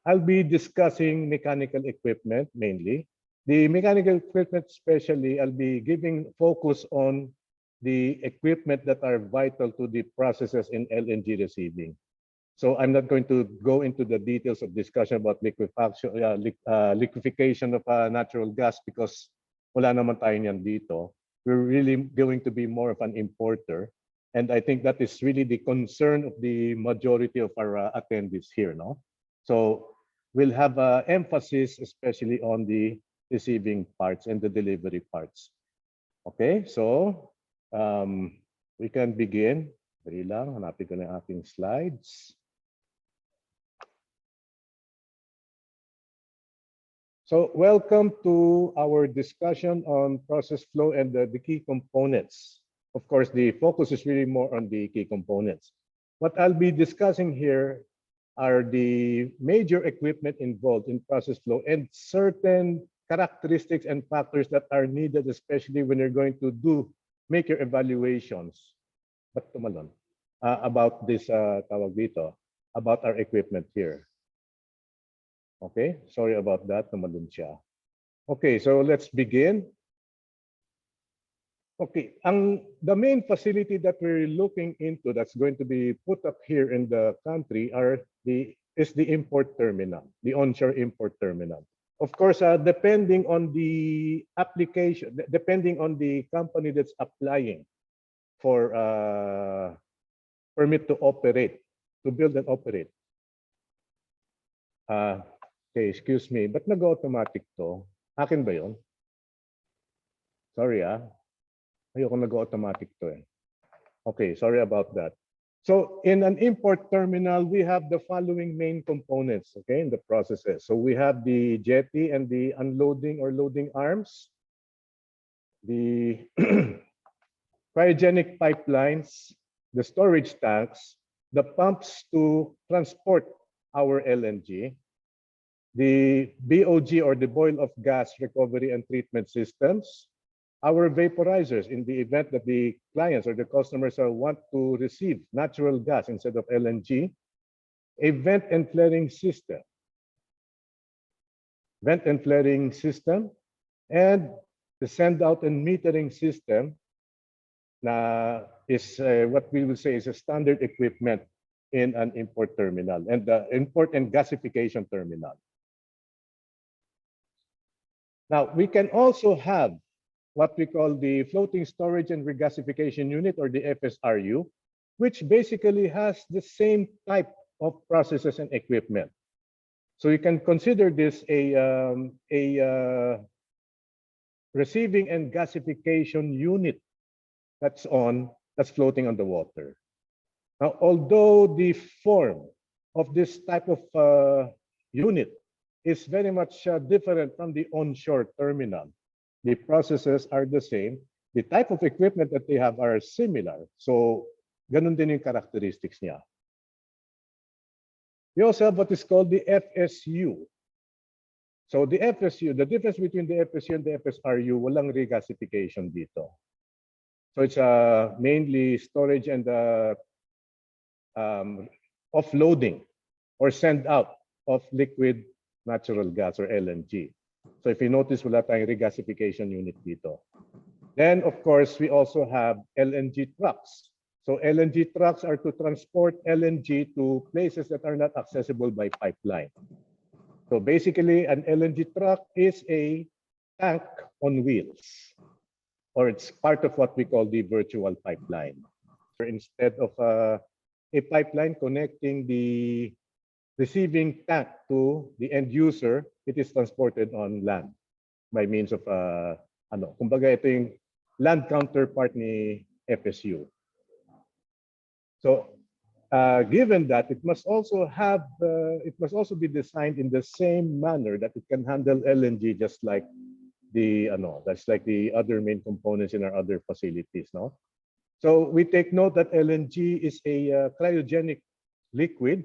I'll be discussing mechanical equipment mainly. The mechanical equipment especially, I'll be giving focus on the equipment that are vital to the processes in LNG receiving. So I'm not going to go into the details of discussion about liquefaction of natural gas because wala naman tayo niyan dito. We're really going to be more of an importer. And I think that is really the concern of the majority of our attendees here, no? So we'll have emphasis especially on the receiving parts and the delivery parts. Okay, so we can begin. Dali lang, hanapin ko na yung aking slides. So welcome to our discussion on process flow and the key components. Of course, the focus is really more on the key components. What I'll be discussing here are the major equipment involved in process flow and certain characteristics and factors that are needed, especially when you're going to make your evaluations. But tumalon about this tawag dito, about our equipment here. Okay, sorry about that, tumalon siya. Okay, so let's begin. Okay, the main facility that we're looking into that's going to be put up here in the country is the import terminal, the onshore import terminal. Of course, depending on the application, depending on the company that's applying for permit to operate, to build and operate. Okay, excuse me, but nag-automatic to? Akin ba yun? Sorry ayoko nag-automatic to eh. Okay, sorry about that. So in an import terminal, we have the following main components, okay, in the processes. So we have the jetty and the unloading or loading arms, the cryogenic pipelines, the storage tanks, the pumps to transport our LNG, the BOG or the boil of gas recovery and treatment systems, our vaporizers in the event that the clients or the customers want to receive natural gas instead of LNG, a vent and flaring system, and the send out and metering system is what we will say is a standard equipment in an import terminal and the import and gasification terminal. Now, we can also have what we call the floating storage and regasification unit or the FSRU, which basically has the same type of processes and equipment. So you can consider this a receiving and gasification unit that's floating on the water. Now, although the form of this type of unit is very much different from the onshore terminal, the processes are the same. The type of equipment that they have are similar. So, ganun din yung characteristics niya. We also have what is called the FSU. So the FSU, the difference between the FSU and the FSRU, walang regasification dito. So it's mainly storage and offloading or send out of liquid natural gas or LNG. So if you notice, wala tayong regasification unit dito. Then, of course, we also have LNG trucks. So LNG trucks are to transport LNG to places that are not accessible by pipeline. So basically, an LNG truck is a tank on wheels, or it's part of what we call the virtual pipeline. Instead of a pipeline connecting the receiving tank to the end user, it is transported on land by means of kumbaga ito yung land counterpart ni FSU. So given that, it must also be designed in the same manner that it can handle LNG just like the other main components in our other facilities, no? So we take note that LNG is a cryogenic liquid.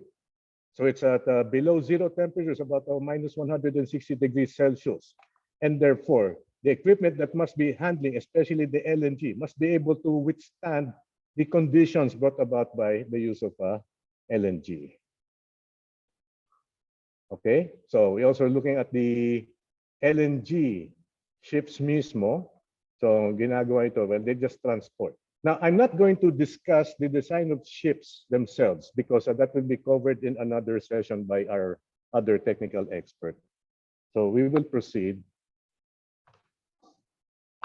So it's at below zero temperatures, about minus 160 degrees Celsius. And therefore, the equipment that must be handling, especially the LNG, must be able to withstand the conditions brought about by the use of LNG. Okay, so we're also looking at the LNG ships mismo. So ginagawa ito, well, they just transport. Now, I'm not going to discuss the design of ships themselves because that will be covered in another session by our other technical expert. So we will proceed.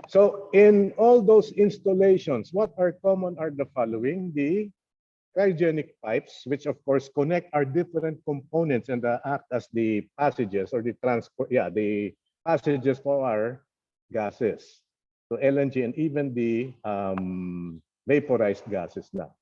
So in all those installations, what are common are the following: the cryogenic pipes, which of course connect our different components and act as the passages or the transport, the passages for our gases. So LNG and even the vaporized gases now.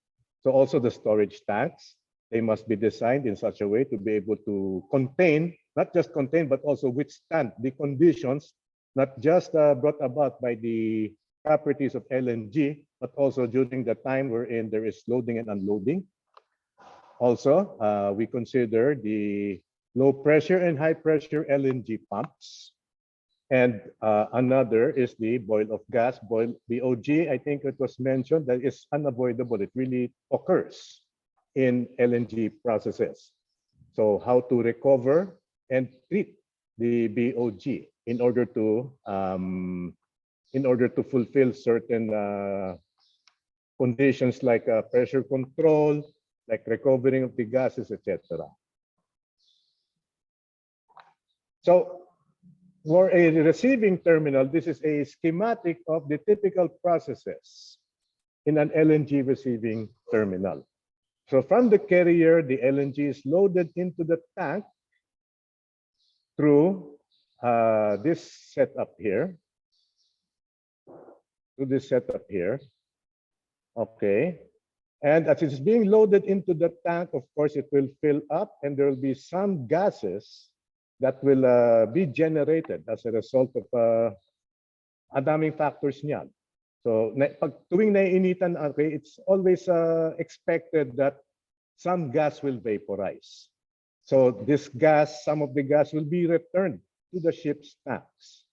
So also the storage tanks, they must be designed in such a way to be able to contain, not just contain, but also withstand the conditions, not just brought about by the properties of LNG, but also during the time wherein there is loading and unloading. Also, we consider the low pressure and high pressure LNG pumps. And another is the boil of gas, BOG. I think it was mentioned that is unavoidable. It really occurs in LNG processes. So how to recover and treat the BOG in order to fulfill certain conditions like pressure control, like recovering of the gases, etc. So for a receiving terminal, this is a schematic of the typical processes in an LNG receiving terminal. So from the carrier, the LNG is loaded into the tank through this setup here. Okay. And as it's being loaded into the tank, of course, it will fill up and there will be some gases that will be generated as a result of daming factors niyan. So pag tuwing naiinitan, okay, it's always expected that some gas will vaporize. So this gas, some of the gas will be returned to the ship's tanks.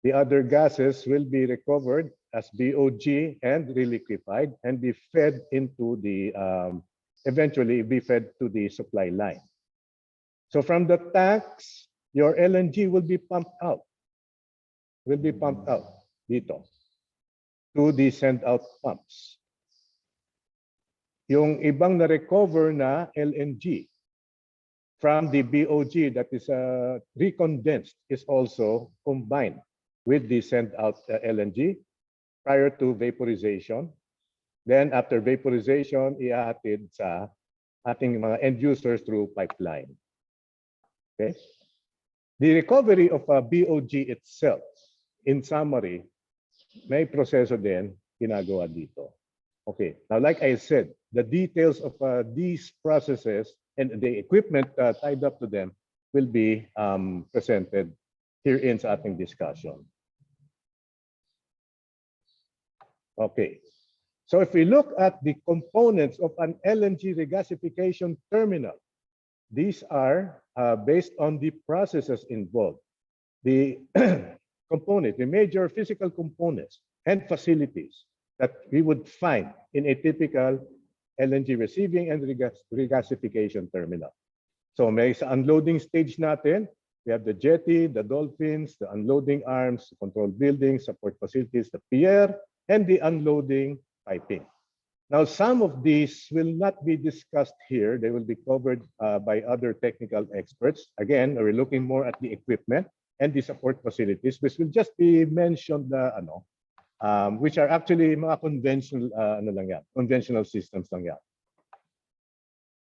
The other gases will be recovered as BOG and reliquefied and be fed into the, eventually be fed to the supply line. So from the tanks, your LNG will be pumped out. Dito to the send out pumps. Yung ibang na-recover na LNG from the BOG that is recondensed is also combined with the send out LNG prior to vaporization. Then after vaporization, ihahatid sa ating mga end users through pipeline. Okay? The recovery of BOG itself, in summary, may proseso din ginagawa dito. Okay, now like I said, the details of these processes and the equipment tied up to them will be presented herein sa ating discussion. Okay, so if we look at the components of an LNG regasification terminal, these are based on the processes involved. The the major physical components and facilities that we would find in a typical LNG receiving and regasification terminal. So may sa unloading stage natin, we have the jetty, the dolphins, the unloading arms, control buildings, support facilities, the pier, and the unloading piping. Now, some of these will not be discussed here. They will be covered by other technical experts. Again, we're looking more at the equipment and the support facilities, which will just be mentioned, which are actually mga conventional systems lang yan.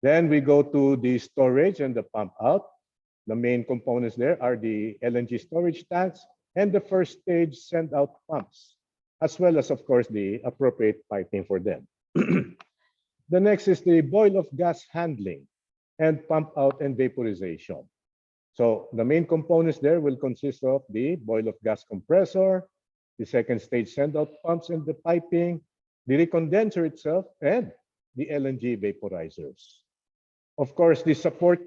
Then we go to the storage and the pump out. The main components there are the LNG storage tanks and the first stage send out pumps, as well as, of course, the appropriate piping for them. The next is the boil of gas handling and pump out and vaporization. So the main components there will consist of the boil of gas compressor, the second stage send out pumps and the piping, the recondenser itself, and the LNG vaporizers. Of course, the support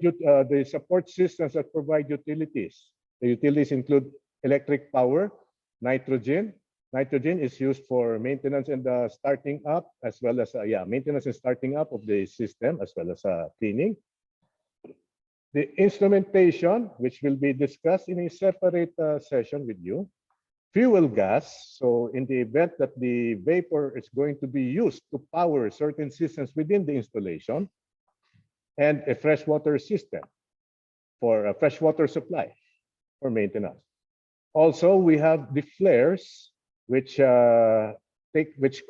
systems that provide utilities. The utilities include electric power, nitrogen. Nitrogen is used for maintenance and starting up, as well as maintenance and starting up of the system, as well as cleaning. The instrumentation, which will be discussed in a separate session with you. Fuel gas, so in the event that the vapor is going to be used to power certain systems within the installation, and a freshwater system for a freshwater supply for maintenance. Also, we have the flares, which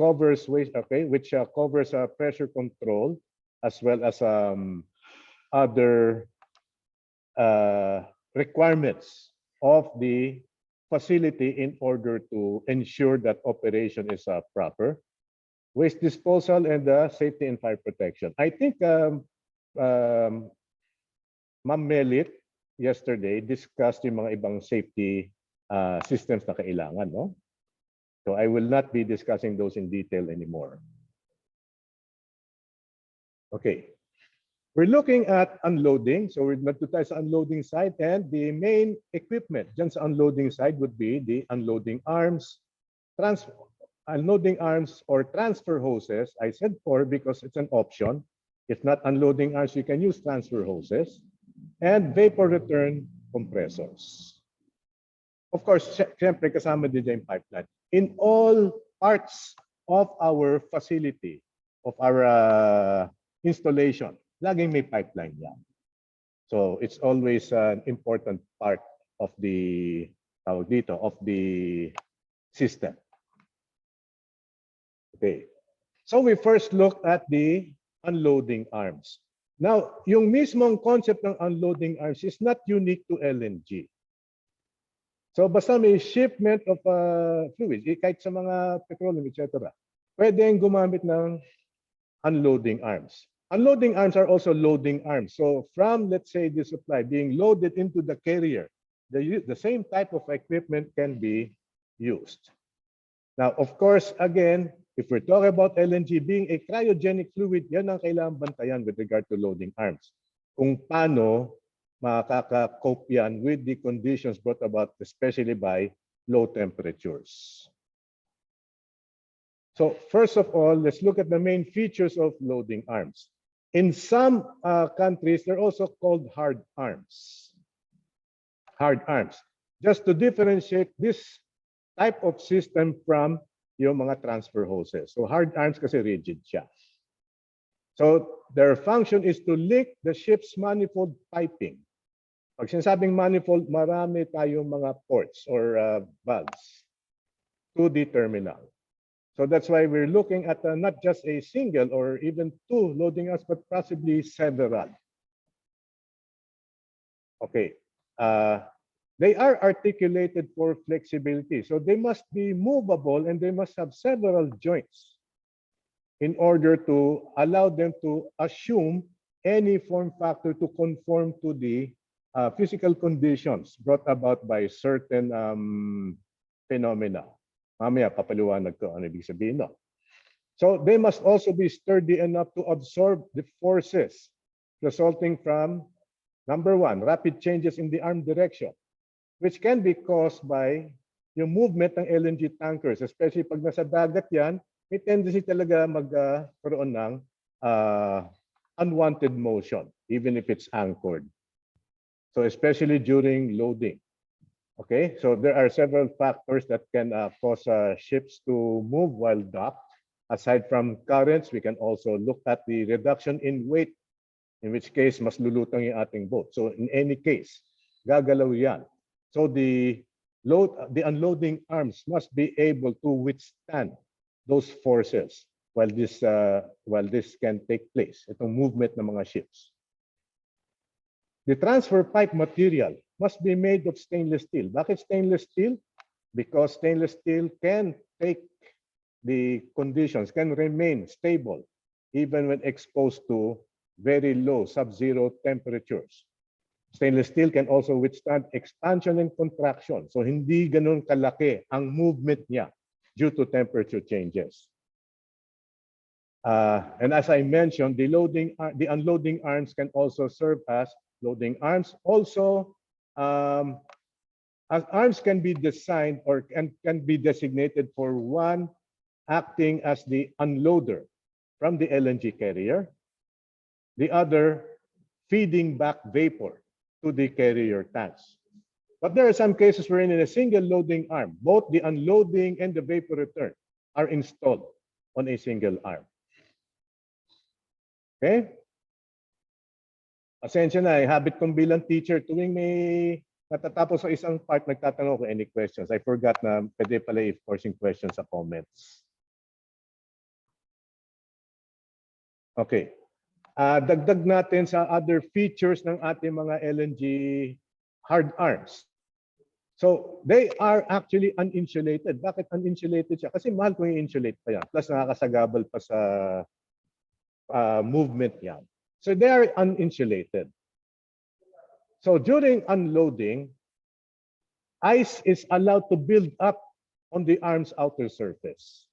covers waste, covers pressure control as well as other requirements of the facility in order to ensure that operation is proper. Waste disposal and safety and fire protection. I think Ma'am Melit yesterday discussed yung mga ibang safety systems na kailangan, no? So I will not be discussing those in detail anymore. Okay. We're looking at unloading. So we're not to tayo sa unloading side, and the main equipment dyan sa unloading side would be the unloading arms, unloading arms or transfer hoses. I said 4 because it's an option. If not unloading arms, you can use transfer hoses and vapor return compressors. Of course, syempre kasama din dyan yung pipeline. In all parts of our facility, of our installation, laging may pipeline yan. So it's always an important part of the system. Okay. So we first look at the unloading arms. Now, yung mismong concept ng unloading arms is not unique to LNG. So basta may shipment of fluids, kahit sa mga petroleum, etc., pwedeng gumamit ng unloading arms. Unloading arms are also loading arms. So from, let's say, the supply being loaded into the carrier, the same type of equipment can be used. Now, of course, again, if we're talking about LNG being a cryogenic fluid, yan ang kailangan bantayan with regard to loading arms. Kung paano makaka-cope yan with the conditions brought about especially by low temperatures. So first of all, let's look at the main features of loading arms. In some countries, they're also called hard arms. Hard arms. Just to differentiate this type of system from yung mga transfer hoses. So hard arms kasi rigid siya. So their function is to link the ship's manifold piping. Pag sinasabing manifold, marami tayong mga ports or valves to the terminal. So that's why we're looking at not just a single or even 2 loading arms, but possibly several. Okay. They are articulated for flexibility. So they must be movable and they must have several joints in order to allow them to assume any form factor to conform to the physical conditions brought about by certain phenomena. Mamaya papaliwanag ko ano ibig sabihin no. So they must also be sturdy enough to absorb the forces resulting from, number 1, rapid changes in the arm direction, which can be caused by yung movement ng LNG tankers, especially pag nasa dagat yan, may tendency talaga magkaroon ng unwanted motion, even if it's anchored. So especially during loading. Okay, so there are several factors that can cause ships to move while docked. Aside from currents, we can also look at the reduction in weight, in which case mas lulutang yung ating boat. So in any case, gagalaw yan. So the unloading arms must be able to withstand those forces while this can take place. Itong movement ng mga ships. The transfer pipe material must be made of stainless steel. Bakit stainless steel? Because stainless steel can take the conditions, can remain stable even when exposed to very low sub-zero temperatures. Stainless steel can also withstand expansion and contraction. So hindi ganun kalaki ang movement niya due to temperature changes. And as I mentioned, the unloading arms can also serve as loading arms. Also, arms can be designed or can be designated for one acting as the unloader from the LNG carrier, the other feeding back vapor to the carrier tanks. But there are some cases wherein in a single loading arm, both the unloading and the vapor return are installed on a single arm. Okay? Pasensya na, habit kong bilang teacher, tuwing may natatapos sa isang part, nagtatanong ko any questions. I forgot na pwede pala i-forcing questions sa comments. Okay. Dagdag natin sa other features ng ating mga LNG hard arms. So, they are actually uninsulated. Bakit uninsulated siya? Kasi mahal kung i-insulate pa yan. Plus, nakakasagabal pa sa movement yan. So, they are uninsulated. So, during unloading, ice is allowed to build up on the arm's outer surface.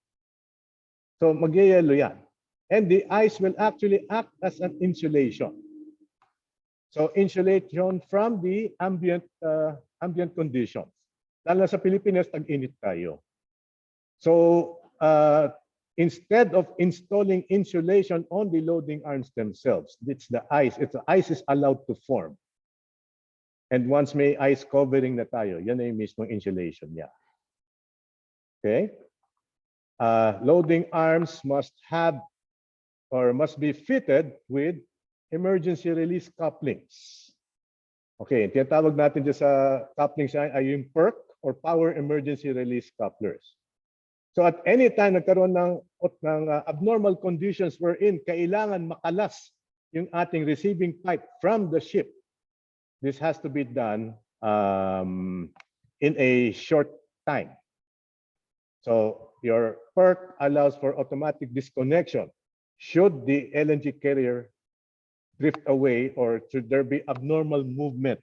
So, mag-yellow yan. And the ice will actually act as an insulation. So, insulation from the ambient conditions. Lalo sa Pilipinas, tag-init tayo. So, instead of installing insulation on the loading arms themselves, it's the ice. The ice is allowed to form. And once may ice covering na tayo, yan na yung mismong insulation niya. Okay? Loading arms must have or must be fitted with emergency release couplings. Okay, tinatawag natin dyan sa couplings ay yung PERC or Power Emergency Release Couplers. So at any time nagkaroon ng abnormal conditions wherein kailangan makalas yung ating receiving pipe from the ship, this has to be done in a short time. So your PERC allows for automatic disconnection should the LNG carrier drift away or should there be abnormal movement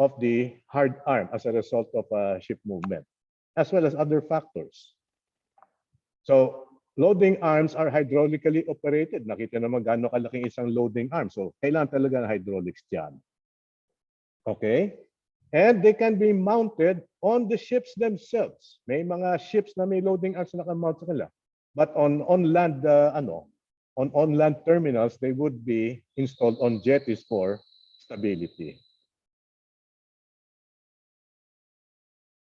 of the hard arm as a result of ship movement, as well as other factors. So loading arms are hydraulically operated. Nakita naman gaano kalaking isang loading arm. So kailangan talaga ng hydraulics dyan. Okay? And they can be mounted on the ships themselves. May mga ships na may loading arms na nakamount sa kanila. But on land, on land terminals, they would be installed on jetties for stability.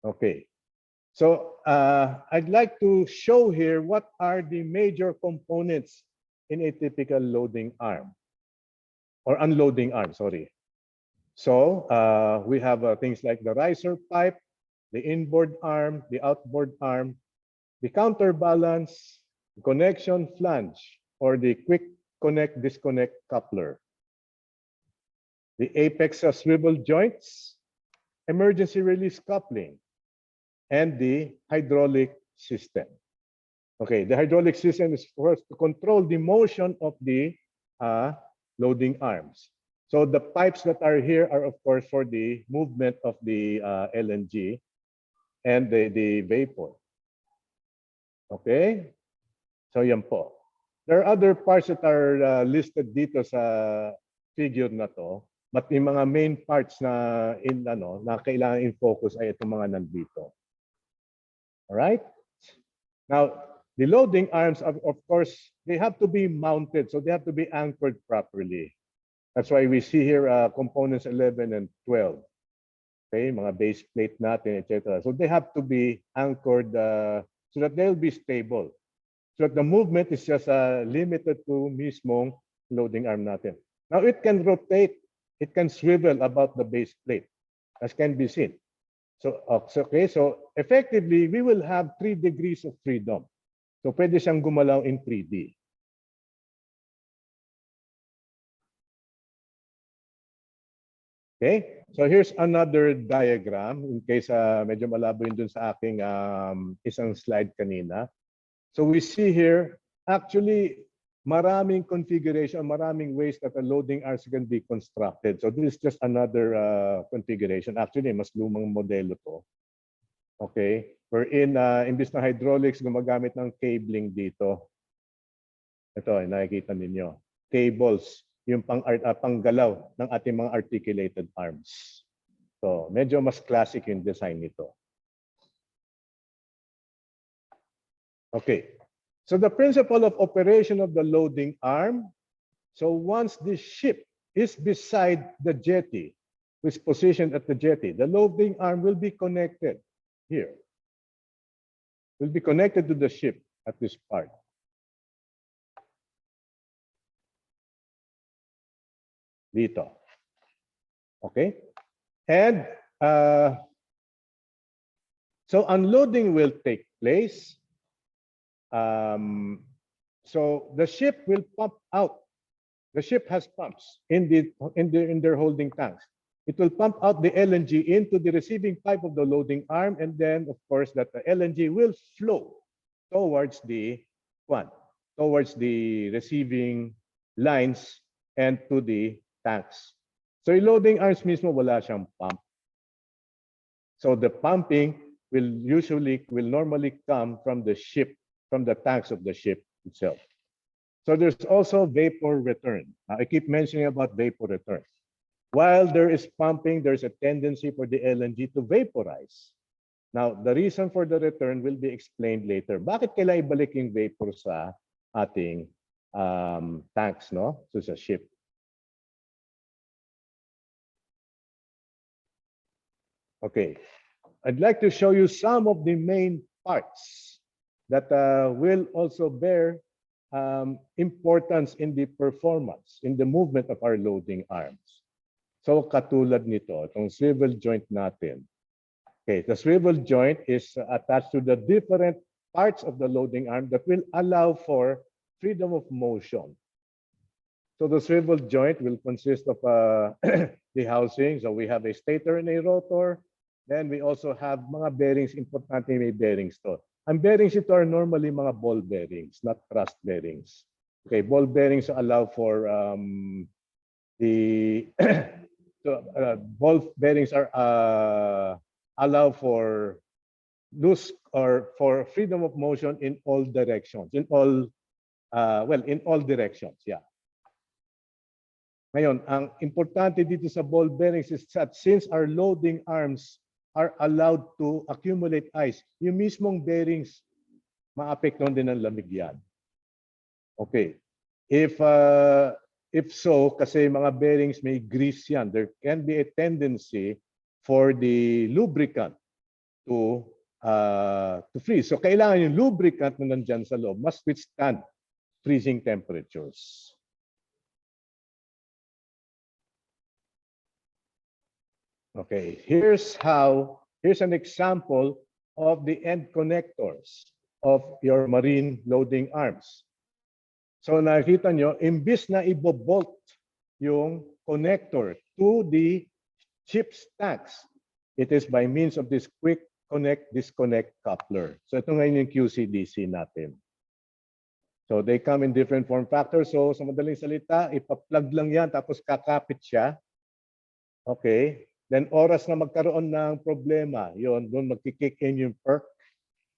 Okay. So I'd like to show here what are the major components in a typical loading arm or unloading arm, sorry. So we have things like the riser pipe, the inboard arm, the outboard arm, the counterbalance, the connection flange, or the quick connect disconnect coupler, the apex swivel joints, emergency release coupling, and the hydraulic system. Okay, the hydraulic system is for us to control the motion of the loading arms. So the pipes that are here are of course for the movement of the LNG and the vapor. Okay, so yan po. There are other parts that are listed dito sa figure na to, but yung mga main parts na na kailangan in focus ay itong mga nandito. All right? Now, the loading arms of course, they have to be mounted, so they have to be anchored properly. That's why we see here components 11 and 12. Okay, mga base plate natin, etc. So they have to be anchored so that they'll be stable. So that the movement is just limited to mismong loading arm natin. Now it can rotate, it can swivel about the base plate, as can be seen. So okay, so effectively we will have 3 degrees of freedom. So pwede siyang gumalaw in 3D. Okay, so here's another diagram in case medyo malabo yun dun sa aking isang slide kanina. So we see here, actually, maraming configuration, maraming ways that a loading arms can be constructed. So this is just another configuration. Actually, mas lumang modelo to. Okay, wherein imbis na hydraulics, gumagamit ng cabling dito. Ito, nakikita ninyo. Cables, yung panggalaw ng ating mga articulated arms. So medyo mas classic yung design nito. Okay, so the principle of operation of the loading arm. So once the ship is beside the jetty, which is positioned at the jetty. The loading arm will be connected here. Will be connected to the ship at this part. Dito. Okay? And so unloading will take place. So the ship will pump out. The ship has pumps in their holding tanks. It will pump out the LNG into the receiving pipe of the loading arm, and then of course that the LNG will flow towards the receiving lines and to the tanks. So yung loading arms mismo wala siyang pump. So the pumping will normally come from the ship, from the tanks of the ship itself. So there's also vapor return. I keep mentioning about vapor return. While there is pumping, there's a tendency for the LNG to vaporize. Now, the reason for the return will be explained later. Bakit kailangan ibalik yung vapor sa ating tanks, no? So sa ship. Okay. I'd like to show you some of the main parts that will also bear importance in the performance, in the movement of our loading arms. So katulad nito, itong swivel joint natin. Okay, the swivel joint is attached to the different parts of the loading arm that will allow for freedom of motion. So the swivel joint will consist of the housing. So we have a stator and a rotor. Then we also have mga bearings, importante may bearings to. Ang bearings ito are normally mga ball bearings, not thrust bearings. Okay, ball bearings allow for ball bearings are allow for loose or for freedom of motion in all directions, in all directions, yeah. Ngayon, ang importante dito sa ball bearings is that since our loading arms are allowed to accumulate ice, yung mismong bearings maapektuhan din ng lamig yan. Okay. If so, kasi mga bearings may grease yan, there can be a tendency for the lubricant to freeze. So kailangan yung lubricant na nandyan sa loob must withstand freezing temperatures. Okay, here's an example of the end connectors of your marine loading arms. So nakita nyo, imbis na ibobolt yung connector to the ship's tanks, it is by means of this quick connect disconnect coupler. So ito ngayon yung QC-DC natin. So they come in different form factors. So sa madaling salita, ipa-plug lang yan tapos kakapit siya. Okay. Then oras na magkaroon ng problema, yon doon magki-kick in yung perk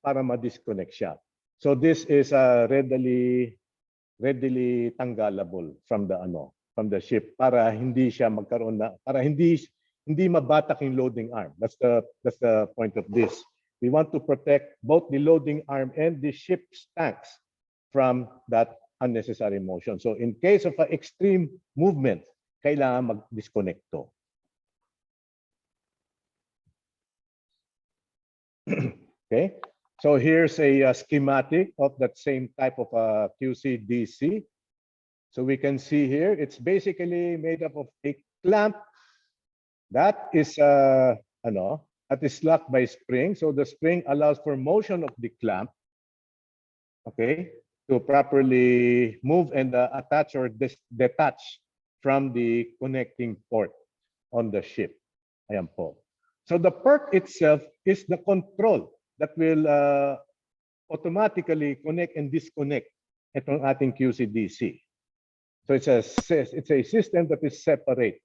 para ma-disconnect siya. So this is readily tanggalable from the ship para hindi siya magkaroon na para hindi mabatak yung loading arm. That's the point of this. We want to protect both the loading arm and the ship's tanks from that unnecessary motion. So in case of an extreme movement, kailangan mag-disconnect to. Okay, so here's a schematic of that same type of QC-DC. So we can see here, it's basically made up of a clamp that is locked by spring. So the spring allows for motion of the clamp, okay, to properly move and attach or detach from the connecting port on the ship. Ayan po. So the perk itself is the control that will automatically connect and disconnect itong ating QC-DC. So it's a system that is separate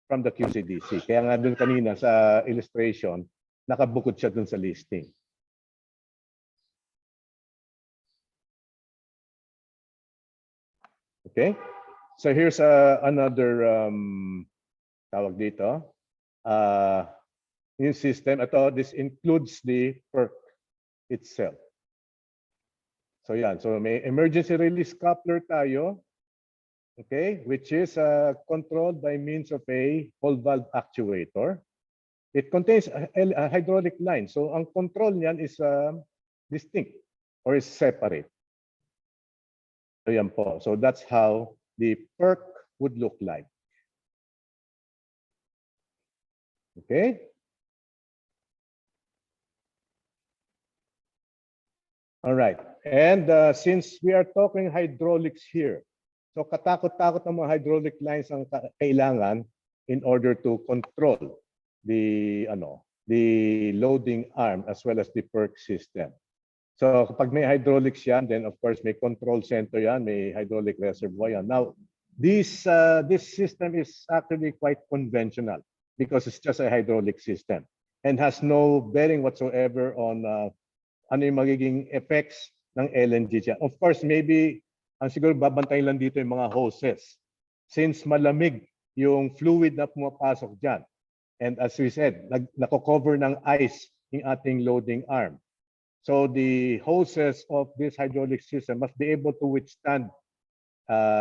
from the QC-DC. Kaya nga dun kanina sa illustration, nakabukod siya dun sa listing. Okay? So here's another tawag dito. New system. This includes the perk itself. So yan. So may emergency release coupler tayo. okay, which is controlled by means of a ball valve actuator. It contains a hydraulic line. So ang control niyan is distinct or is separate. So yan po. So that's how the PERC would look like. Okay? All right. And since we are talking hydraulics here, so katakot-takot ng mga hydraulic lines ang kailangan in order to control the loading arm as well as the PERC system. So kapag may hydraulics yan, then of course may control center yan, may hydraulic reservoir yan. Now, this system is actually quite conventional because it's just a hydraulic system and has no bearing whatsoever on ano yung magiging effects ng LNG dyan. Of course, maybe ang siguro babantay lang dito yung mga hoses. Since malamig yung fluid na pumapasok dyan. And as we said, nako-cover ng ice yung ating loading arm. So the hoses of this hydraulic system must be able to withstand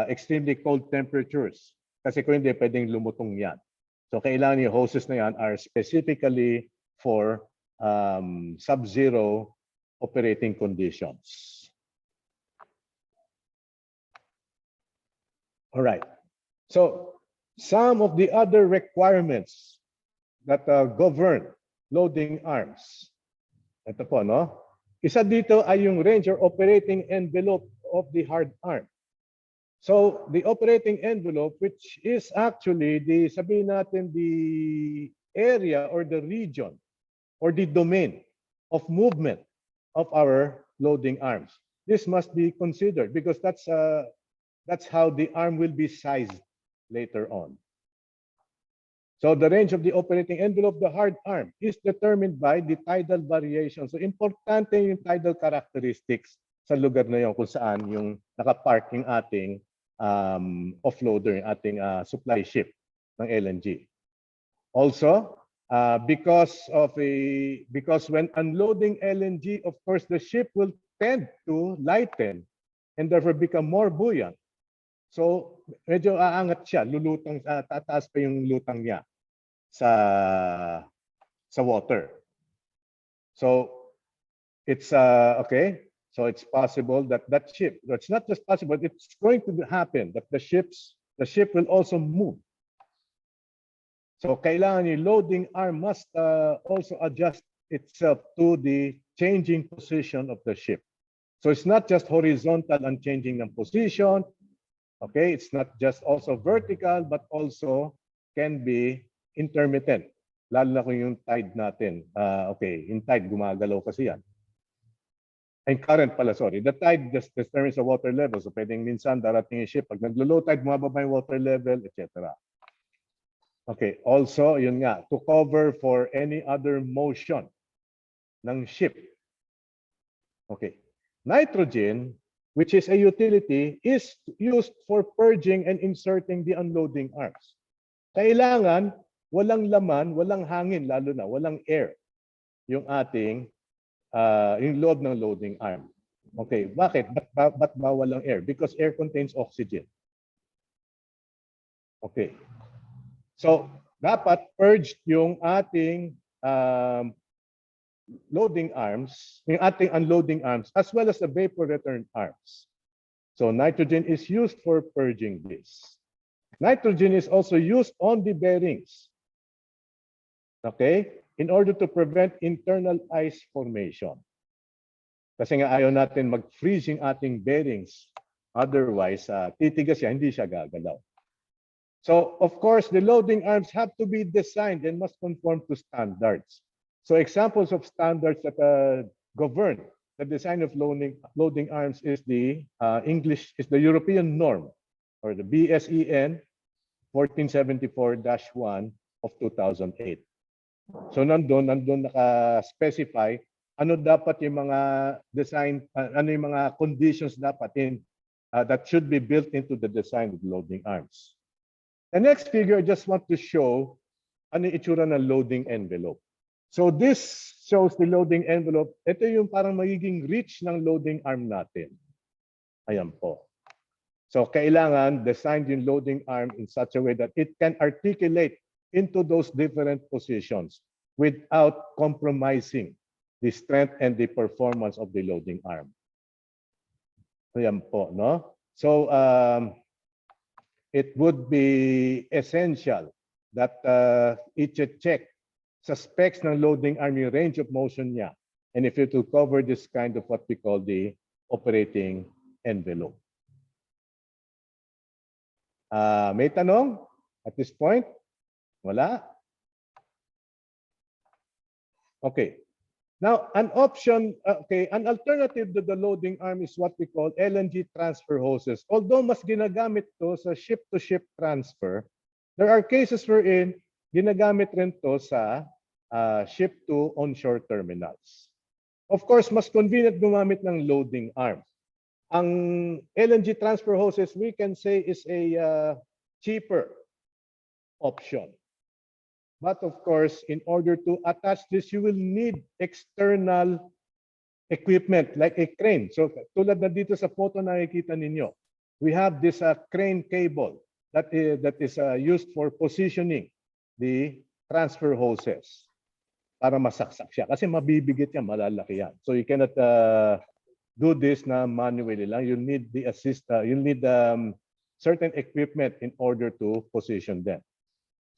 extremely cold temperatures. Kasi kung hindi, pwedeng lumutong yan. So kailangan yung hoses na yan are specifically for sub-zero operating conditions. All right. So some of the other requirements that govern loading arms. Ito po, no? Isa dito ay yung range or operating envelope of the hard arm. So the operating envelope, which is actually the, sabihin natin, the area or the region or the domain of movement of our loading arms. This must be considered because that's how the arm will be sized later on. So the range of the operating envelope of the hard arm is determined by the tidal variation. So importante yung tidal characteristics sa lugar na yun kung saan yung nakapark yung ating offloader, yung ating supply ship ng LNG. Also, because when unloading LNG, of course, the ship will tend to lighten and therefore become more buoyant. So medyo aangat siya, lulutang, tataas pa yung lutang niya sa water. So it's okay. So it's possible that ship, it's not just possible, it's going to happen that the ship will also move. So kailangan yung loading arm must also adjust itself to the changing position of the ship. So it's not just horizontal and changing ng position. Okay, it's not just also vertical, but also can be intermittent. Lalo na kung yung tide natin. Okay, yung tide gumagalaw kasi yan. And current pala, sorry. The tide just determines the water level. So pwedeng minsan darating yung ship. Pag naglo-low tide, bumababa yung water level, etc. Okay, also, yun nga, to cover for any other motion ng ship. Okay, nitrogen, which is a utility, is used for purging and inserting the unloading arms. Kailangan walang laman, walang hangin, lalo na walang air yung ating yung loob ng loading arm. Okay, bakit? Ba't ba walang air? Because air contains oxygen. Okay. So, dapat purged yung ating loading arms, yung ating unloading arms, as well as the vapor return arms. So nitrogen is used for purging this. Nitrogen is also used on the bearings, okay, in order to prevent internal ice formation. Kasi nga ayaw natin mag-freeze yung ating bearings. Otherwise, titigas siya, hindi siya gagalaw. So, of course, the loading arms have to be designed and must conform to standards. So examples of standards that govern the design of loading arms is the European norm, or the BSEN 1474-1 of 2008. So nandun naka-specify ano dapat yung mga design, ano yung mga conditions dapat that should be built into the design of loading arms. The next figure, I just want to show ano yung itsura ng loading envelope. So this shows the loading envelope. Ito yung parang magiging reach ng loading arm natin. Ayan po. So kailangan design yung loading arm in such a way that it can articulate into those different positions without compromising the strength and the performance of the loading arm. So yan po, no? So it would be essential that i-check sa specs ng loading arm yung range of motion niya, and if it will cover this kind of what we call the operating envelope. May tanong at this point? Wala? Okay. Now, an option, an alternative to the loading arm is what we call LNG transfer hoses. Although mas ginagamit to sa ship-to-ship transfer, there are cases wherein ginagamit rin to sa ship-to-onshore terminals. Of course, mas convenient gumamit ng loading arm. Ang LNG transfer hoses, we can say, is a cheaper option. But of course, in order to attach this, you will need external equipment like a crane. So tulad na dito sa photo na nakikita ninyo, we have this crane cable that is used for positioning the transfer hoses para masaksak siya. Kasi mabibigit yan, malalaki yan. So you cannot do this na manually lang. You need the you need certain equipment in order to position them.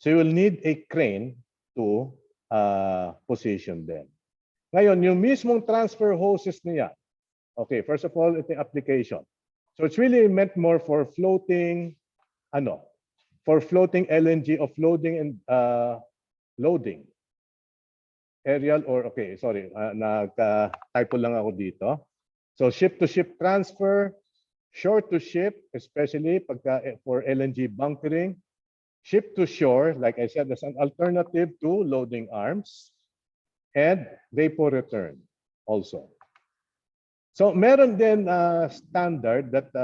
So you will need a crane to position them. Ngayon, yung mismong transfer hoses niya. Okay, first of all, ito yung application. So it's really meant more for floating, for floating LNG, offloading and loading. Aerial or, okay, sorry, nag-typo lang ako dito. So ship-to-ship transfer, shore-to-ship, especially for LNG bunkering, ship-to-shore, like I said, as an alternative to loading arms, and vapor return also. So meron din standard that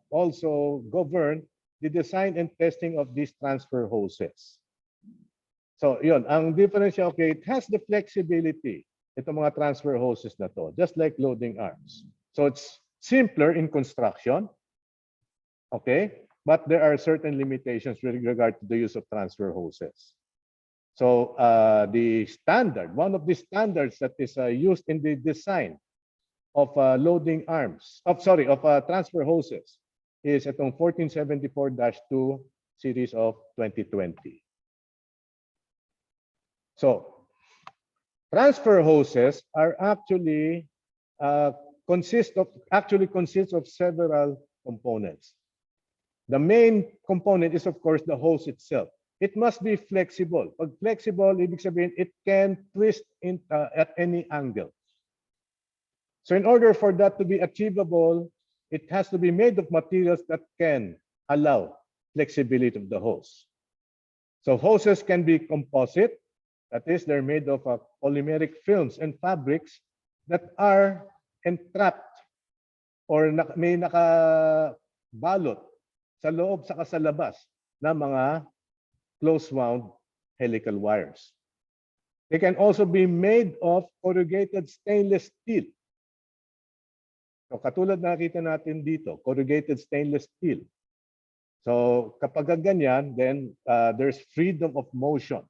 also govern the design and testing of these transfer hoses. So yun, ang difference, okay, it has the flexibility, itong mga transfer hoses na to, just like loading arms. So it's simpler in construction, okay, but there are certain limitations with regard to the use of transfer hoses. So the standard, one of the standards that is used in the design of loading arms, of transfer hoses, is itong 1474-2 series of 2020. So transfer hoses are actually consists of several components. The main component is, of course, the hose itself. It must be flexible. Pag flexible, ibig sabihin, it can twist at any angle. So in order for that to be achievable, it has to be made of materials that can allow flexibility of the hose. So hoses can be composite. That is, they're made of polymeric films and fabrics that are entrapped or may nakabalot sa loob saka sa labas ng mga close-wound helical wires. They can also be made of corrugated stainless steel. So katulad nakita natin dito, corrugated stainless steel. So kapag ganyan, then there's freedom of motion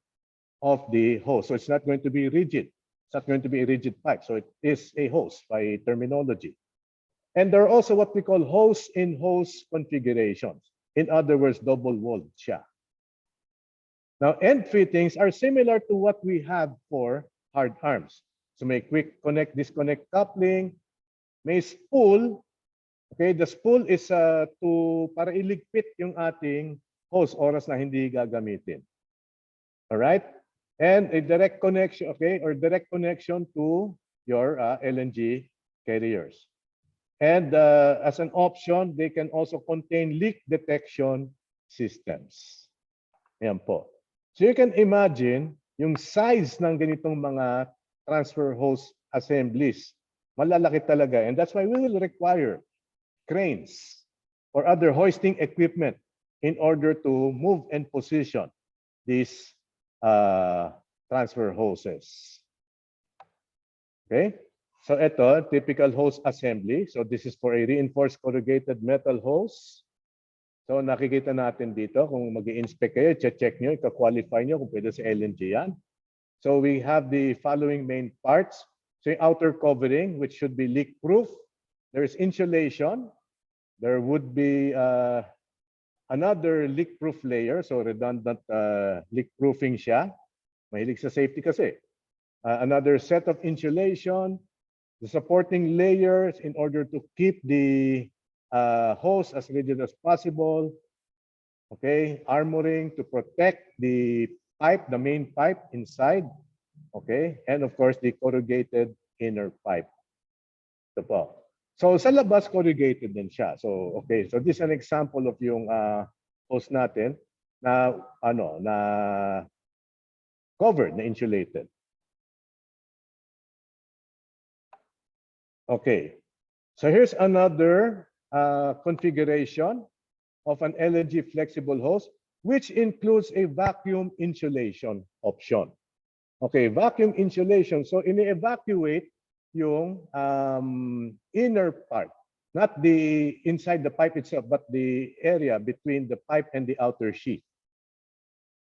of the hose. So it's not going to be rigid. It's not going to be a rigid pipe. So it is a hose by terminology. And there are also what we call hose-in-hose configurations. In other words, double-walled siya. Now, end fittings are similar to what we have for hard arms. So may quick connect, disconnect coupling, may spool. Okay, the spool is para iligpit yung ating hose oras na hindi gagamitin. All right? And a direct connection, okay, or direct connection to your LNG carriers. And as an option, they can also contain leak detection systems. Ayan po. So you can imagine yung size ng ganitong mga transfer hose assemblies. Malalaki talaga. And that's why we will require cranes or other hoisting equipment in order to move and position these transfer hoses. Okay? So ito, typical hose assembly. So this is for a reinforced corrugated metal hose. So nakikita natin dito kung mag-i-inspect kayo, check nyo, ika-qualify nyo kung pwede sa LNG yan. So we have the following main parts. So yung outer covering, which should be leak-proof. There's insulation. There would be another leak-proof layer, so redundant leak-proofing siya. Mahilig sa safety kasi. Another set of insulation, the supporting layers in order to keep the hose as rigid as possible. Okay, armoring to protect the pipe, the main pipe inside. Okay, and of course the corrugated inner pipe. Ito po. So sa labas corrugated din siya. So okay, so this is an example of yung hose natin na na covered, na insulated. Okay. So here's another configuration of an LNG flexible hose, which includes a vacuum insulation option. Okay, vacuum insulation. So ini-evacuate yung inner part, not the inside the pipe itself, but the area between the pipe and the outer sheath.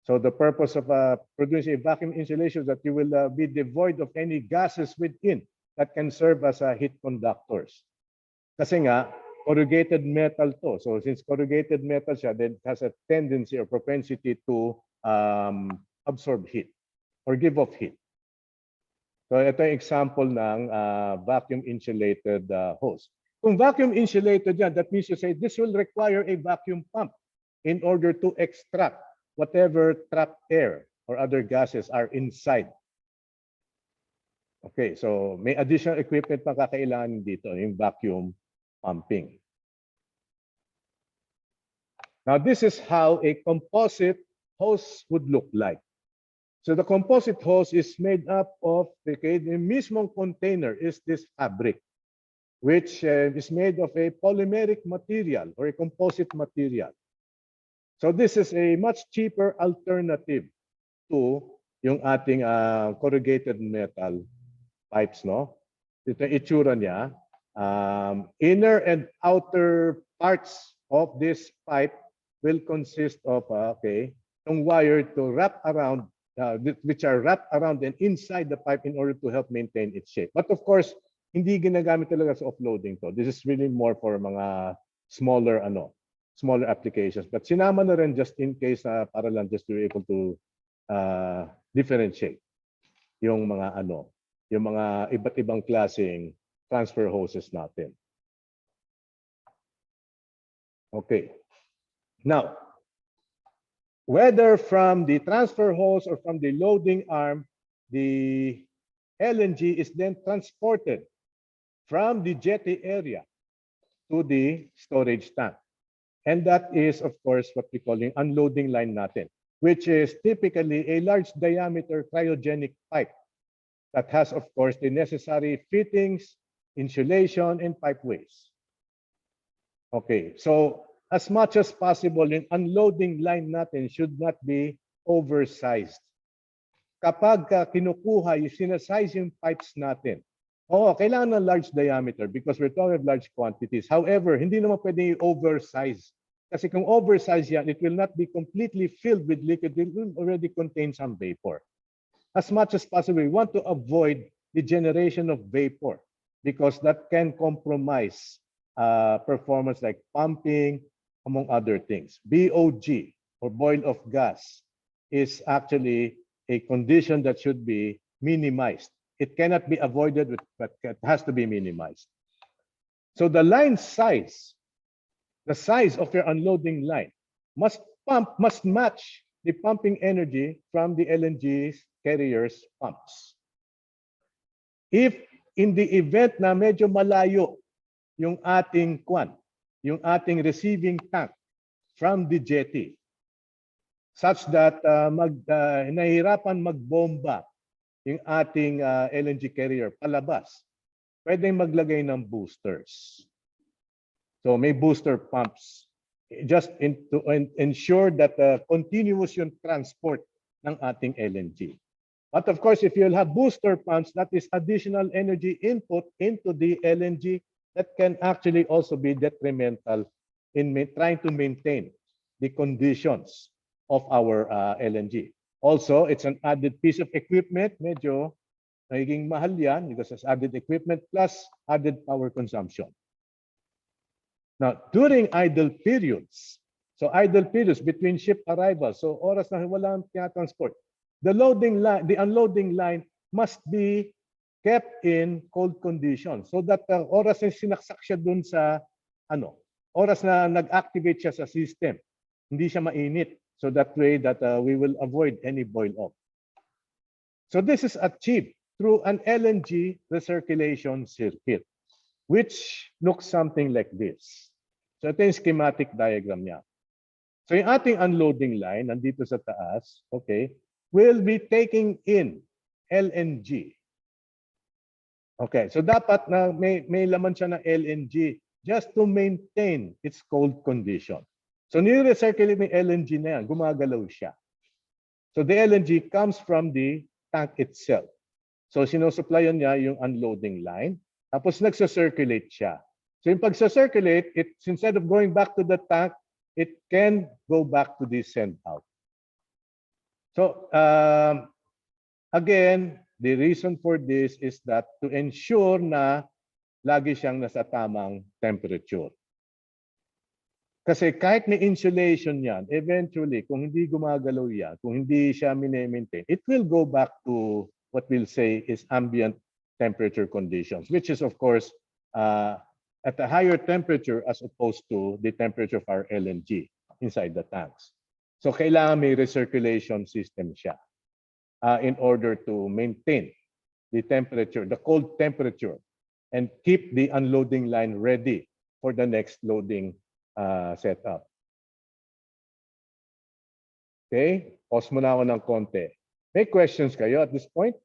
So the purpose of producing a vacuum insulation is that you will be devoid of any gases within that can serve as heat conductors. Kasi nga, corrugated metal to. So since corrugated metal siya, then it has a tendency or propensity to absorb heat or give off heat. So ito yung example ng vacuum insulated hose. Kung vacuum insulated yan, that means to say this will require a vacuum pump in order to extract whatever trapped air or other gases are inside. Okay, so may additional equipment pa kakailangan dito, yung vacuum pumping. Now, this is how a composite hose would look like. So the composite hose is made up of, okay, the mismong container is this fabric, which is made of a polymeric material or a composite material. So this is a much cheaper alternative to yung ating corrugated metal pipes, no? Ito yung itsura niya. Inner and outer parts of this pipe will consist of, yung wire to wrap around, which are wrapped around and inside the pipe in order to help maintain its shape. But of course, hindi ginagamit talaga sa offloading to. This is really more for mga smaller applications. But sinama na rin just in case para lang just to be able to differentiate yung mga yung mga iba't ibang klaseng transfer hoses natin. Okay. Now, whether from the transfer hose or from the loading arm, the LNG is then transported from the jetty area to the storage tank. And that is, of course, what we call the unloading line natin, which is typically a large diameter cryogenic pipe that has, of course, the necessary fittings, insulation, and pipeways. Okay, so as much as possible, yung unloading line natin should not be oversized. Kapag kinukuha, yung sinasize yung pipes natin, kailangan ng large diameter because we're talking of large quantities. However, hindi naman pwede oversize. Kasi kung oversize yan, it will not be completely filled with liquid. It will already contain some vapor. As much as possible, we want to avoid the generation of vapor because that can compromise performance like pumping, among other things. BOG, or boil off gas, is actually a condition that should be minimized. It cannot be avoided, but it has to be minimized. So the line size, the size of your unloading line must match the pumping energy from the LNG carriers pumps. If in the event na medyo malayo yung ating yung ating receiving tank from the jetty, such that nahihirapan magbomba yung ating LNG carrier palabas, pwedeng maglagay ng boosters. So may booster pumps just to ensure that continuous yung transport ng ating LNG. But of course, if you'll have booster pumps, that is additional energy input into the LNG that can actually also be detrimental in trying to maintain the conditions of our LNG. Also, it's an added piece of equipment. Medyo nagiging mahal yan because it's added equipment plus added power consumption. Now, during idle periods, so idle periods between ship arrivals, so oras na walang transport, the unloading line must be kept in cold conditions so that oras na sinaksak siya dun sa oras na nag-activate siya sa system, hindi siya mainit. So that way that we will avoid any boil off. So this is achieved through an LNG recirculation circuit, which looks something like this. So ito yung schematic diagram niya. So yung ating unloading line, nandito sa taas, okay, will be taking in LNG. Okay, so dapat na may laman siya ng LNG just to maintain its cold condition. So nire-recirculate ng LNG na yan, gumagalaw siya. So the LNG comes from the tank itself. So sinusupplyan niya yung unloading line, tapos nagsa-circulate siya. So yung pagsa-circulate, instead of going back to the tank, it can go back to the send out. So again, the reason for this is that to ensure na lagi siyang nasa tamang temperature. Kasi kahit may insulation yan, eventually, kung hindi gumagalaw yan, kung hindi siya mini-maintain, it will go back to what we'll say is ambient temperature conditions, which is of course at a higher temperature as opposed to the temperature of our LNG inside the tanks. So kailangan may recirculation system siya in order to maintain the temperature, the cold temperature, and keep the unloading line ready for the next loading setup. Okay, pause muna ako ng konti. May questions kayo at this point?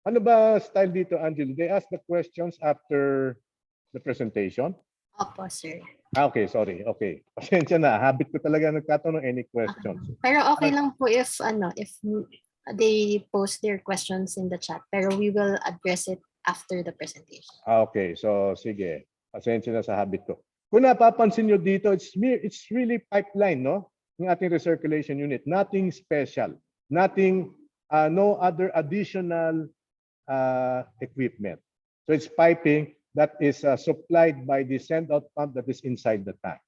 Ano ba style dito, Angelo? They ask the questions after the presentation? Opo, sir. Okay, sorry. Okay. Pasensya na. Habit ko talaga nagtatanong any questions. Pero okay lang po if they post their questions in the chat. Pero we will address it after the presentation. Okay. So, sige. Pasensya na sa habit ko. Kung napapansin nyo dito, it's really pipeline, no? Yung ating recirculation unit. Nothing special. Nothing, no other additional equipment. So, it's piping that is supplied by the send-out pump that is inside the tank.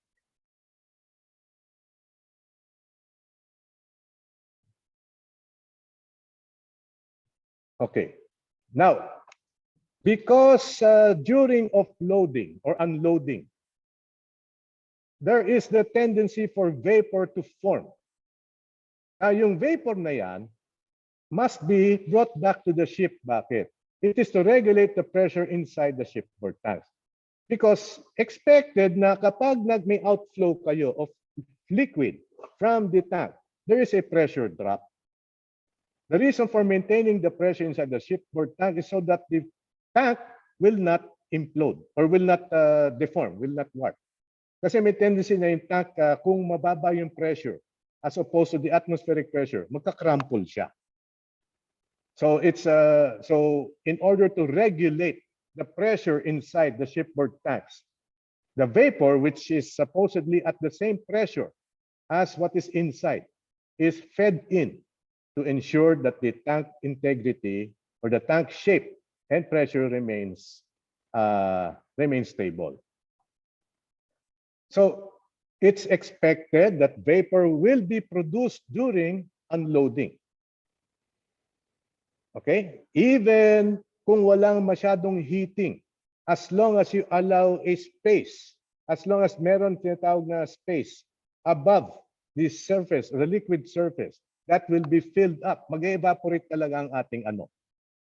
Okay. Now, because during offloading or unloading, there is the tendency for vapor to form. Yung vapor na yan must be brought back to the ship. Bakit? It is to regulate the pressure inside the shipboard tanks. Because expected na kapag may outflow kayo of liquid from the tank, there is a pressure drop. The reason for maintaining the pressure inside the shipboard tank is so that the tank will not implode or will not deform, will not warp. Kasi may tendency na yung tank, kung mababa yung pressure as opposed to the atmospheric pressure, magka-crumple siya. So it's so in order to regulate the pressure inside the shipboard tanks, the vapor, which is supposedly at the same pressure as what is inside, is fed in to ensure that the tank integrity or the tank shape and pressure remains stable. So it's expected that vapor will be produced during unloading. Okay? Even kung walang masyadong heating, as long as you allow a space, as long as meron tinatawag na space above the surface, the liquid surface, that will be filled up. Mag-evaporate talaga ang ating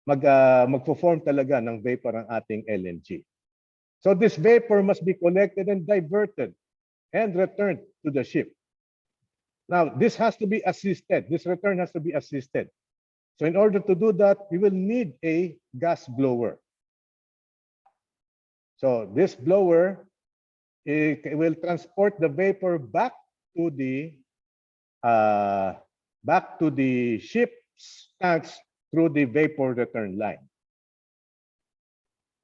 magpo-form talaga ng vapor ang ating LNG. So this vapor must be collected and diverted and returned to the ship. Now, this has to be assisted. This return has to be assisted. So in order to do that, we will need a gas blower. So this blower will transport the vapor back to the ship's tanks through the vapor return line.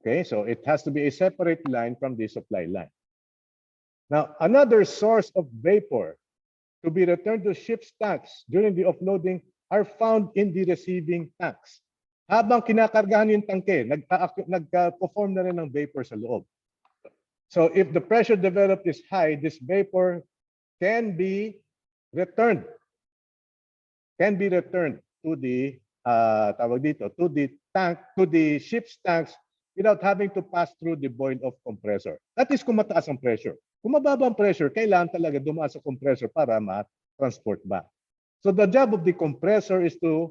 Okay, so it has to be a separate line from the supply line. Now, another source of vapor to be returned to ship's tanks during the offloading are found in the receiving tanks. Habang kinakargahan yung tangke, nagka-perform na rin ng vapor sa loob. So if the pressure developed is high, this vapor can be returned to the to the tank, to the ship's tanks without having to pass through the boil-off compressor. That is kung mataas ang pressure. Kung mababa ang pressure, kailangan talaga dumaan sa compressor para ma-transport back. So the job of the compressor is to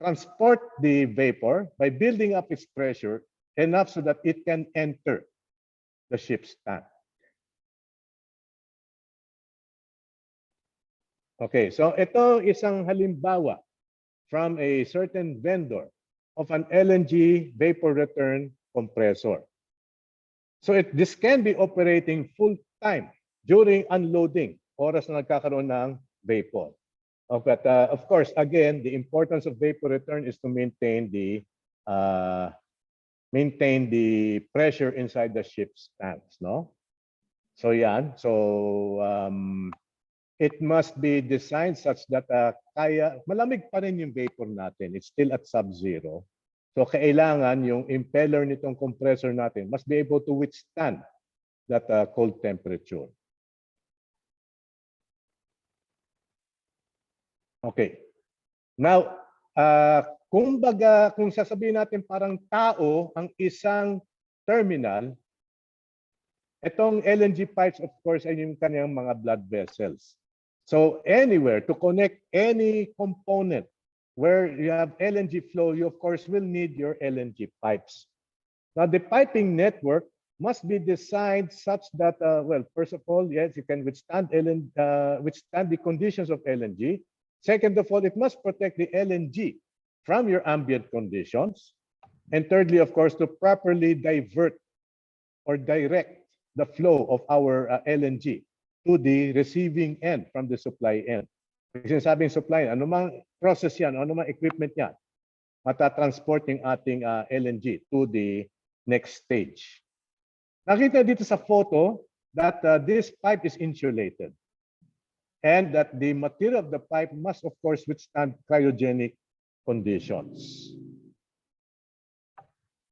transport the vapor by building up its pressure enough so that it can enter the ship's tank. Okay, so ito isang halimbawa from a certain vendor of an LNG vapor return compressor. So this can be operating full time during unloading, oras na nagkakaroon ng vapor. But of course, again, the importance of vapor return is to maintain the pressure inside the ship's tanks, no? So yan. So it must be designed such that malamig pa rin yung vapor natin. It's still at sub-zero. So kailangan yung impeller nitong compressor natin must be able to withstand that cold temperature. Okay. Now, kung sasabihin natin parang tao ang isang terminal, itong LNG pipes, of course, ay yung kanyang mga blood vessels. So anywhere to connect any component where you have LNG flow, you of course will need your LNG pipes. Now the piping network must be designed such that, well, first of all, yes, you can withstand the conditions of LNG. Second of all, it must protect the LNG from your ambient conditions. And thirdly, of course, to properly divert or direct the flow of our LNG to the receiving end from the supply end. Kasi sabing supply, ano mang process yan, ano mang equipment yan, matatransport yung ating LNG to the next stage. Nakita dito sa photo that this pipe is insulated and that the material of the pipe must, of course, withstand cryogenic conditions.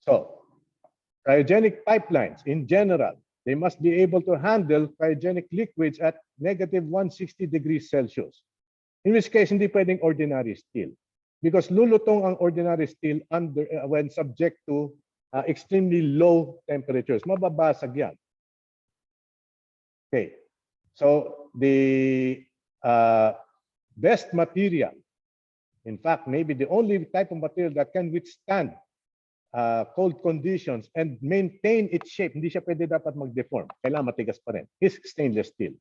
So, cryogenic pipelines in general, they must be able to handle cryogenic liquids at -160 degrees Celsius. In which case, hindi pwedeng ordinary steel. Because lulutong ang ordinary steel when subject to extremely low temperatures. Mababasag yan. Okay. So, the best material, in fact, maybe the only type of material that can withstand cold conditions and maintain its shape, hindi siya pwede dapat mag-deform. Kailangan matigas pa rin. Is stainless steel.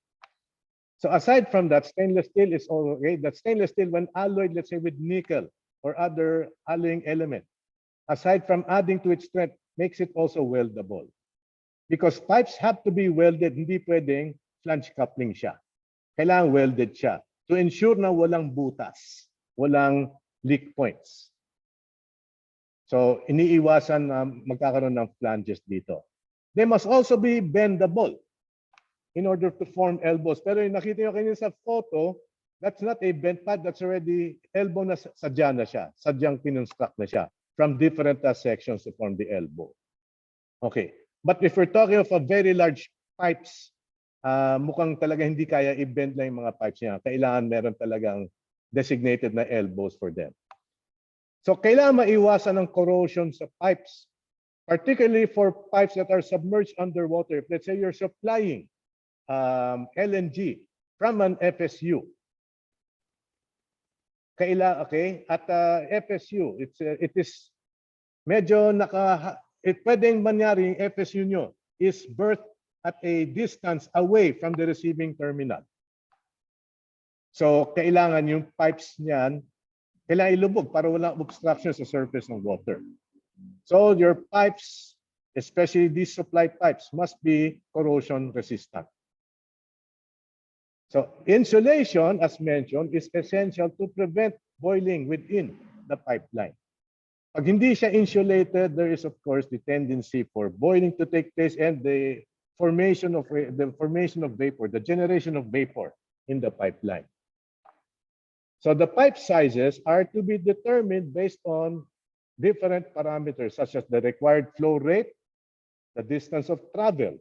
So aside from that, stainless steel is okay. That stainless steel, when alloyed, let's say with nickel or other alloying element, aside from adding to its strength, makes it also weldable. Because pipes have to be welded, hindi pwedeng flange coupling siya. Kailangan welded siya to ensure na walang butas, walang leak points. So, iniiwasan na magkakaroon ng flanges dito. They must also be bendable in order to form elbows. Pero yung nakita nyo kanina sa photo, that's not a bent pad. That's already elbow na sadya na siya. Sadyang pinunstruct na siya from different sections to form the elbow. Okay. But if we're talking of a very large pipes, mukhang talaga hindi kaya i-bend lang yung mga pipes niya. Kailangan meron talagang designated na elbows for them. So kailangan maiwasan ng corrosion sa pipes, particularly for pipes that are submerged underwater. If let's say you're supplying LNG from an FSU. Okay, at FSU, it is medyo pwedeng mangyari yung FSU nyo is berthed at a distance away from the receiving terminal. So kailangan yung pipes niyan kailangan ilubog para walang obstruction sa surface ng water. So your pipes, especially these supply pipes, must be corrosion resistant. So insulation, as mentioned, is essential to prevent boiling within the pipeline. Pag hindi siya insulated, there is of course the tendency for boiling to take place and the formation of vapor, the generation of vapor in the pipeline. So the pipe sizes are to be determined based on different parameters such as the required flow rate, the distance of travel,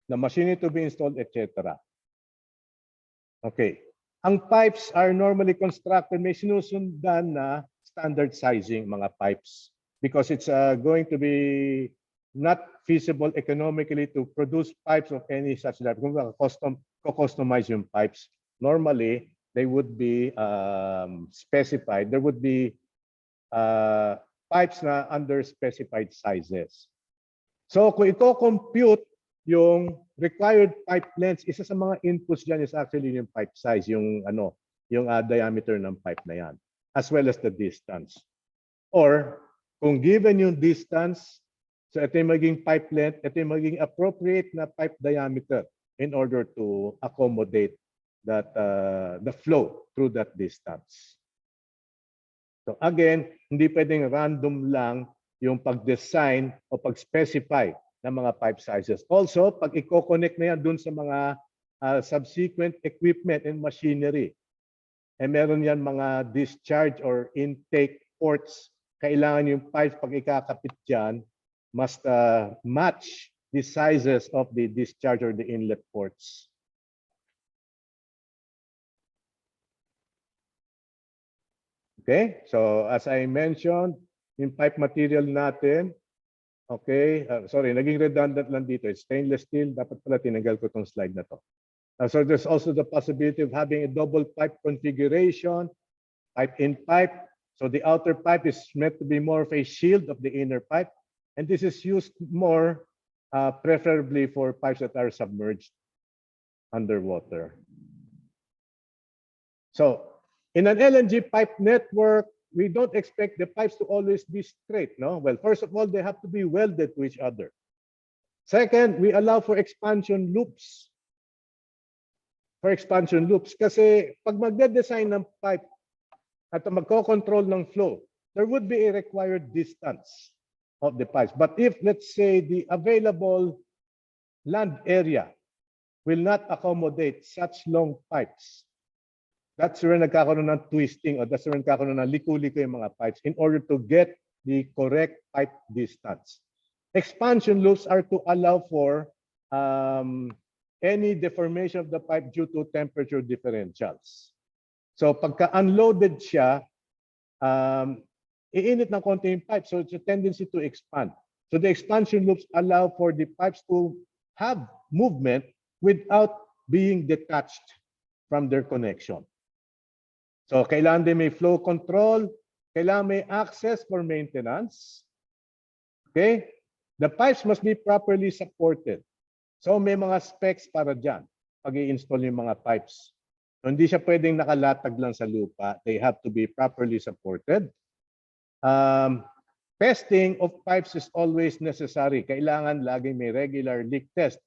the machinery to be installed, etc. Okay. Ang pipes are normally constructed, may sinusundan na standard sizing mga pipes because it's going to be not feasible economically to produce pipes of any such type. Kung customize yung pipes, normally they would be specified. There would be pipes na under specified sizes. So kung i-compute yung required pipe lengths, isa sa mga inputs dyan is actually yung pipe size, yung diameter ng pipe na yan, as well as the distance. Or kung given yung distance, so ito yung maging pipe length, ito yung maging appropriate na pipe diameter in order to accommodate that the flow through that distance. So again, hindi pwedeng random lang yung pag-design o pag-specify ng mga pipe sizes. Also, pag i-connect na yan dun sa mga subsequent equipment and machinery, meron yan mga discharge or intake ports. Kailangan yung pipes pag ikakapit dyan, must match the sizes of the discharge or the inlet ports. Okay, so as I mentioned, yung pipe material natin, okay, sorry, naging redundant lang dito. It's stainless steel. Dapat pala tinanggal ko tong slide na to. So there's also the possibility of having a double pipe configuration, pipe in pipe. So the outer pipe is meant to be more of a shield of the inner pipe. And this is used more preferably for pipes that are submerged underwater. So in an LNG pipe network, we don't expect the pipes to always be straight, no? Well, first of all, they have to be welded to each other. Second, we allow for expansion loops. Kasi pag magde-design ng pipe at magko-control ng flow, there would be a required distance of the pipes. But if, let's say, the available land area will not accommodate such long pipes, that's where nagkakaroon ng twisting or that's where nagkakaroon ng liku-liko yung mga pipes in order to get the correct pipe distance. Expansion loops are to allow for any deformation of the pipe due to temperature differentials. So pagka-unloaded siya, iinit ng konti yung pipe, so it's a tendency to expand. So the expansion loops allow for the pipes to have movement without being detached from their connection. So kailangan din may flow control, kailangan may access for maintenance. Okay? The pipes must be properly supported. So may mga specs para dyan pag i-install yung mga pipes. So hindi siya pwedeng nakalatag lang sa lupa. They have to be properly supported. Testing of pipes is always necessary. Kailangan laging may regular leak test.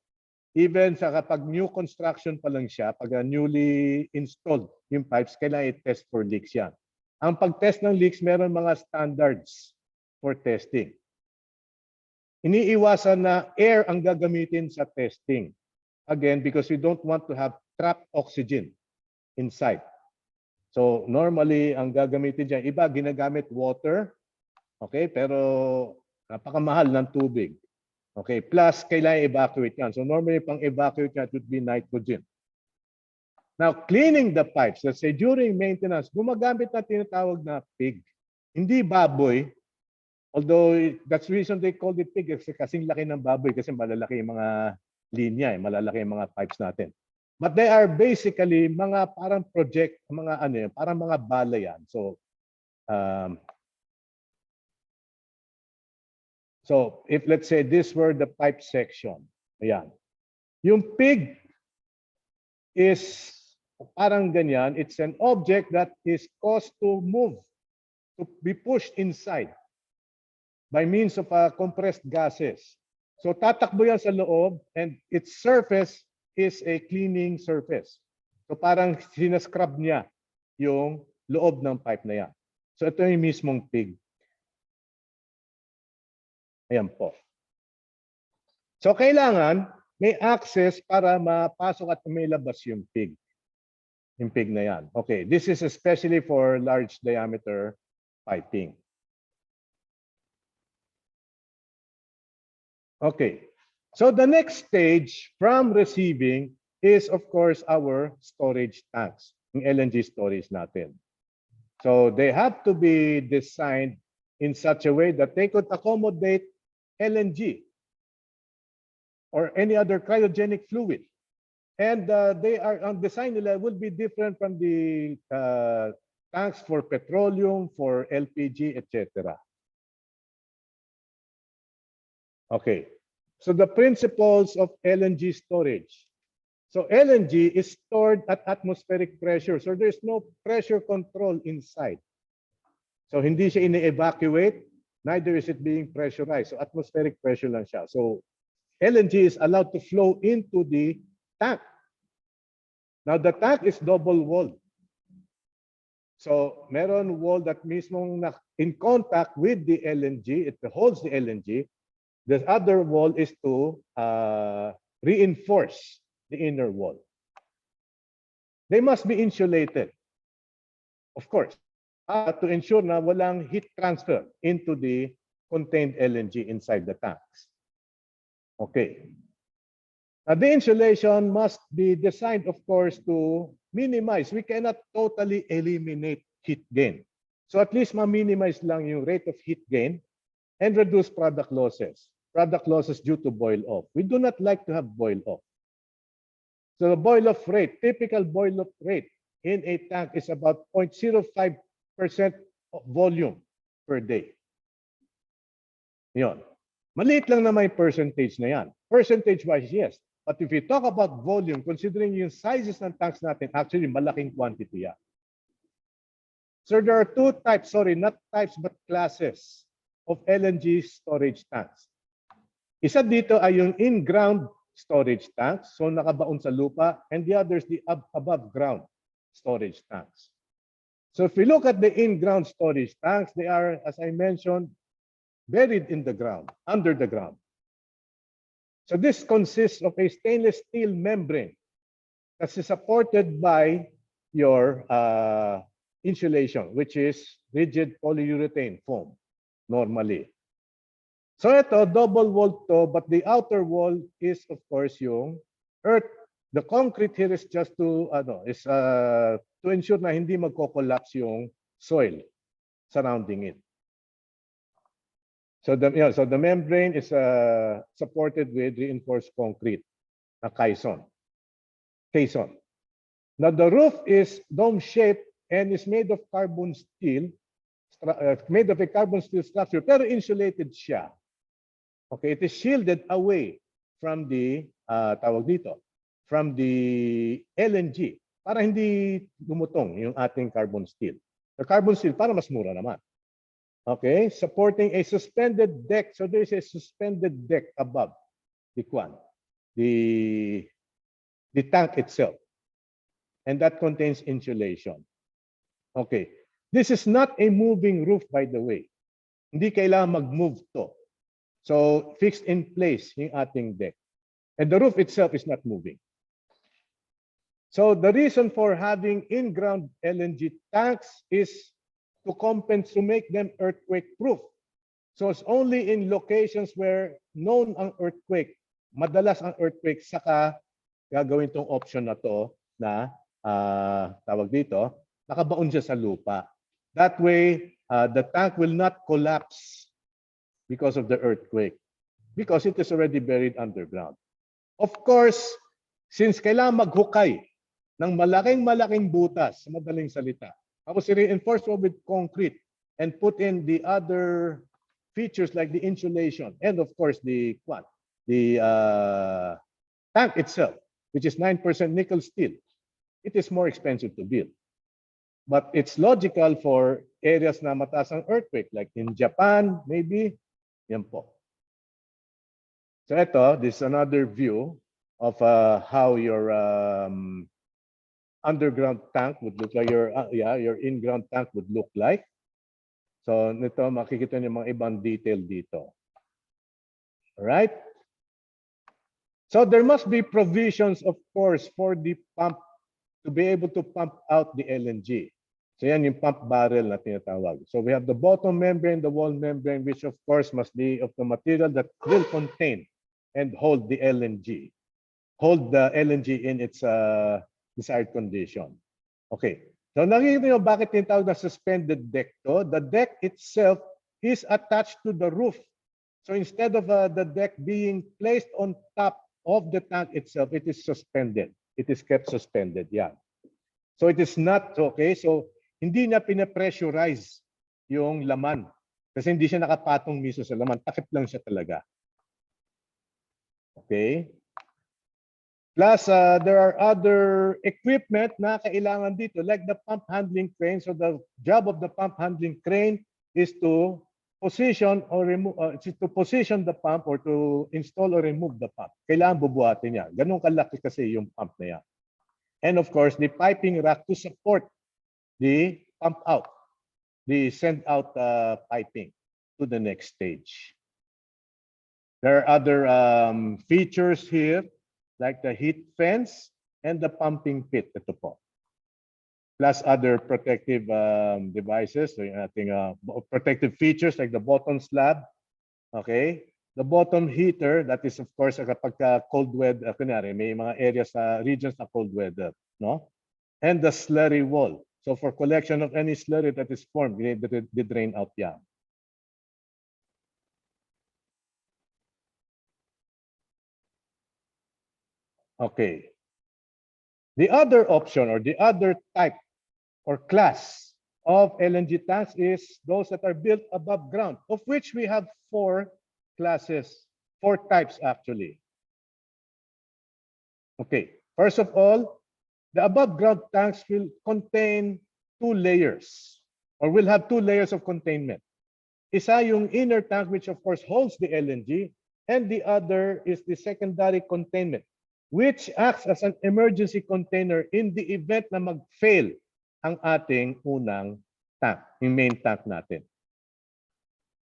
Even sa kapag new construction pa lang siya, pag newly installed yung pipes, kailangan i-test for leaks yan. Ang pag-test ng leaks, meron mga standards for testing. Iniiwasan na air ang gagamitin sa testing. Again, because we don't want to have trapped oxygen inside. So normally, ang gagamitin dyan, iba ginagamit water, okay, pero napakamahal ng tubig. Okay, plus kailangan evacuate yan. So normally pang evacuate yan, it would be nitrogen. Now, cleaning the pipes, let's say during maintenance, gumagamit na tinatawag na pig. Hindi baboy, although that's the reason they called it pig, kasi kasing laki ng baboy kasi malalaki yung mga linya, malalaki yung mga pipes natin. But they are basically mga parang project, mga ano yan, parang mga bala yan. So if let's say this were the pipe section, ayan. Yung pig is parang ganyan. It's an object that is caused to move, to be pushed inside by means of compressed gases. So tatakbo yan sa loob and its surface is a cleaning surface. So parang sinascrub niya yung loob ng pipe na yan. So ito yung mismong pig. Ayan po. So kailangan may access para mapasok at may labas yung pig. Yung pig na yan. Okay, this is especially for large diameter piping. Okay, so the next stage from receiving is of course our storage tanks, yung LNG storage natin. So they have to be designed in such a way that they could accommodate LNG or any other cryogenic fluid. And they are on design nila will be different from the tanks for petroleum, for LPG, etc. Okay, so the principles of LNG storage. So LNG is stored at atmospheric pressure. So there's no pressure control inside. So hindi siya ini-evacuate, neither is it being pressurized. So atmospheric pressure lang siya. So LNG is allowed to flow into the tank. Now the tank is double walled. So meron wall that mismong in contact with the LNG, it holds the LNG. The other wall is to reinforce the inner wall. They must be insulated, of course, to ensure na walang heat transfer into the contained LNG inside the tanks. Okay. Now, the insulation must be designed, of course, to minimize. We cannot totally eliminate heat gain. So at least ma-minimize lang yung rate of heat gain and reduce product losses. Product losses due to boil off. We do not like to have boil off. So the boil off rate, typical boil off rate in a tank is about 0.05% of volume per day. Yun. Maliit lang na may percentage na yan. Percentage-wise, yes. But if you talk about volume, considering yung sizes ng tanks natin, actually malaking quantity yan. So there are two types, sorry, not types but classes of LNG storage tanks. Isa dito ay yung in-ground storage tanks, so nakabaon sa lupa, and the others the above ground storage tanks. So if we look at the in-ground storage tanks, they are, as I mentioned, buried in the ground, under the ground. So this consists of a stainless steel membrane that is supported by your insulation, which is rigid polyurethane foam normally. So ito, double wall to, but the outer wall is of course yung earth. The concrete here is just to ensure na hindi magko-collapse yung soil surrounding it. So the membrane is supported with reinforced concrete, na caisson. Now the roof is dome-shaped and is made of carbon steel, made of a carbon steel structure, pero insulated siya. Okay, it is shielded away from the from the LNG para hindi lumutong yung ating carbon steel. The carbon steel para mas mura naman. Okay, supporting a suspended deck. So there is a suspended deck above the tank itself. And that contains insulation. Okay, this is not a moving roof, by the way. Hindi kailangan mag-move to. So fixed in place yung ating deck. And the roof itself is not moving. So the reason for having in-ground LNG tanks is to compensate, to make them earthquake-proof. So it's only in locations where known ang earthquake, madalas ang earthquake, saka gagawin tong option na to na nakabaon siya sa lupa. That way, the tank will not collapse because of the earthquake, because it is already buried underground. Of course, since kailangan maghukay ng malaking butas, sa madaling salita, tapos i-reinforce with concrete and put in the other features like the insulation and of course the tank itself, which is 9% nickel steel, it is more expensive to build. But it's logical for areas na mataas ang earthquake, like in Japan, maybe. Yan po. So ito, this is another view of how your underground tank would look like, your in-ground tank would look like. So nito, makikita niyo mga ibang detail dito. All right? So there must be provisions, of course, for the pump to be able to pump out the LNG. So yan yung pump barrel na tinatawag. So we have the bottom membrane, the wall membrane, which of course must be of the material that will contain and hold the LNG. Hold the LNG in its desired condition. Okay. So nakikita nyo bakit tinatawag na suspended deck to? The deck itself is attached to the roof. So instead of the deck being placed on top of the tank itself, it is suspended. It is kept suspended. Yeah. So it is not okay. So hindi na pinapressurize yung laman. Kasi hindi siya nakapatong mismo sa laman. Takip lang siya talaga. Okay. Plus, there are other equipment na kailangan dito, like the pump handling crane. So the job of the pump handling crane is to position or remove, to position the pump or to install or remove the pump. Kailangan bubuhatin niya. Ganun kalaki kasi yung pump na yan. And of course, the piping rack to support the pump out, the send out piping to the next stage. There are other features here, like the heat fence and the pumping pit. Ito po. Plus other protective devices, so yung ating protective features like the bottom slab, okay? The bottom heater, that is of course kapag cold weather, kunyari, may mga areas sa regions na cold weather, no? And the slurry wall. So for collection of any slurry that is formed, we need the drain out yan. Okay. The other option or the other type or class of LNG tanks is those that are built above ground, of which we have four classes, four types actually. Okay, first of all, the above ground tanks will contain two layers or will have two layers of containment. Isa yung inner tank, which of course holds the LNG, and the other is the secondary containment, which acts as an emergency container in the event na mag-fail ang ating unang tank, yung main tank natin.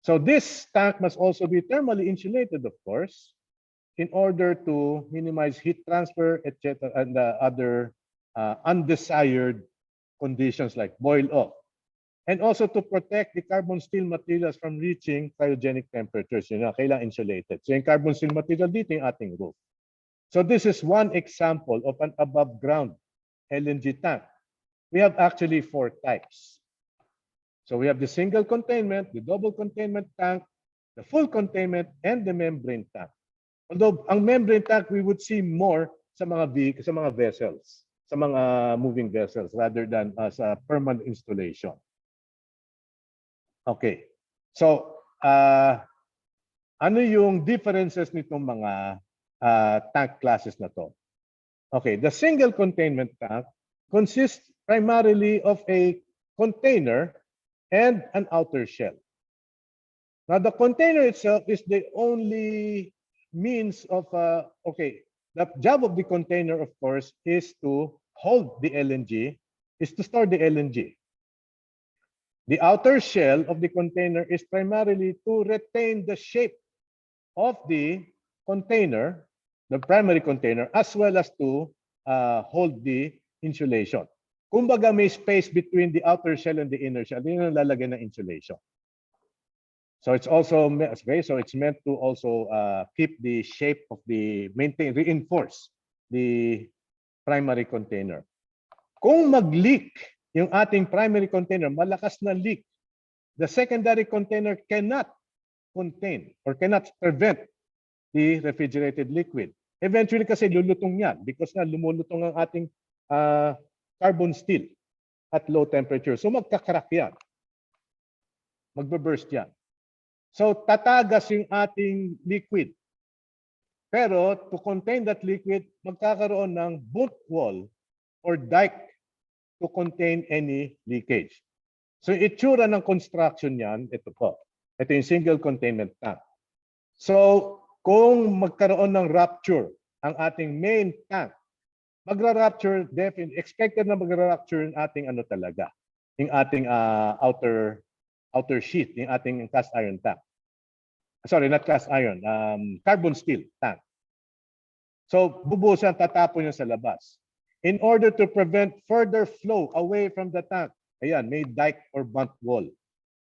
So this tank must also be thermally insulated, of course, in order to minimize heat transfer, etc., and other undesired conditions like boil off. And also to protect the carbon steel materials from reaching cryogenic temperatures. Yun na, kailangan insulated. So yung carbon steel material dito yung ating roof. So this is one example of an above ground LNG tank. We have actually four types. So we have the single containment, the double containment tank, the full containment, and the membrane tank. Although ang membrane tank we would see more sa mga vessels, sa mga moving vessels rather than as a permanent installation. Okay. So ano yung differences nitong mga tank classes na to? Okay, the single containment tank consists primarily of a container and an outer shell. Now, the container itself is the only means of, the job of the container, of course, is to hold the LNG, is to store the LNG. The outer shell of the container is primarily to retain the shape of the container, the primary container, as well as to hold the insulation. Kumbaga may space between the outer shell and the inner shell. Yun ang lalagyan ng insulation. So it's also so it's meant to also keep the shape of reinforce the primary container. Kung mag-leak yung ating primary container, malakas na leak, the secondary container cannot contain or cannot prevent the refrigerated liquid. Eventually kasi lulutong yan because na lumulutong ang ating carbon steel at low temperature. So magkakarak yan. Magbe-burst yan. So tatagas yung ating liquid. Pero to contain that liquid, magkakaroon ng bolt wall or dike to contain any leakage. So itsura ng construction yan, ito po. Ito yung single containment tank. So kung magkaroon ng rupture ang ating main tank, magra-rupture, definitely expected na magra-rupture yung ating ano talaga, yung ating outer sheet, yung ating cast iron tank. Sorry, not cast iron, carbon steel tank. So bubuhos yan, tatapon niya sa labas. In order to prevent further flow away from the tank, ayan, may dike or bunt wall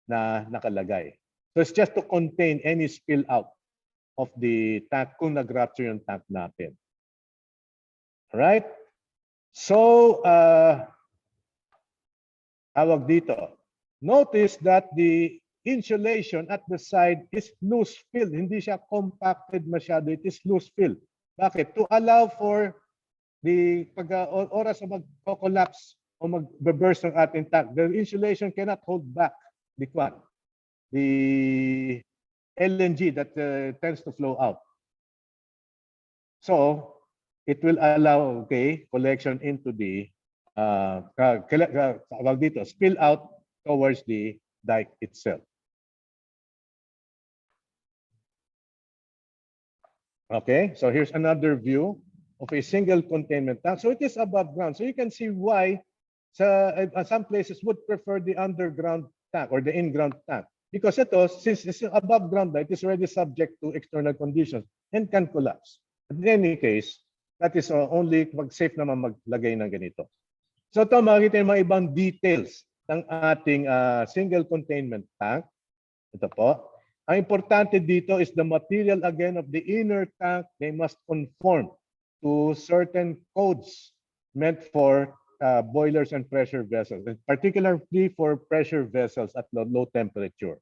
na nakalagay. So it's just to contain any spill out of the tank kung nag-rupture yung tank natin. Alright? So, tawag dito. Notice that the insulation at the side is loose filled. Hindi siya compacted masyado. It is loose filled. Bakit? To allow for the oras na mag-collapse o mag-burst ng ating tank, the insulation cannot hold back the LNG that tends to flow out. So, it will allow, collection into the spill out towards the dike itself. Okay, so here's another view of a single containment tank. So it is above ground. So you can see why some places would prefer the underground tank or the in-ground tank. Because ito, since it's above ground, it is already subject to external conditions and can collapse. In any case, that is only mag-safe naman maglagay ng ganito. So ito, makikita yung mga ibang details ng ating single containment tank. Ito po. Ang importante dito is the material again of the inner tank. They must conform to certain codes meant for boilers and pressure vessels, and particularly for pressure vessels at low temperature.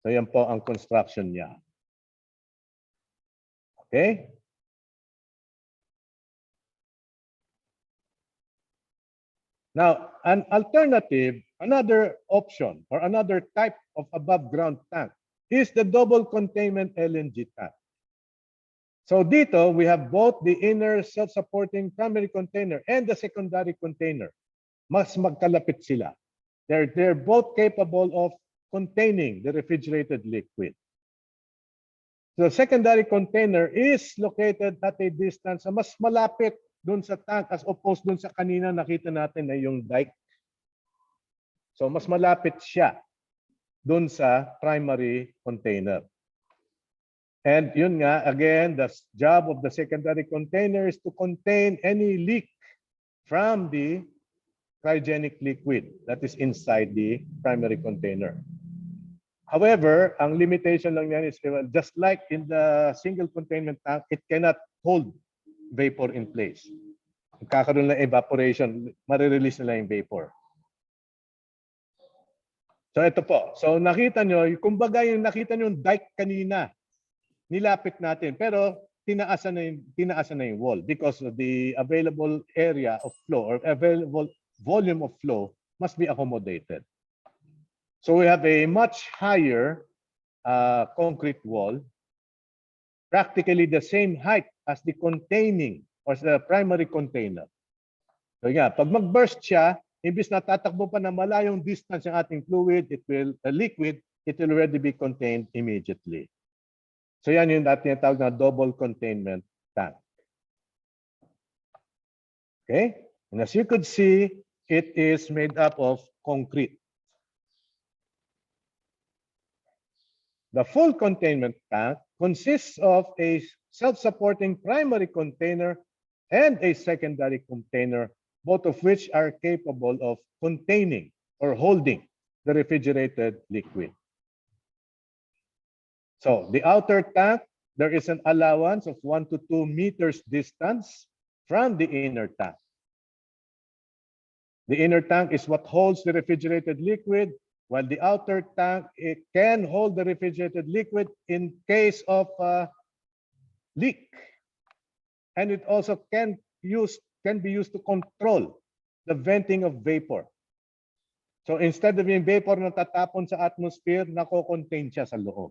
So yan po ang construction niya. Okay? Now, an alternative, another option or another type of above ground tank is the double containment LNG tank. So dito, we have both the inner self-supporting primary container and the secondary container. Mas magkalapit sila. They're both capable of containing the refrigerated liquid. The secondary container is located at a distance na mas malapit doon sa tank as opposed doon sa kanina nakita natin na yung dike. So mas malapit siya doon sa primary container. And yun nga, again, the job of the secondary container is to contain any leak from the cryogenic liquid that is inside the primary container. However, ang limitation lang yan is just like in the single containment tank, it cannot hold vapor in place. Kakaroon ng evaporation, marirelease nila yung vapor. So ito po. So nakita nyo, kumbaga yung nakita nyo yung dike kanina, nilapit natin. Pero tinaasan na yung wall because of the available area of flow or available volume of flow must be accommodated. So we have a much higher concrete wall, practically the same height as the containing or the primary container. So yeah, pag mag-burst siya, imbis na tatakbo pa na malayong distance yung ating fluid, liquid, it will already be contained immediately. So yan yung dating tawag na double containment tank. Okay? And as you could see, it is made up of concrete. The full containment tank consists of a self-supporting primary container and a secondary container, both of which are capable of containing or holding the refrigerated liquid. So the outer tank, there is an allowance of 1 to 2 meters distance from the inner tank. The inner tank is what holds the refrigerated liquid, while the outer tank, it can hold the refrigerated liquid in case of leak. And it also can be used to control the venting of vapor. So instead of yung vapor na tatapon sa atmosphere, nako-contain siya sa loob.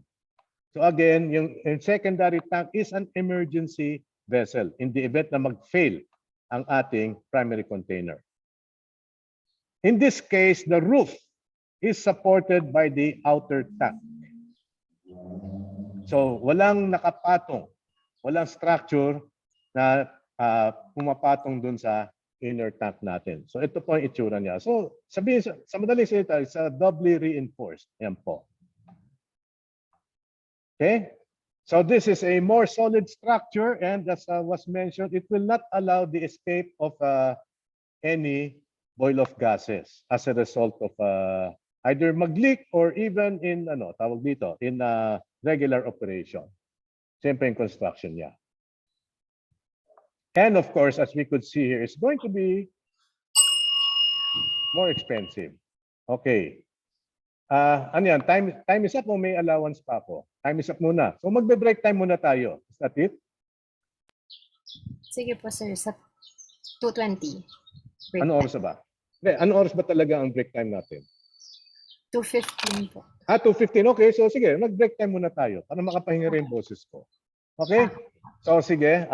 So again, yung secondary tank is an emergency vessel in the event na mag-fail ang ating primary container. In this case, the roof is supported by the outer tank. So walang nakapatong, walang structure na pumapatong dun sa inner tank natin. So ito po ang itsura niya. So sabihin sa madaling salita, it's doubly reinforced. Yan po. Okay? So this is a more solid structure, and as was mentioned, it will not allow the escape of any boil-off gases as a result of either mag-leak or even in tawag dito, in regular operation. Siyempre yung construction niya. And of course, as we could see here, it's going to be more expensive. Okay. Ano yan? Time is up o may allowance pa ako? Time is up muna. So magbe-break time muna tayo. Is that it? Sige po, sir. Sa 2:20. Break Ano time. oras na ba? Hindi, ano oras ba talaga ang break time natin? 2:15 po. 2:15. Okay, so sige, mag-break time muna tayo para makapahinga rin yung boses ko. Okay? So sige,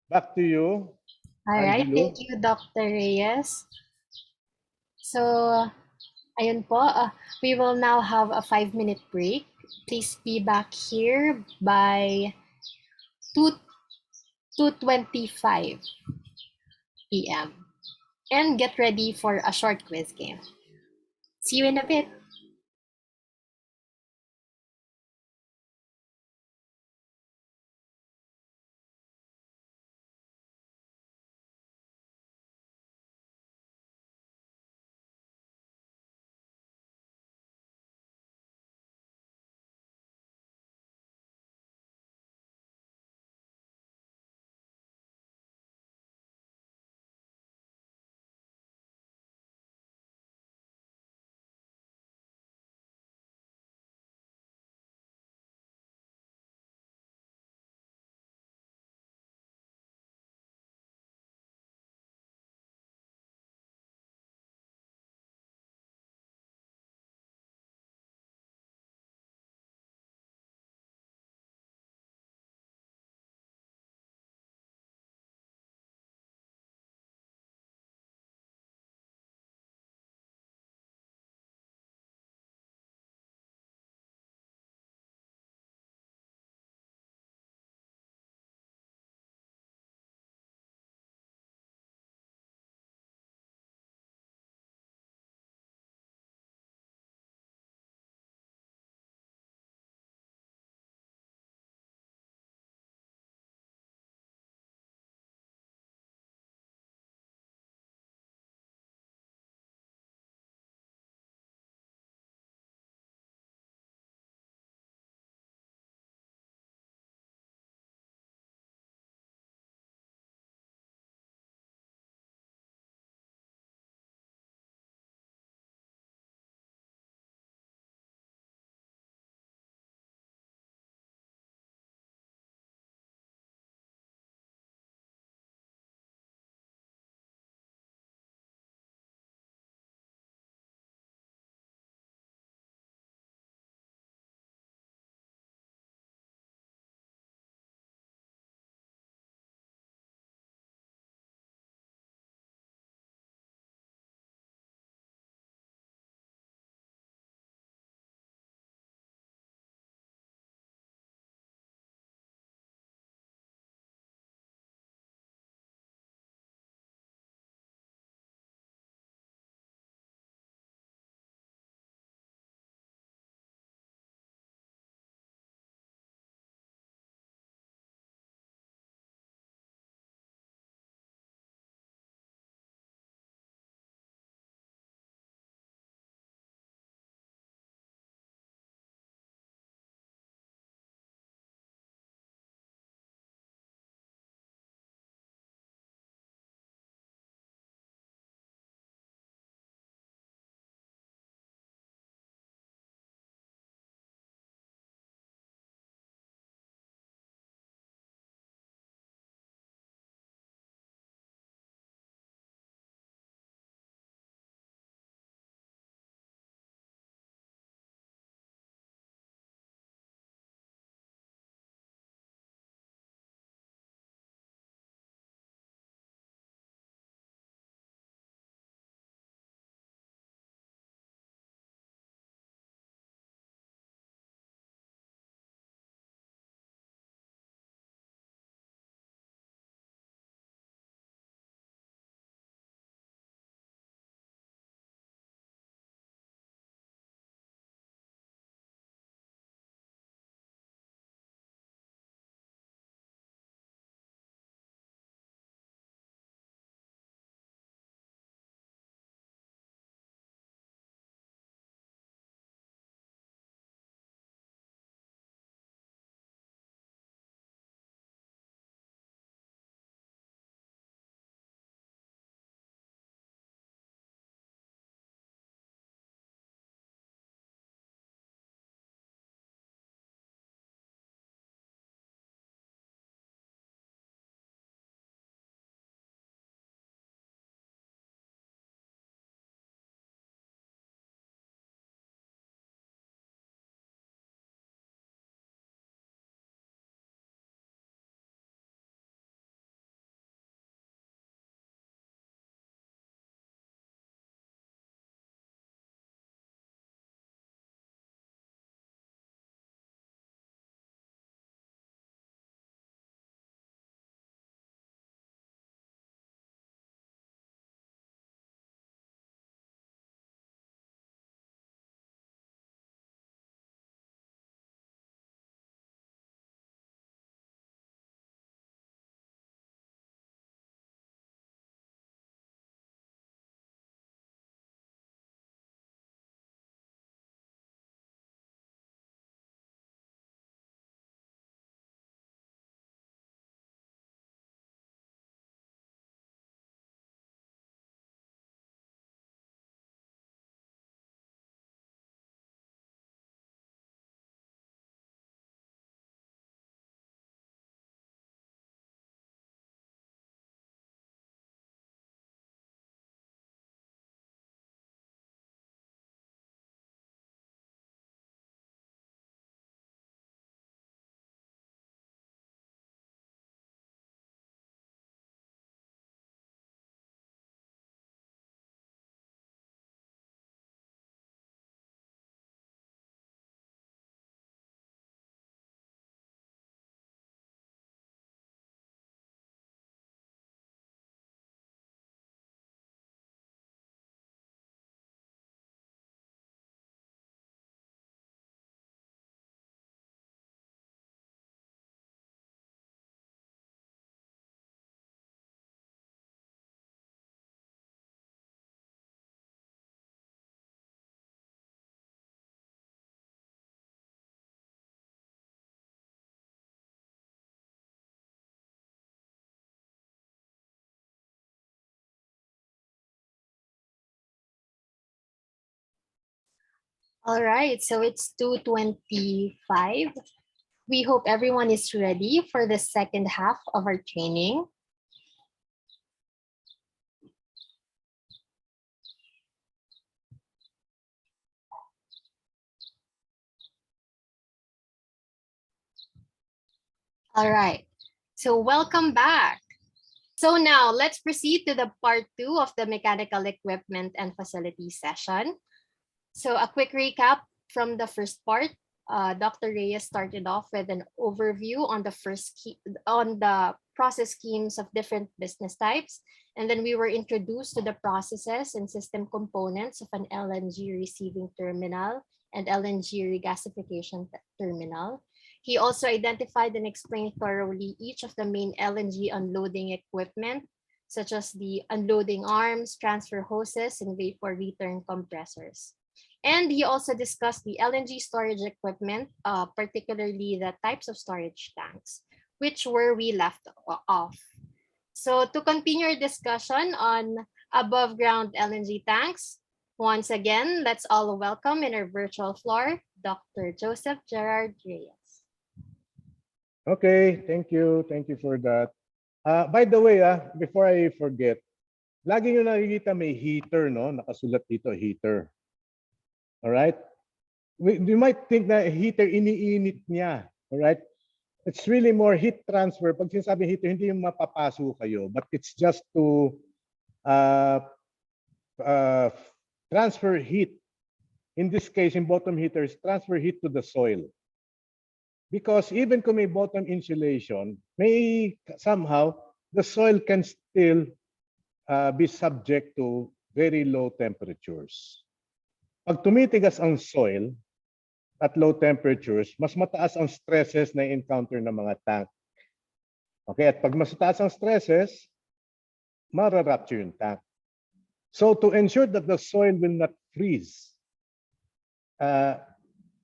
back to you. All right. Angelo. Thank you, Dr. Reyes. So, ayun po. We will now have a 5-minute break. Please be back here by 2:25 p.m. And get ready for a short quiz game. See you in a bit. All right, so it's 2:25. We hope everyone is ready for the second half of our training. All right, so welcome back. So now let's proceed to the part 2 of the mechanical equipment and facilities session. So a quick recap from the first part. Dr. Reyes started off with an overview on on the process schemes of different business types, and then we were introduced to the processes and system components of an LNG receiving terminal and LNG regasification terminal. He also identified and explained thoroughly each of the main LNG unloading equipment, such as the unloading arms, transfer hoses, and vapor return compressors. And he also discussed the LNG storage equipment, particularly the types of storage tanks, which were we left off. So to continue our discussion on above ground LNG tanks, once again, let's all welcome in our virtual floor, Dr. Joseph Gerard Reyes. Okay, thank you. Thank you for that. By the way, before I forget, lagi nyo nakikita may heater, no? Nakasulat dito, heater. All right? You might think na heater, iniinit niya. All right? It's really more heat transfer. Pag sinasabi heater, hindi yung mapapaso kayo, but it's just to transfer heat. In this case, in bottom heaters, transfer heat to the soil. Because even kung may bottom insulation, may somehow the soil can still be subject to very low temperatures. Pag tumitigas ang soil at low temperatures, mas mataas ang stresses na encounter ng mga tank. Okay, at pag mas mataas ang stresses, mararupture yung tank. So to ensure that the soil will not freeze,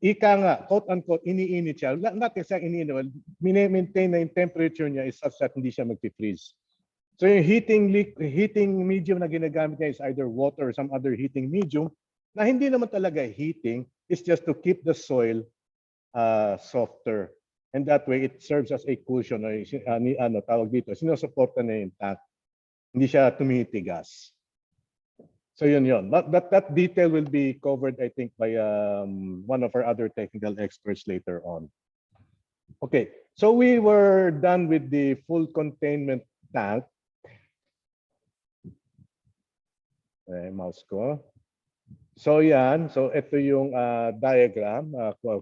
ika nga, quote-unquote, iniinit siya. Not exactly iniinit, maintain na yung temperature niya is such that hindi siya mag-freeze. So yung heating medium na ginagamit niya is either water or some other heating medium na hindi naman talaga heating, it's just to keep the soil softer. And that way, it serves as a cushion. Tawag dito, sinusuporta na yung tank. Hindi siya tumitigas. So yun. But that detail will be covered, I think, by one of our other technical experts later on. Okay, so we were done with the full containment tank. Mouse ko. So yan, so ito yung diagram,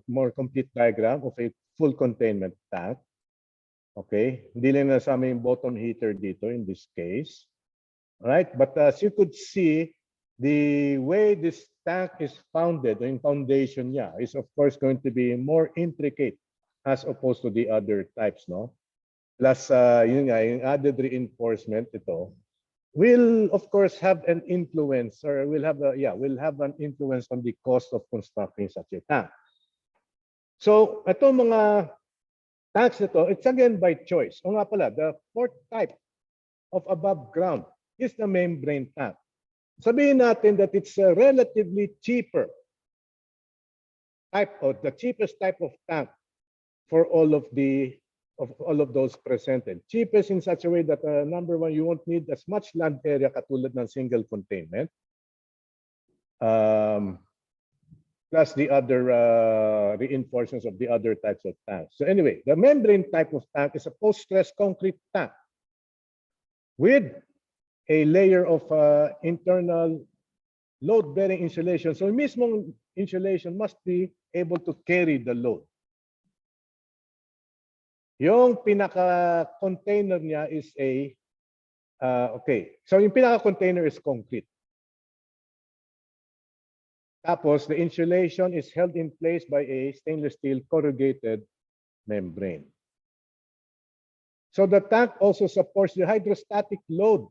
more complete diagram of a full containment tank. Okay, hindi lang nasama yung bottom heater dito in this case. All right, but as you could see, the way this tank is founded, yung foundation niya is of course going to be more intricate as opposed to the other types, no? Plus, yun nga, yung added reinforcement ito will of course have an influence, or will have an influence on the cost of constructing such a tank. So ito mga tanks nito, it's again by choice. O nga pala, the fourth type of above ground is the membrane tank. Sabihin natin that it's a relatively cheaper type, or the cheapest type of tank for all of those presented. Cheapest in such a way that number one, you won't need as much land area katulad ng single containment. Plus the other reinforcements of the other types of tanks. So anyway, the membrane type of tank is a post-stress concrete tank with a layer of internal load-bearing insulation. So mismong insulation must be able to carry the load. Yung pinaka-container niya is so yung pinaka-container is concrete. Tapos, the insulation is held in place by a stainless steel corrugated membrane. So the tank also supports the hydrostatic load,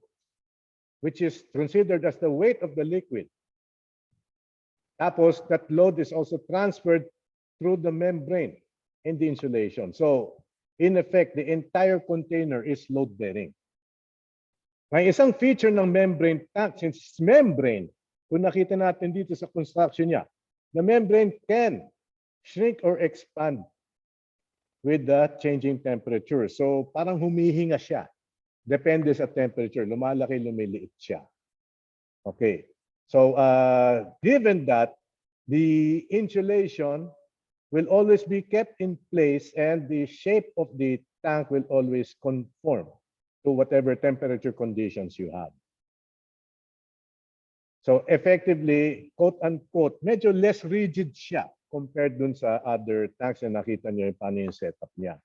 which is considered as the weight of the liquid. Tapos, that load is also transferred through the membrane in the insulation. So, in effect, the entire container is load-bearing. May isang feature ng membrane tank, since it's membrane, kung nakita natin dito sa construction niya, the membrane can shrink or expand with the changing temperature. So parang humihinga siya. Depende sa temperature. Lumalaki, lumiliit siya. Okay. So given that, the insulation will always be kept in place and the shape of the tank will always conform to whatever temperature conditions you have. So effectively, quote unquote, medyo less rigid siya compared dun sa other tanks na nakita niyo yung paano yung setup niya.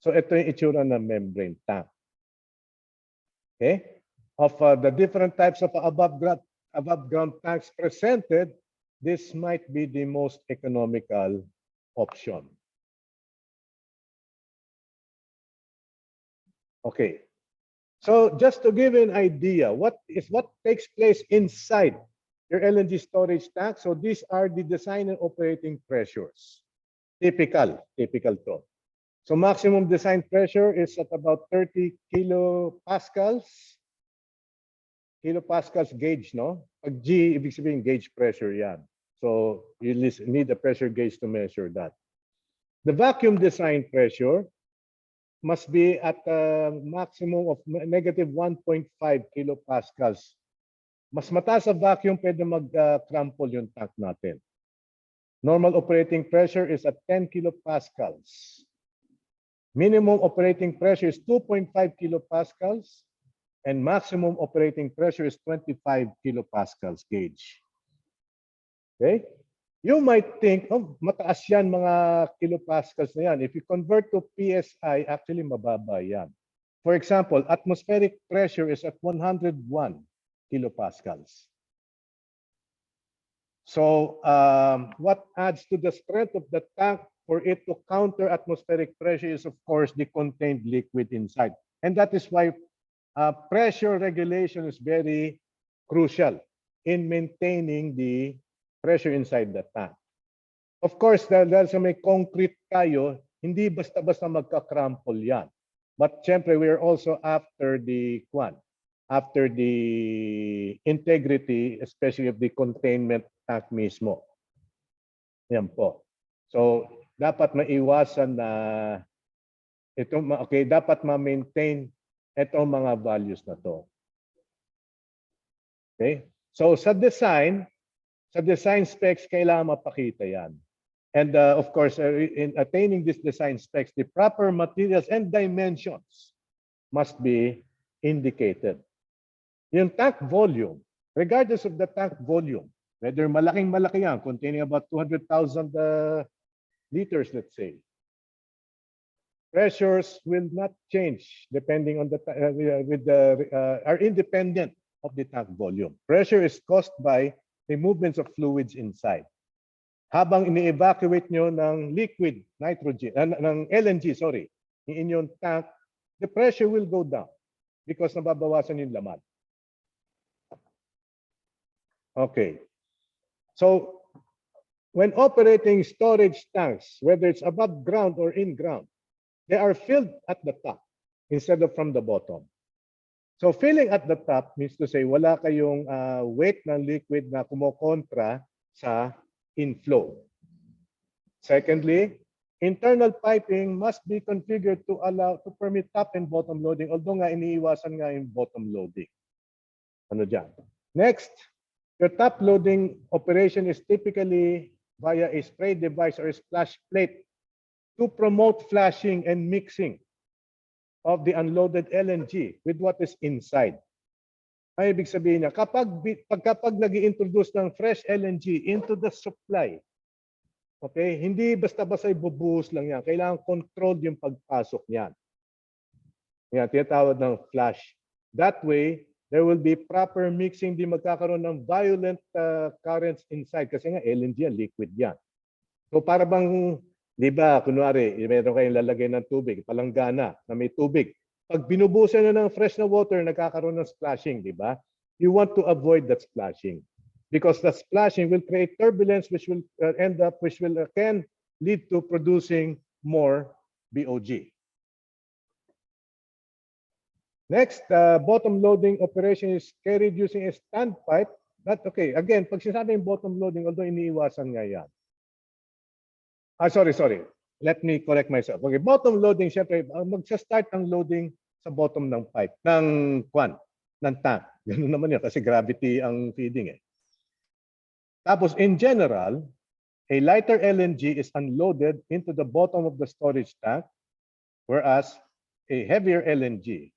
So ito yung itsura ng membrane tank. Okay? Of the different types of above ground tanks presented, this might be the most economical option. Okay. So just to give you an idea, what takes place inside your LNG storage tank? So these are the design and operating pressures. Typical to. So maximum design pressure is at about 30 kilopascals. Kilopascals gauge, no? Pag G, ibig sabihin gauge pressure yan. So you need a pressure gauge to measure that. The vacuum design pressure must be at a maximum of negative 1.5 kilopascals. Mas mataas sa vacuum, pwede mag-crumple yung tank natin. Normal operating pressure is at 10 kilopascals. Minimum operating pressure is 2.5 kilopascals. And maximum operating pressure is 25 kilopascals gauge. Okay? You might think, oh, mataas yan mga kilopascals na yan. If you convert to PSI, actually mababa yan. For example, atmospheric pressure is at 101 kilopascals. So what adds to the strength of the tank for it to counter atmospheric pressure is, of course, the contained liquid inside. And that is why pressure regulation is very crucial in maintaining the pressure inside the tank. Of course, dahil sa may concrete tayo, hindi basta-basta magka-crumple yan. But syempre, we are also after the integrity, especially of the containment tank mismo. Yan po. So, dapat maiwasan na dapat ma-maintain itong mga values na to. Okay? So sa design specs, kailangan mapakita yan. And of course, in attaining these design specs, the proper materials and dimensions must be indicated. Yung tank volume, regardless of the tank volume, whether malaking-malaki yan, containing about 200,000 liters, let's say, pressures will not change depending on the are independent of the tank volume. Pressure is caused by the movements of fluids inside. Habang ini-evacuate nyo ng liquid nitrogen, ng LNG, sorry, in inyong tank, the pressure will go down because nababawasan yung laman. Okay. So, when operating storage tanks, whether it's above ground or in ground, they are filled at the top instead of from the bottom. So filling at the top means to say wala kayong weight ng liquid na kumokontra sa inflow. Secondly, internal piping must be configured to permit top and bottom loading, although nga iniiwasan nga yung bottom loading. Ano dyan? Next, your top loading operation is typically via a spray device or a splash plate to promote flashing and mixing of the unloaded LNG with what is inside. Ay ibig sabihin niya, kapag nag-i-introduce ng fresh LNG into the supply, okay, hindi basta-basta ibubuhos lang yan. Kailangan controlled yung pagpasok niyan. Yan, tinatawag ng flash. That way, there will be proper mixing, di magkakaroon ng violent currents inside. Kasi nga, LNG yan, liquid yan. So para bang, di ba, kunwari, meron kayong lalagay ng tubig, palanggana na may tubig. Pag binubusan na ng fresh na water, nagkakaroon ng splashing, di ba? You want to avoid that splashing. Because the splashing will create turbulence which will can lead to producing more BOG. Next, bottom loading operation is carried using a standpipe Okay. Again, pag sinasabing bottom loading, although iniiwasan nga yan. Sorry. Let me correct myself. Okay, bottom loading, syempre, magsa-start ang loading sa bottom ng pipe, ng tank. Ganun naman yun kasi gravity ang feeding eh. Tapos in general, a lighter LNG is unloaded into the bottom of the storage tank, whereas a heavier LNG,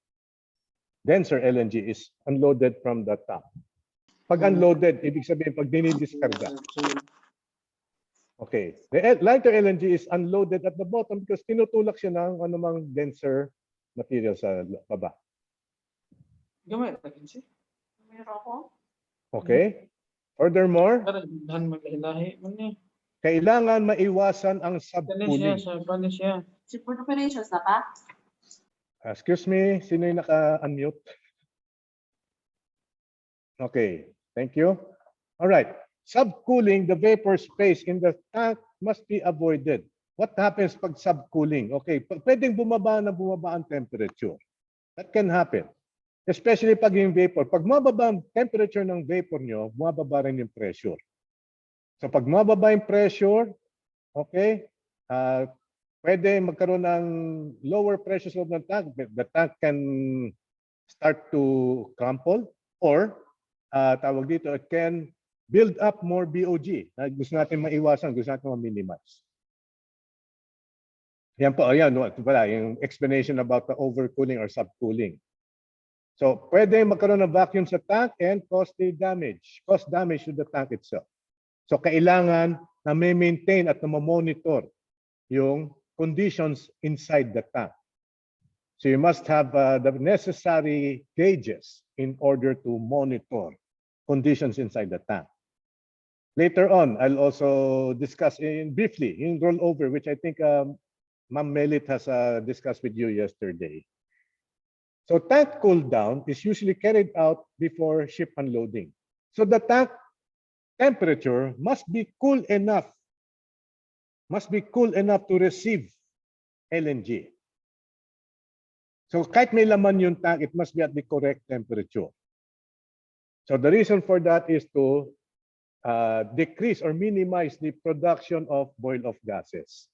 denser LNG is unloaded from the top. Pag unloaded, ibig sabihin pag dinidiskarga. Okay. The lighter LNG is unloaded at the bottom because tinutulak siya ng anumang denser material sa baba. Gamay lagi siya. Meron ako. Okay? Furthermore, Dan maglahi man ni. kailangan maiwasan ang subcooling. Sa siya. Support operations na pa? Excuse me, sino yung naka-unmute? Okay, thank you. All right. Subcooling, the vapor space in the tank must be avoided. What happens pag subcooling? Okay, pwedeng bumaba ang temperature. That can happen. Especially pag yung vapor. Pag mababa ang temperature ng vapor nyo, bumababa rin yung pressure. So pag mababa yung pressure, okay, pwede magkaroon ng lower pressure sa loob ng tank. The tank can start to crumple or tawag dito, it can build up more BOG. Gusto natin maiwasan, gusto natin ma-minimize. Yan po, ayan, yung explanation about the overcooling or subcooling. So, pwede magkaroon ng vacuum sa tank and cause damage to the tank itself. So, kailangan na may maintain at na monitor yung conditions inside the tank. So, you must have the necessary gauges in order to monitor conditions inside the tank. Later on, I'll also discuss briefly in rollover, which I think Ma'am Melit has discussed with you yesterday. So tank cool down is usually carried out before ship unloading. So the tank temperature must be cool enough to receive LNG. So kahit may laman yung tank, it must be at the correct temperature. So the reason for that is to decrease or minimize the production of boil-off gases.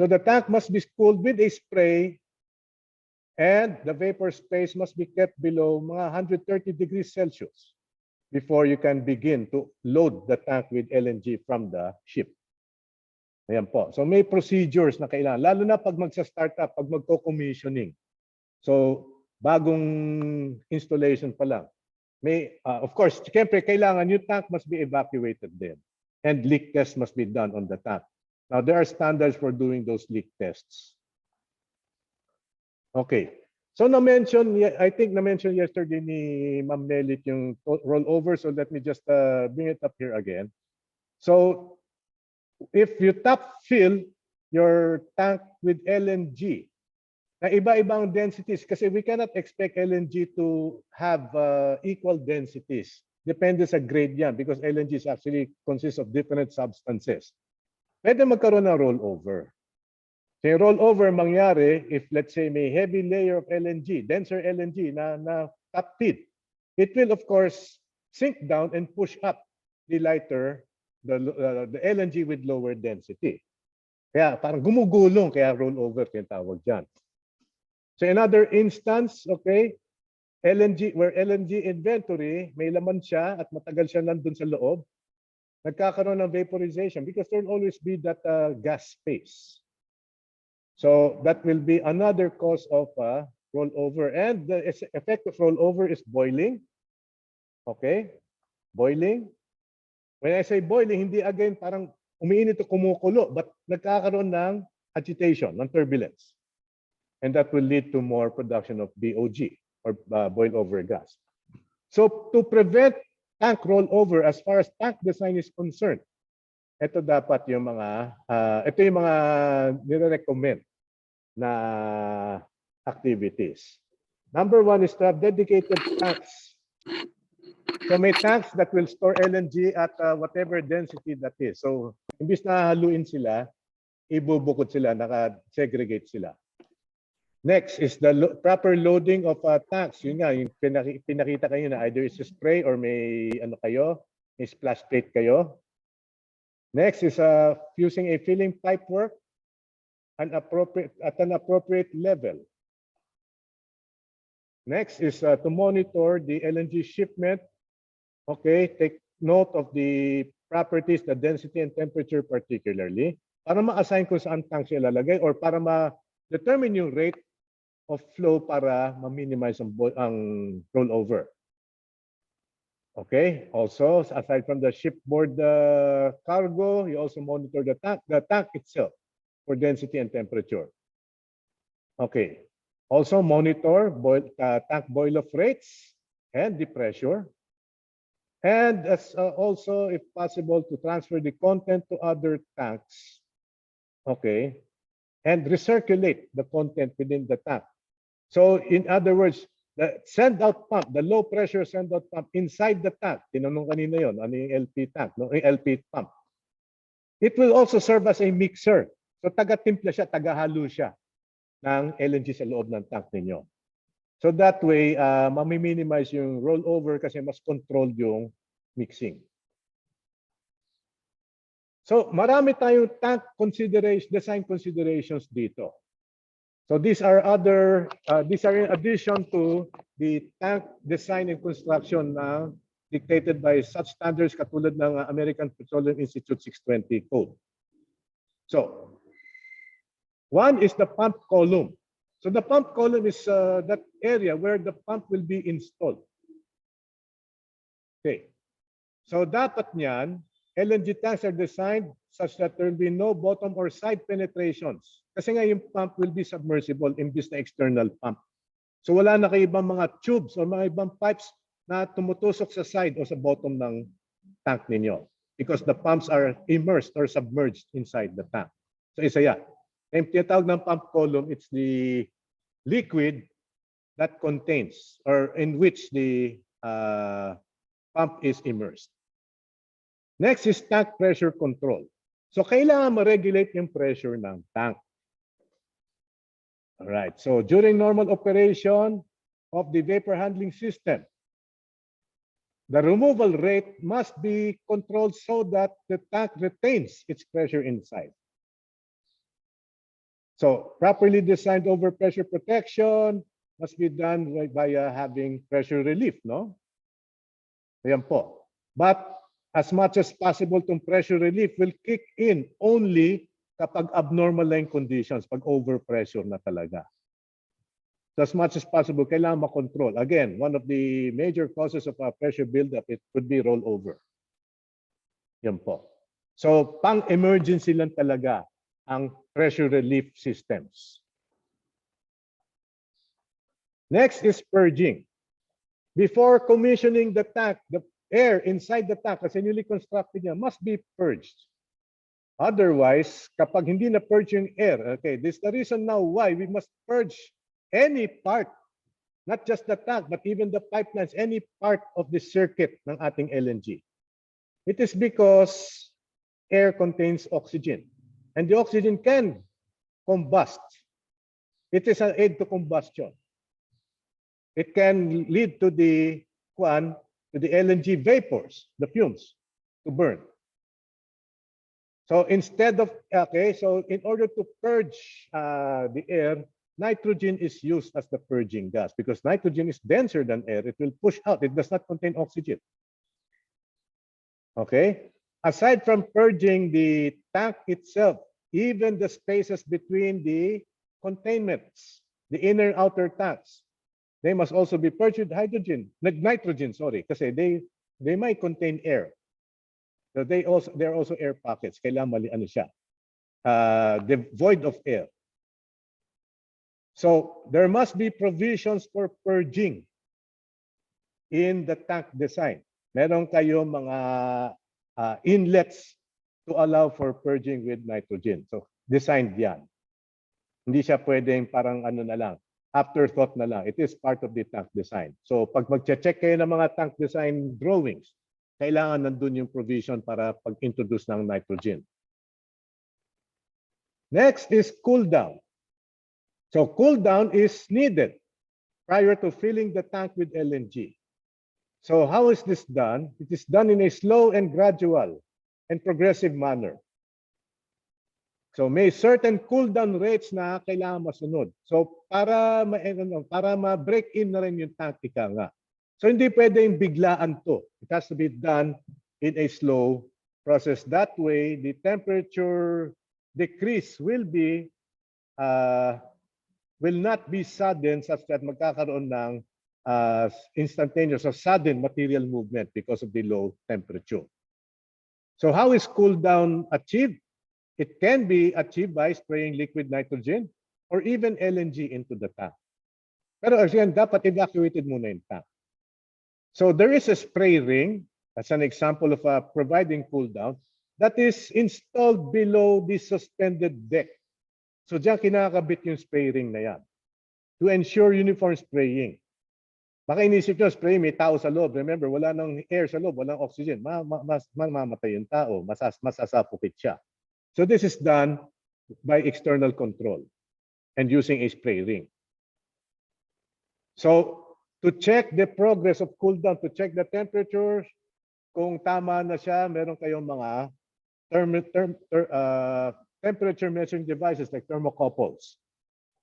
So the tank must be cooled with a spray and the vapor space must be kept below mga 130 degrees Celsius before you can begin to load the tank with LNG from the ship. Ayan po. So may procedures na kailangan, lalo na pag magsa-start up, pag magko-commissioning. So bagong installation pa lang. May, of course, siyempre kailangan yung tank must be evacuated then and leak tests must be done on the tank. Now, there are standards for doing those leak tests. Okay. So, I think na-mention yesterday ni Ma'am Melit yung rollover. So, let me just bring it up here again. So, if you top fill your tank with LNG, na iba-ibang densities kasi we cannot expect LNG to have equal densities. Depende sa grade yan because LNG actually consists of different substances. Pwede magkaroon ng rollover. So yung rollover mangyari if let's say may heavy layer of LNG, denser LNG na top feed, it will of course sink down and push up the lighter, the LNG with lower density. Kaya parang gumugulong kaya rollover yung tawag dyan. So another instance, okay, where LNG inventory, may laman siya at matagal siya nandun sa loob, nagkakaroon ng vaporization because there will always be that gas space. So that will be another cause of rollover. And the effect of rollover is boiling. Okay, boiling. When I say boiling, hindi again parang umiinit o kumukulo, but nagkakaroon ng agitation, ng turbulence. And that will lead to more production of BOG or boil over gas. So to prevent tank rollover as far as tank design is concerned, ito dapat yung mga nire-recommend na activities. Number one is to have dedicated tanks. So may tanks that will store LNG at whatever density that is. So imbis na haluin sila, ibubukod sila, naka-segregate sila. Next is the proper loading of tanks. Yun nga, yung pinakita kayo na either it's a spray or may ano kayo, may splash plate kayo. Next is fusing a filling pipe work at an appropriate level. Next is to monitor the LNG shipment. Okay, take note of the properties, the density and temperature particularly, para ma-assign kung saan tank siya ilalagay or para ma-determine yung rate of flow para ma-minimize ang rollover. Okay, also aside from the shipboard cargo, you also monitor the tank itself for density and temperature. Okay, also monitor tank boil-off rates and the pressure. And also, if possible, to transfer the content to other tanks. Okay, and recirculate the content within the tank. So in other words, the send-out pump, the low-pressure send-out pump inside the tank, tinanong kanina yun, ano yung LP tank, no? Yung LP pump. It will also serve as a mixer. So taga-timpla siya, taga-halo siya ng LNG sa loob ng tank ninyo. So that way, mami-minimize yung rollover kasi mas controlled yung mixing. So marami tayong tank design considerations dito. So these are in addition to the tank design and construction na dictated by such standards katulad ng American Petroleum Institute 620 code. So one is the pump column. So the pump column is that area where the pump will be installed. Okay. So dapat niyan, LNG tanks are designed such that there will be no bottom or side penetrations. Kasi nga yung pump will be submersible imbis na external pump. So wala na kayo ibang mga tubes or mga ibang pipes na tumutusok sa side o sa bottom ng tank ninyo because the pumps are immersed or submerged inside the tank. So isa yan. Yung tinatawag ng pump column, it's the liquid that contains or in which the pump is immersed. Next is tank pressure control. So kailangan ma-regulate yung pressure ng tank. All right. So during normal operation of the vapor handling system, the removal rate must be controlled so that the tank retains its pressure inside. So properly designed overpressure protection must be done by having pressure relief, no? Ayan po. But as much as possible, itong pressure relief will kick in only kapag abnormal na yung conditions, pag overpressure na talaga. So as much as possible, kailangan makontrol. Again, one of the major causes of pressure buildup, it could be rollover. Yan po. So pang-emergency lang talaga ang pressure relief systems. Next is purging. Before commissioning the tank, the air inside the tank, kasi newly constructed niya, must be purged. Otherwise, kapag hindi na purge yung air, okay, this is the reason now why we must purge any part, not just the tank, but even the pipelines, any part of the circuit ng ating LNG. It is because air contains oxygen, and the oxygen can combust. It is an aid to combustion. It can lead to the LNG vapors, the fumes, to burn. So instead of, okay, so in order to purge the air, nitrogen is used as the purging gas because nitrogen is denser than air. It will push out. It does not contain oxygen. Okay. Aside from purging the tank itself, even the spaces between the containments, the inner and outer tanks, they must also be purged with nitrogen, sorry, kasi they might contain air. So there are also air pockets. Kailangan siya, devoid of air. So there must be provisions for purging in the tank design. Meron kayo mga inlets to allow for purging with nitrogen. So designed yan. Hindi siya pwedeng parang ano na lang, afterthought na lang. It is part of the tank design. So pag mag-check kayo ng mga tank design drawings, kailangan nandun yung provision para pag-introduce ng nitrogen. Next is cool down. So cool down is needed prior to filling the tank with LNG. So how is this done? It is done in a slow and gradual and progressive manner. So may certain cool down rates na kailangan masunod. So para ma-break in na rin yung tank ika nga. So hindi pwedeng biglaan to. It has to be done in a slow process. That way, the temperature decrease will not be sudden such that magkakaroon ng instantaneous or sudden material movement because of the low temperature. So how is cool down achieved? It can be achieved by spraying liquid nitrogen or even LNG into the tank. Pero again, dapat evacuated muna yung tank. So there is a spray ring, as an example of providing cool down, that is installed below the suspended deck. So diyan kinakabit yung spray ring na yan to ensure uniform spraying. Baka inisip nyo, spray, may tao sa loob. Remember, wala nang air sa loob, walang oxygen. Mamamatay yung tao, masasuffocate siya. So this is done by external control and using a spray ring. So to check the progress of cool down, to check the temperature, kung tama na siya, meron kayong mga temperature measuring devices like thermocouples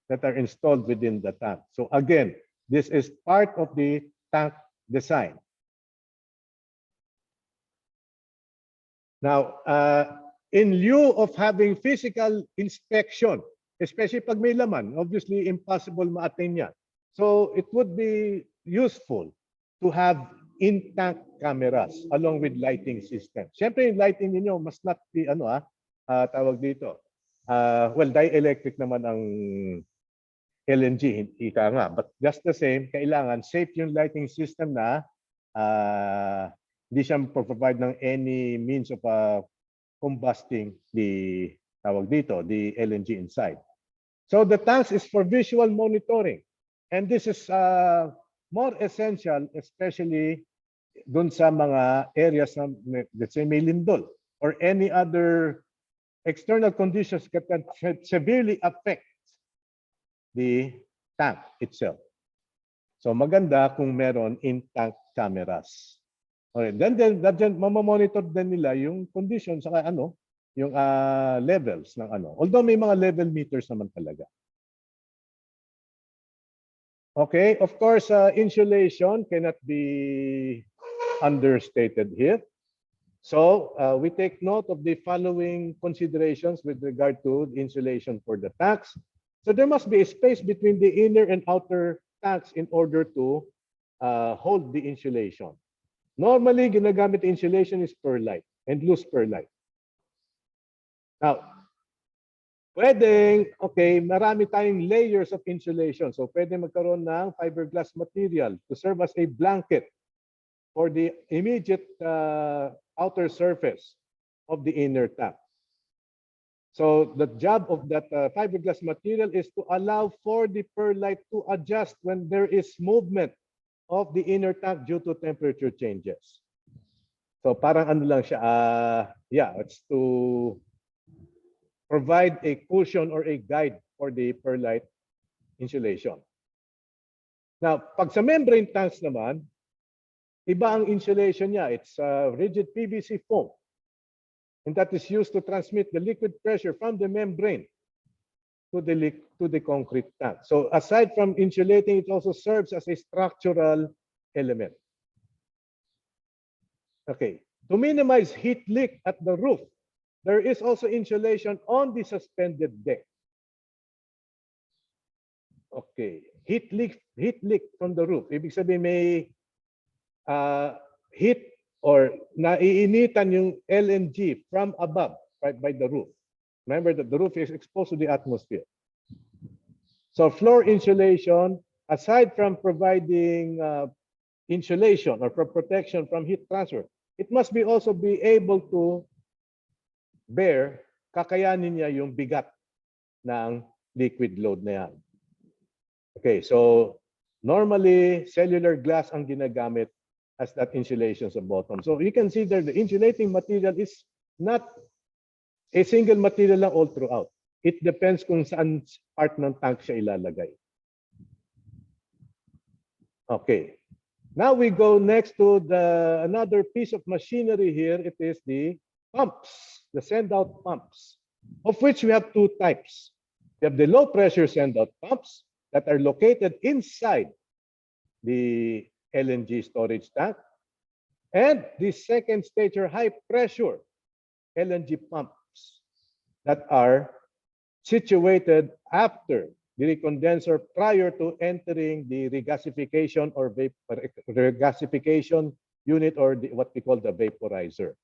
that are installed within the tank. So again, this is part of the tank design. Now, in lieu of having physical inspection, especially pag may laman, obviously impossible ma-attain yan. So it would be useful to have in-tank cameras along with lighting system. Siyempre yung lighting ninyo must not be tawag dito. Well, dielectric naman ang LNG, ika nga. But just the same, kailangan safe yung lighting system na hindi siya provide ng any means of combusting the LNG inside. So the tanks is for visual monitoring. And this is more essential, especially dun sa mga areas na, let's say, may lindol or any other external conditions that can severely affect the tank itself. So maganda kung meron in-tank cameras. Okay, then mamamonitor din nila yung condition saka yung levels ng Although may mga level meters naman talaga. Okay, of course, insulation cannot be understated here. So we take note of the following considerations with regard to insulation for the tanks. So there must be a space between the inner and outer tanks in order to hold the insulation. Normally, ginagamit insulation is perlite and loose perlite. Now, marami tayong layers of insulation. So pwede magkaroon ng fiberglass material to serve as a blanket for the immediate outer surface of the inner tank. So the job of that fiberglass material is to allow for the perlite to adjust when there is movement of the inner tank due to temperature changes. So parang lang siya, it's to provide a cushion or a guide for the perlite insulation. Now, pag sa membrane tanks naman, iba ang insulation niya. It's rigid PVC foam. And that is used to transmit the liquid pressure from the membrane to the concrete tank. So aside from insulating, it also serves as a structural element. Okay, to minimize heat leak at the roof, there is also insulation on the suspended deck. Okay, heat leak from the roof. Ibig sabihin may heat or naiinitan yung LNG from above, right by the roof. Remember that the roof is exposed to the atmosphere. So floor insulation, aside from providing insulation or protection from heat transfer, it must be also be able to bear, kakayanin niya yung bigat ng liquid load na yan. Okay, so normally cellular glass ang ginagamit as that insulation sa bottom. So you can see there the insulating material is not a single material lang all throughout. It depends kung saan part ng tank siya ilalagay. Okay. Now we go next to another piece of machinery here. It is the pumps, the send-out pumps, of which we have two types. We have the low-pressure send-out pumps that are located inside the LNG storage tank, and the second stage or high-pressure LNG pumps that are situated after the condenser prior to entering the regasification or regasification unit, or what we call the vaporizer.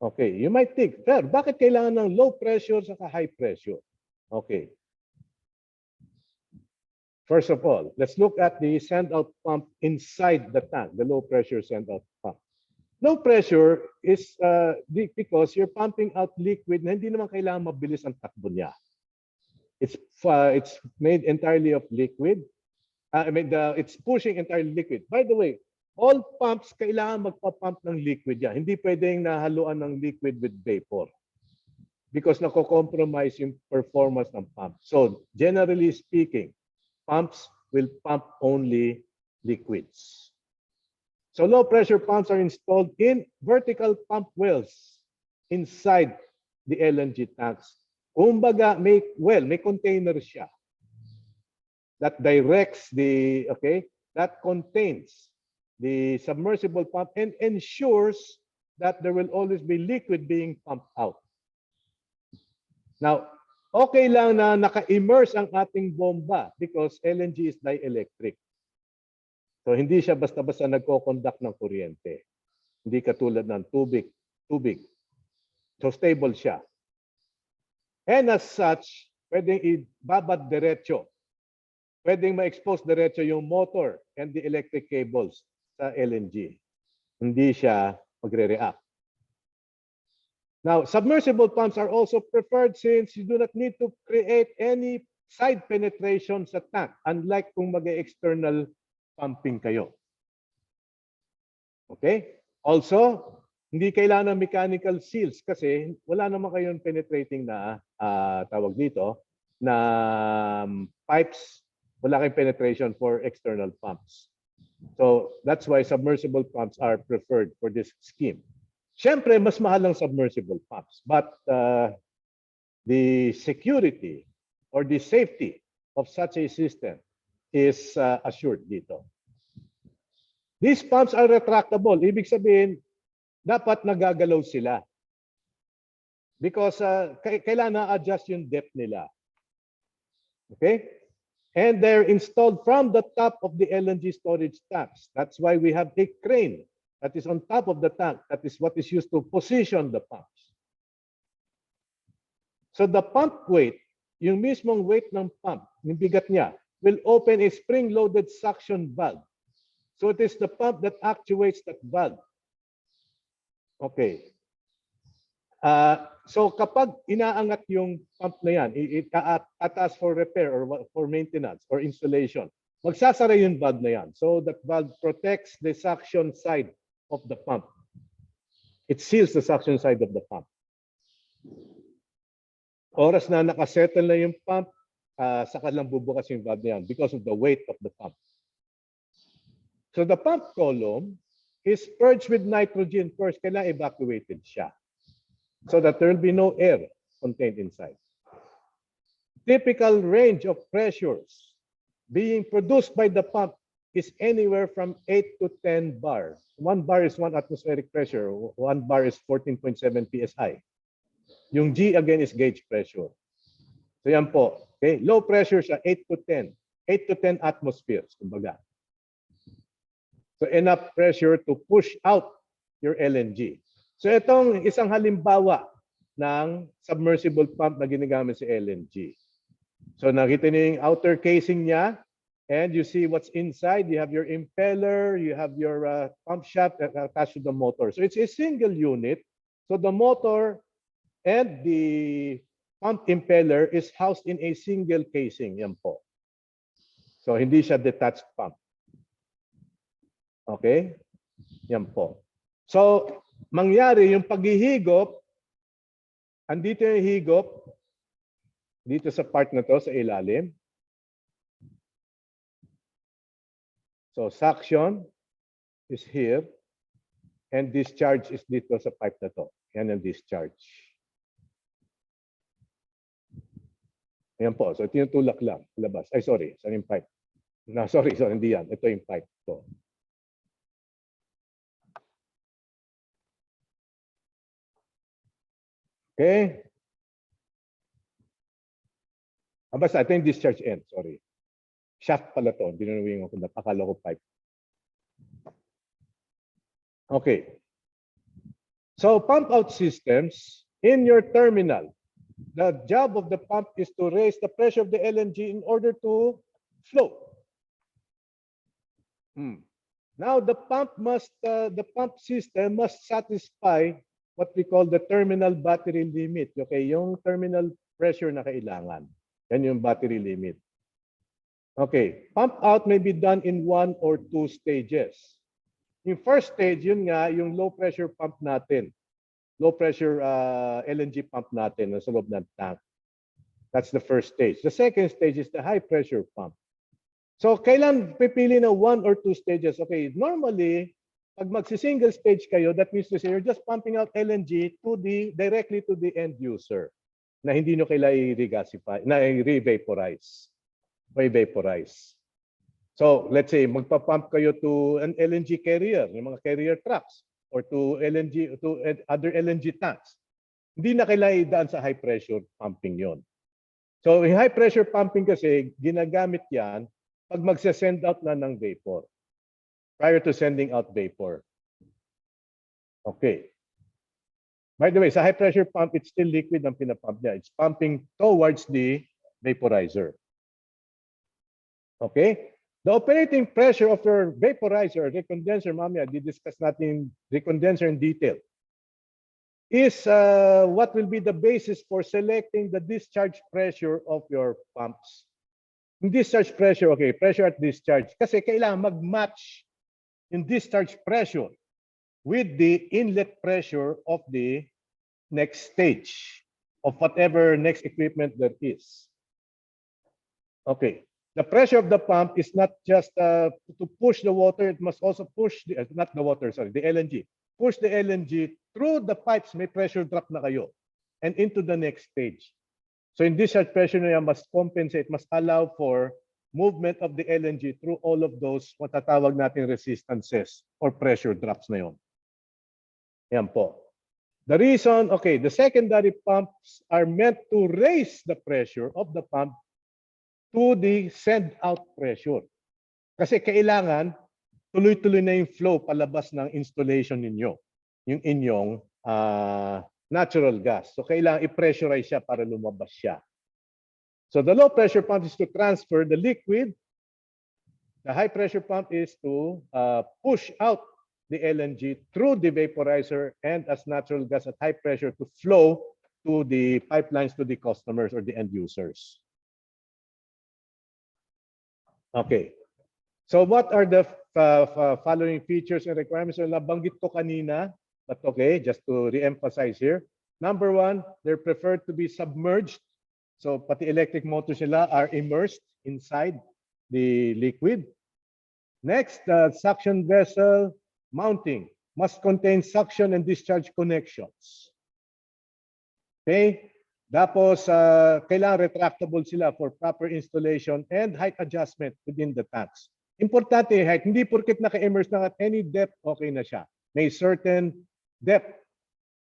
Okay, you might think, sir, bakit kailangan ng low pressure sa high pressure? Okay. First of all, let's look at the send-out pump inside the tank, the low pressure send-out pump. Low pressure is because you're pumping out liquid na hindi naman kailangan mabilis ang takbo niya. It's made entirely of liquid. It's pushing entirely liquid. By the way, all pumps kailangan magpa-pump ng liquid yan. Hindi pwedeng nahaluan ng liquid with vapor because nako-compromise yung performance ng pump. So, generally speaking, pumps will pump only liquids. So, low-pressure pumps are installed in vertical pump wells inside the LNG tanks. Kumbaga, may container siya that directs that contains the submersible pump and ensures that there will always be liquid being pumped out. Now, okay lang na naka-immerse ang ating bomba because LNG is dielectric. So, hindi siya basta-basta nagko-conduct ng kuryente. Hindi katulad ng tubig. So, stable siya. And as such, pwedeng ibabad diretso. Pwedeng ma-expose diretso yung motor and the electric cables sa LNG. Hindi siya magre-react. Now, submersible pumps are also preferred since you do not need to create any side penetration sa tank, unlike kung mag-external pumping kayo. Okay? Also, hindi kailangan ng mechanical seals kasi wala naman kayong penetrating na tawag dito na pipes. Wala kayong penetration for external pumps. So that's why submersible pumps are preferred for this scheme. Siyempre, mas mahal ang submersible pumps, but the security or the safety of such a system is assured dito. These pumps are retractable. Ibig sabihin, dapat nagagalaw sila. Because kailangan na-adjust yung depth nila. Okay? And they're installed from the top of the LNG storage tanks. That's why we have a crane that is on top of the tank. That is what is used to position the pumps. So the pump weight, yung mismong weight ng pump, yung bigat niya, will open a spring-loaded suction valve. So it is the pump that actuates that valve. Okay. So kapag inaangat yung pump na yan, itaas for repair or for maintenance or installation, magsasara yung valve na yan. So that valve protects the suction side of the pump. It seals the suction side of the pump. Oras na nakasettle na yung pump, saka lang bubukas yung valve na yan because of the weight of the pump. So the pump column is purged with nitrogen first. Kailangan evacuated siya so that there will be no air contained inside. Typical range of pressures being produced by the pump is anywhere from 8 to 10 bar. 1 bar is 1 atmospheric pressure. 1 bar is 14.7 psi. Yung G again is gauge pressure. So yan po. Okay? Low pressure siya 8 to 10. 8 to 10 atmospheres, kumbaga. So enough pressure to push out your LNG. So itong isang halimbawa ng submersible pump na ginagamit sa LNG. So nakita niyo yung outer casing niya and you see what's inside. You have your impeller, you have your pump shaft attached to the motor. So it's a single unit. So the motor and the pump impeller is housed in a single casing. Yan po. So hindi siya detached pump. Okay? Yan po. So, mangyari yung paghihigop, andito yung higop, dito sa part na to, sa ilalim. So suction is here and discharge is dito sa pipe na to. Yan ang discharge. Ayan po. So tinutulak lang. Labas. Ay, sorry. Saan yung pipe? No, sorry. Hindi yan. Ito yung pipe. To. Okay. Basta ito yung discharge end. Sorry. Shaft pala to. Binunawin ko. Akala ko pipe. Okay. So pump out systems in your terminal. The job of the pump is to raise the pressure of the LNG in order to flow. Now the pump system must satisfy what we call the terminal battery limit. Okay, yung terminal pressure na kailangan. Yan yung battery limit. Okay, pump out may be done in 1 or 2 stages. Yung first stage, yun nga, yung low pressure pump natin. Low pressure LNG pump natin sa loob ng tank. That's the first stage. The second stage is the high pressure pump. So, kailan pipili na 1 or 2 stages? Okay, normally, pag magsi-single stage kayo, that means to say you're just pumping out LNG directly to the end user na hindi nyo kailangan i-regasify, na i-revaporize o i-vaporize. So, let's say, magpa-pump kayo to an LNG carrier, yung mga carrier trucks, or to other LNG tanks. Hindi na kailangan idaan sa high pressure pumping yon. So, yung high pressure pumping kasi, ginagamit yan pag magse-send out na ng vapor. Prior to sending out vapor. Okay. By the way, sa high pressure pump, it's still liquid ang pinapump niya. It's pumping towards the vaporizer. Okay? The operating pressure of your vaporizer, recondenser, mamaya, di-discuss natin recondenser in detail, is what will be the basis for selecting the discharge pressure of your pumps. Yung discharge pressure, okay, pressure at discharge. Kasi kailangan mag-match yung discharge pressure with the inlet pressure of the next stage of whatever next equipment there is. Okay. The pressure of the pump is not just to push the water, it must also push, the LNG. Push the LNG through the pipes, may pressure drop na kayo, and into the next stage. So in discharge pressure na yan must compensate, must allow for movement of the LNG through all of those matatawag nating resistances or pressure drops na yon. Yan po. The reason, okay, the secondary pumps are meant to raise the pressure of the pump to the send-out pressure. Kasi kailangan tuloy-tuloy na yung flow palabas ng installation ninyo, yung inyong natural gas. So kailangan i-pressurize siya para lumabas siya. So the low pressure pump is to transfer the liquid. The high pressure pump is to push out the LNG through the vaporizer and as natural gas at high pressure to flow to the pipelines to the customers or the end users. Okay. So what are the following features and requirements? So nabanggit ko kanina, but okay, just to re-emphasize here. Number 1, they're preferred to be submerged. So pati electric motors nila are immersed inside the liquid. Next, the suction vessel mounting must contain suction and discharge connections. Okay? Tapos, kailangan retractable sila for proper installation and height adjustment within the tanks. Importante yung height. Hindi porket naka-immerse na at any depth, okay na siya. May certain depth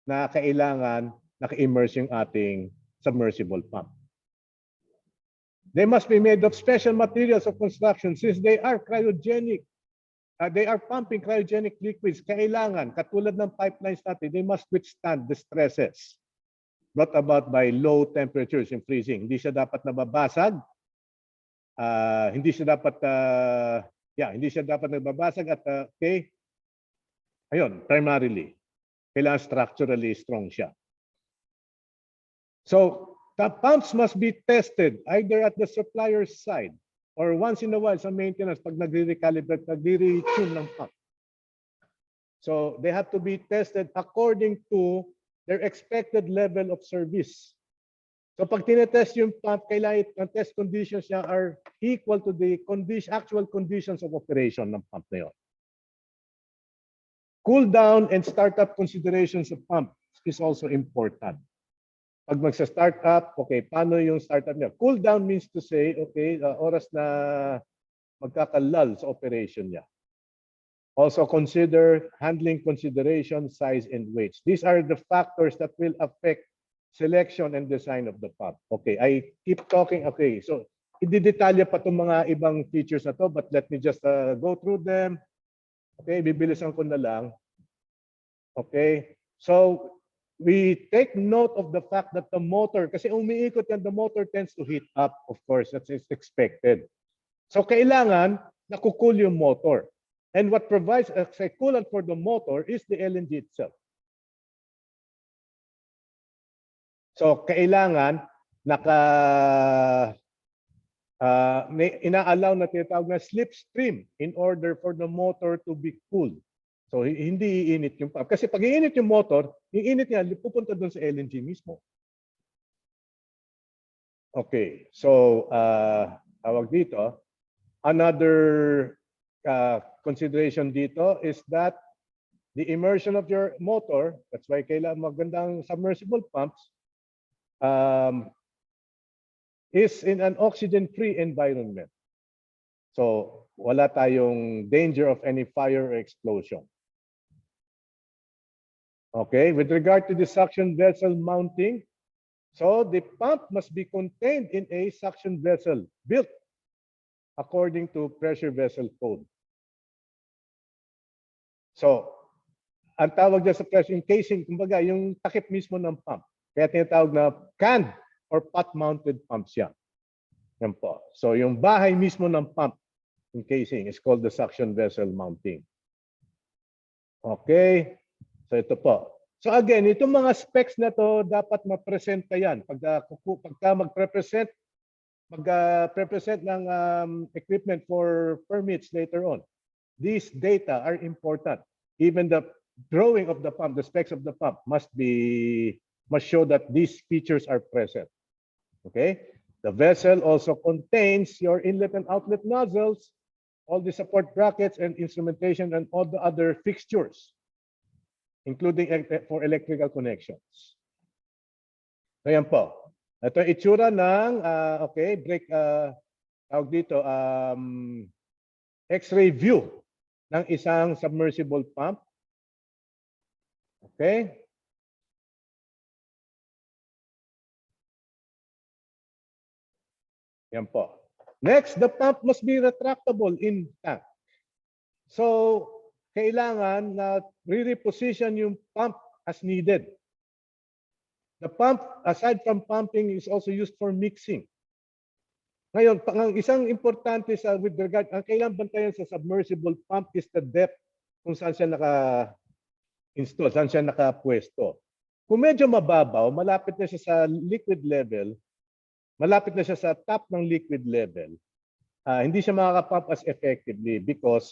na kailangan naka-immerse yung ating submersible pump. They must be made of special materials of construction since they are cryogenic. They are pumping cryogenic liquids. Kailangan, katulad ng pipelines natin, they must withstand the stresses brought about by low temperatures and freezing. Hindi siya dapat nababasag. Hindi siya dapat nababasag at okay. Ayun, primarily, kailangan structurally strong siya. So, the pumps must be tested either at the supplier's side or once in a while sa maintenance pag nagre-recalibrate, nagre-retune ng pump. So, they have to be tested according to their expected level of service. So pag tinetest yung pump, kailangan ang test conditions niya are equal to the actual conditions of operation ng pump na yun. Cool down and startup considerations of pump is also important. Pag magsa-start up, okay, paano yung startup niya? Cool down means to say, okay, oras na magkakalal sa operation niya. Also consider handling consideration, size, and weights. These are the factors that will affect selection and design of the pump. Okay, I keep talking. Okay, so i-detalya pa itong mga ibang features na to, but let me just go through them. Okay, bibilisan ko na lang. Okay, so we take note of the fact that the motor, kasi umiikot yan, the motor tends to heat up, of course, that's expected. So kailangan nakukul yung motor. And what provides a coolant for the motor is the LNG itself. So kailangan ina-allow na tinatawag na slipstream in order for the motor to be cool. So hindi iinit yung pump. Kasi pag iinit yung motor, yung init niya pupunta doon sa LNG mismo. Okay, so tawag dito, another consideration dito is that the immersion of your motor, that's why kailangan magandang submersible pumps, is in an oxygen-free environment. So wala tayong danger of any fire or explosion. Okay, with regard to the suction vessel mounting, so the pump must be contained in a suction vessel built according to pressure vessel code. So, ang tawag dyan sa pressure casing, kumbaga yung takip mismo ng pump. Kaya tinatawag na canned or pot-mounted pumps yan. Yan po. So, yung bahay mismo ng pump, yung casing, is called the suction vessel mounting. Okay. So ito po. So again, itong mga specs na to dapat ma-present ka yan. Pagka mag-present ng equipment for permits later on. These data are important. Even the drawing of the pump, the specs of the pump must show that these features are present. Okay? The vessel also contains your inlet and outlet nozzles, all the support brackets and instrumentation and all the other fixtures, including for electrical connections. So yan po. Ito yung itsura ng, tawag dito, X-ray view ng isang submersible pump. Okay. Yan po. Next, the pump must be retractable in tank. So, kailangan na re-reposition yung pump as needed. The pump, aside from pumping, is also used for mixing. Ngayon, ang isang importante with regard, ang kailangan bantayan sa submersible pump is the depth kung saan siya naka-install, saan siya nakapwesto. Kung medyo mababaw, malapit na siya sa liquid level, malapit na siya sa top ng liquid level, hindi siya makaka-pump as effectively because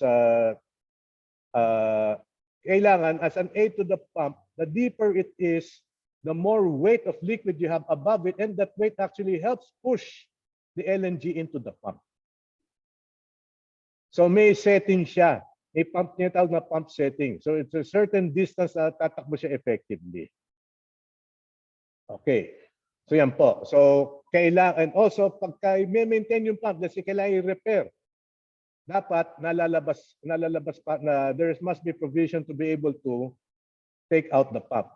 kailangan as an aid to the pump, the deeper it is, the more weight of liquid you have above it, and that weight actually helps push the LNG into the pump. So may setting siya. May pump niya tawag na pump setting. So it's a certain distance na tatakbo siya effectively. Okay. So yan po. So kailangan, and also pagka i-maintain yung pump, kasi kailangan i-repair, dapat nalalabas pa na there must be provision to be able to take out the pump.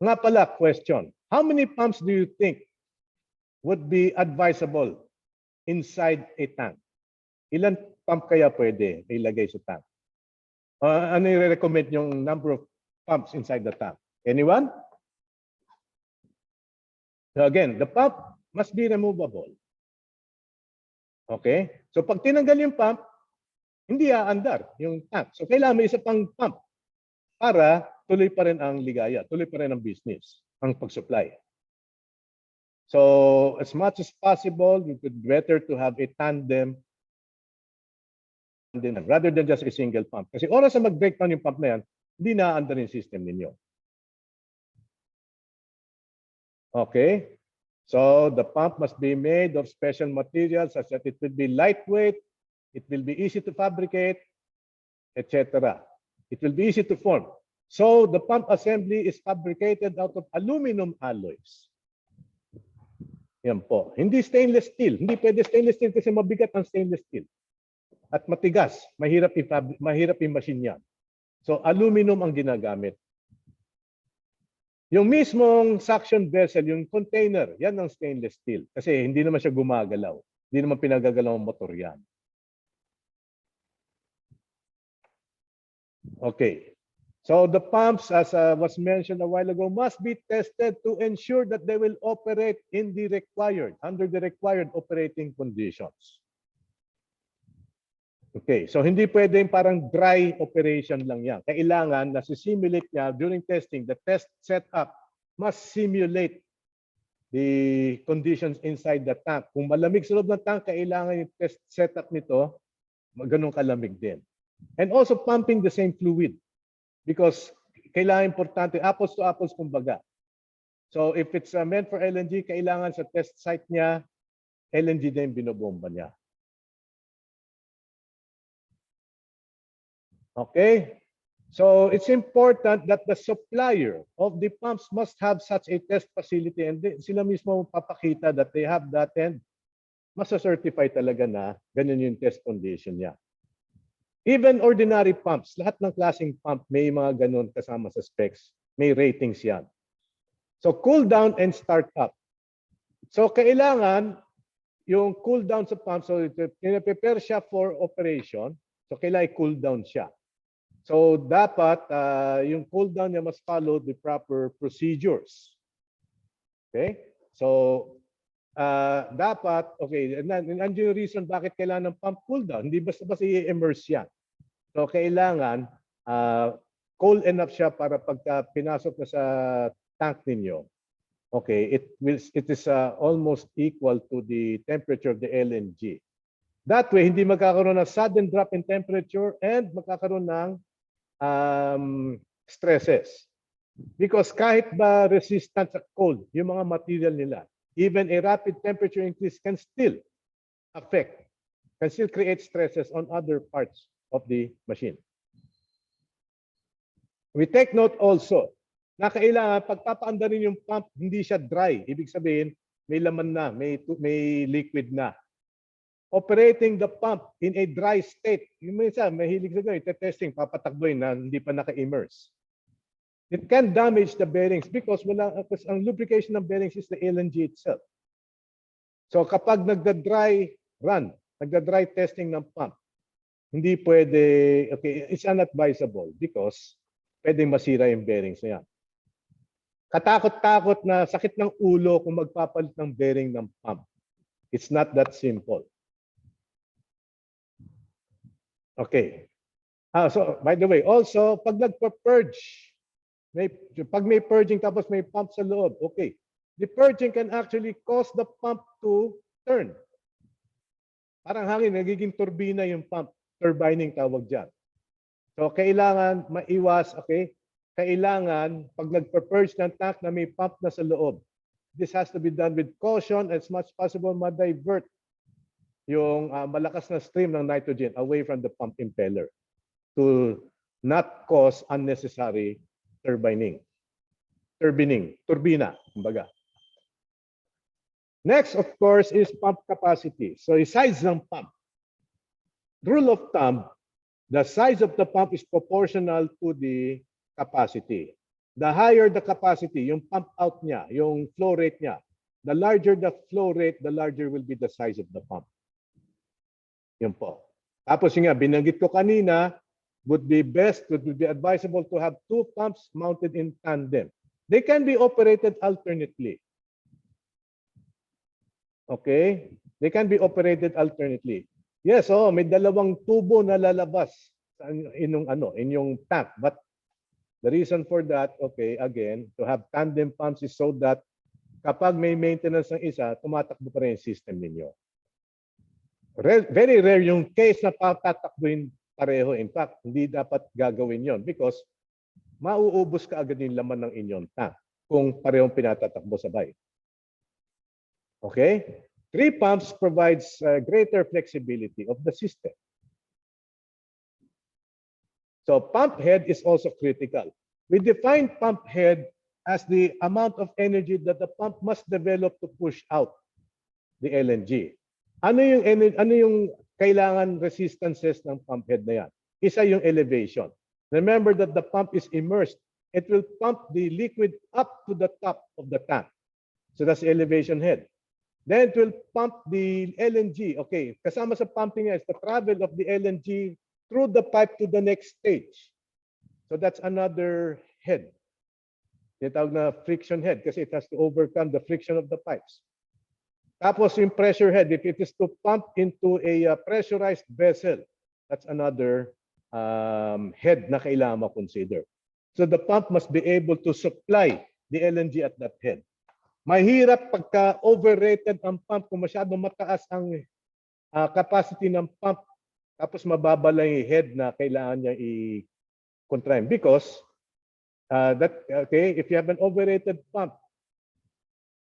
Nga pala, question. How many pumps do you think would be advisable inside a tank? Ilan pump kaya pwede ilagay sa tank? Ano i-recommend yung number of pumps inside the tank? Anyone? So again, the pump must be removable. Okay? So pag tinanggal yung pump, hindi aandar yung tank. So kailangan may isa pang pump para tuloy pa rin ang ligaya, tuloy pa rin ang business, ang pag-supply. So as much as possible, it would be better to have a tandem rather than just a single pump. Kasi oras na mag-breakdown yung pump na yan, hindi na-aandar yung system ninyo. Okay? So the pump must be made of special materials such that it will be lightweight, it will be easy to fabricate, etc. It will be easy to form. So the pump assembly is fabricated out of aluminum alloys. Yan po. Hindi stainless steel. Hindi pwede stainless steel kasi mabigat ang stainless steel. At matigas. Mahirap i-machine yan. So aluminum ang ginagamit. Yung mismong suction vessel, yung container, yan ang stainless steel. Kasi hindi naman siya gumagalaw. Hindi naman pinagagalaw ang motor yan. Okay. So the pumps, as was mentioned a while ago, must be tested to ensure that they will operate under the required operating conditions. Okay, so hindi pwedeng parang dry operation lang yan. Kailangan na simulate niya during testing, the test setup must simulate the conditions inside the tank. Kung malamig sa loob ng tank, kailangan yung test setup nito, ganun kalamig din. And also pumping the same fluid. Because kailangan importante, apples to apples kumbaga. So if it's meant for LNG, kailangan sa test site niya, LNG din binobomba niya. Okay? So it's important that the supplier of the pumps must have such a test facility and sila mismo papakita that they have that and masa-certify talaga na ganyan yung test condition niya. Even ordinary pumps, lahat ng klaseng pump may mga ganun kasama sa specs. May ratings yan. So cool down and start up. So kailangan yung cool down sa pump, so prepare siya for operation. So kailangan cool down siya. So dapat yung cool down niya must follow the proper procedures. Okay? So dapat, okay, and yung reason bakit kailangan ng pump cool down, hindi basta-basta i-immerse yan. So kailangan cold enough siya para pagka pinasok na sa tank ninyo, okay, it is almost equal to the temperature of the LNG. That way, hindi magkakaroon ng sudden drop in temperature and magkakaroon ng stresses. Because kahit ba resistant sa cold, yung mga material nila, even a rapid temperature increase can still create stresses on other parts of the machine. We take note also na kailangan pagpapaandarin yung pump, hindi siya dry. Ibig sabihin, may laman na, may liquid na. Operating the pump in a dry state. Yung minsan, mahilig sa ganun, testing, papatakboy na hindi pa naka-immerse. It can damage the bearings because ang lubrication ng bearings is the LNG itself. So kapag nagda-dry run, nagda-dry testing ng pump, hindi pwede, okay, it's unadvisable because pwedeng masira yung bearings na yan. Katakot-takot na sakit ng ulo kung magpapalit ng bearing ng pump. It's not that simple. Okay. So by the way, also, pag nagpa-purge, pag may purging tapos may pump sa loob, okay. The purging can actually cause the pump to turn. Parang hangin, nagiging turbina yung pump. Turbining tawag dyan. So kailangan maiwas, okay? Kailangan pag nagpa-purge ng tank na may pump na sa loob, this has to be done with caution as much possible ma-divert yung malakas na stream ng nitrogen away from the pump impeller to not cause unnecessary turbina, kumbaga. Next, of course, is pump capacity. So, yung size ng pump. Rule of thumb, the size of the pump is proportional to the capacity. The higher the capacity, yung pump out niya, yung flow rate niya, the larger the flow rate, the larger will be the size of the pump. Yun po. Tapos yung nga, binanggit ko kanina, would be advisable to have two pumps mounted in tandem. They can be operated alternately. Okay? They can be operated alternately. Yes, may dalawang tubo na lalabas in yung tank. But the reason for that, okay, again, to have tandem pumps is so that kapag may maintenance ng isa, tumatakbo pa rin yung system ninyo. Very rare yung case na tatakbuhin pareho. In fact, hindi dapat gagawin yon because mauubos ka agad yung laman ng inyong tank kung parehong pinatatakbo sabay. Okay? 3 pumps provides greater flexibility of the system. So pump head is also critical. We define pump head as the amount of energy that the pump must develop to push out the LNG. Ano yung kailangan resistances ng pump head na yan? Isa yung elevation. Remember that the pump is immersed. It will pump the liquid up to the top of the tank. So that's the elevation head. Then it will pump the LNG. Okay, kasama sa pumping is the travel of the LNG through the pipe to the next stage. So that's another head. Tinatawag na friction head kasi it has to overcome the friction of the pipes. Tapos yung pressure head, if it is to pump into a pressurized vessel, that's another head na kailangan ma-consider. So the pump must be able to supply the LNG at that head. Mahirap pagka overrated ang pump kung masyadong mataas ang capacity ng pump tapos mababa lang yung head na kailangan niya i-contract because if you have an overrated pump,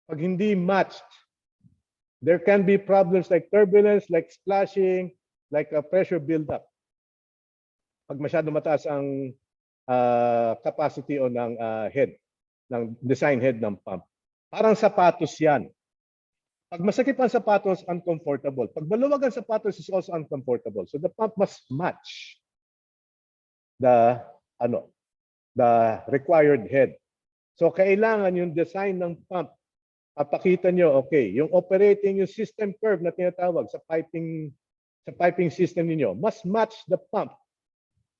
pag hindi matched, there can be problems like turbulence, like splashing, like a pressure buildup. Pag masyadong mataas ang capacity o ng head, ng design head ng pump. Parang sapatos yan. Pag masakit ang sapatos, uncomfortable. Pag maluwag ang sapatos, is also uncomfortable. So the pump must match the required head. So kailangan yung design ng pump, papakita nyo, okay, yung operating, yung system curve na tinatawag sa piping system niyo must match the pump.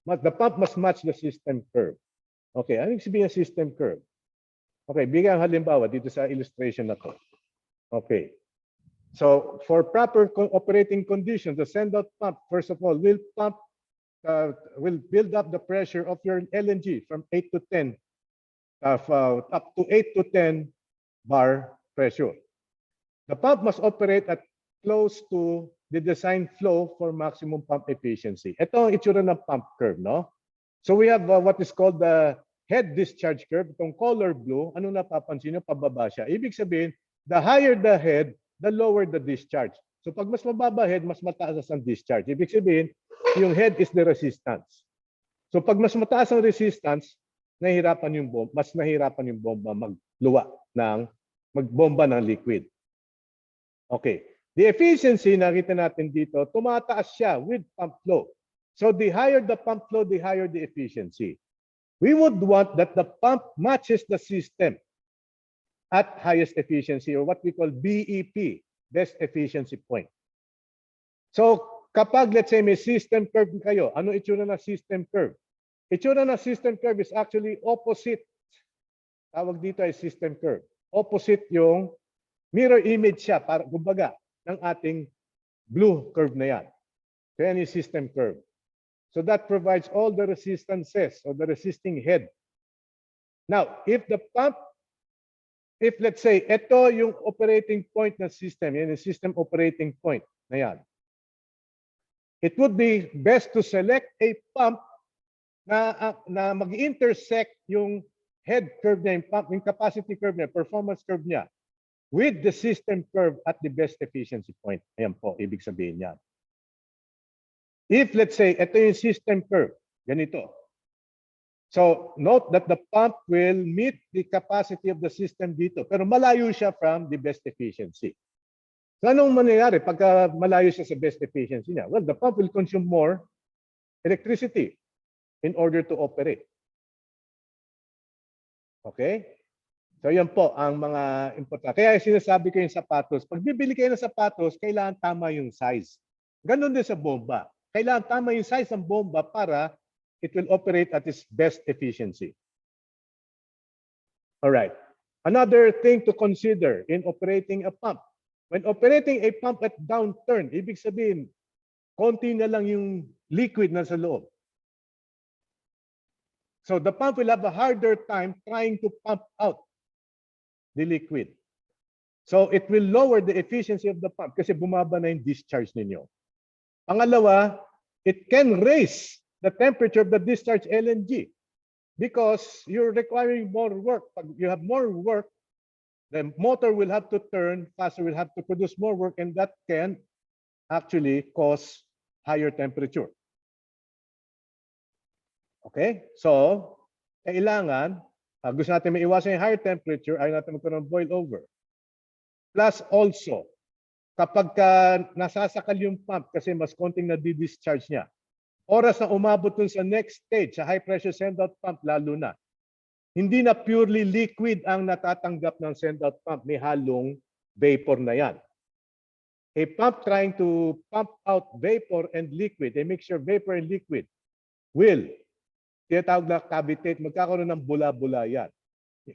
The pump must match the system curve. Okay, ano yung sabihin ng system curve? Okay, bigyan halimbawa dito sa illustration na to. Okay. So, for proper operating conditions, the send-out pump, first of all, will build up the pressure of your LNG from 8 to 10, up to 8 to 10 bar pressure. The pump must operate at close to the design flow for maximum pump efficiency. Ito ang itsura ng pump curve, no? So we have what is called the head discharge curve. Itong color blue, ano napapansin nyo? Pababa siya. Ibig sabihin, the higher the head, the lower the discharge. So pag mas mababa head, mas mataas ang discharge. Ibig sabihin, yung head is the resistance. So pag mas mataas ang resistance, mas nahihirapan yung bomba magbomba ng liquid. Okay. The efficiency, nakita natin dito, tumataas siya with pump flow. So the higher the pump flow, the higher the efficiency. We would want that the pump matches the system at highest efficiency, or what we call BEP, best efficiency point. So kapag, let's say, may system curve kayo, ano itsura na system curve? Itsura na system curve is actually opposite. Tawag dito ay system curve. Opposite yung mirror image siya, para kumbaga, ng ating blue curve na yan. So yan yung system curve. So that provides all the resistances or the resisting head. Now, if let's say, ito yung operating point ng system, yan yung system operating point na yan. It would be best to select a pump na mag-intersect yung head curve niya, yung capacity curve niya, performance curve niya, with the system curve at the best efficiency point. Ayan po, ibig sabihin yan. If, let's say, ito yung system curve, ganito. So, note that the pump will meet the capacity of the system dito, pero malayo siya from the best efficiency. So, anong mangyayari pagka malayo siya sa best efficiency niya? Well, the pump will consume more electricity in order to operate. Okay? So, yan po ang mga important. Kaya sinasabi ko yung sapatos, pag bibili kayo ng sapatos, kailangan tama yung size. Ganon din sa bomba. Kailangan tama yung size ng bomba para it will operate at its best efficiency. All right. Another thing to consider in operating a pump. When operating a pump at downturn, ibig sabihin, konti na lang yung liquid na sa loob. So the pump will have a harder time trying to pump out the liquid. So it will lower the efficiency of the pump kasi bumaba na yung discharge ninyo. Pangalawa, it can raise the temperature of the discharge LNG because you're requiring more work. Pag you have more work, the motor will have to turn faster, will have to produce more work, and that can actually cause higher temperature. Okay? So, kailangan, gusto natin maiwasan yung higher temperature, ayaw natin magkaroon ng boil over. Plus also, kapag nasasakal yung pump kasi mas konting na-discharge niya, oras na umabot dun sa next stage, sa high pressure send-out pump lalo na, hindi na purely liquid ang natatanggap ng send-out pump, may halong vapor na yan. A pump trying to pump out vapor and liquid, a mixture of vapor and liquid, will, tinatawag na cavitate, magkakaroon ng bula-bula yan.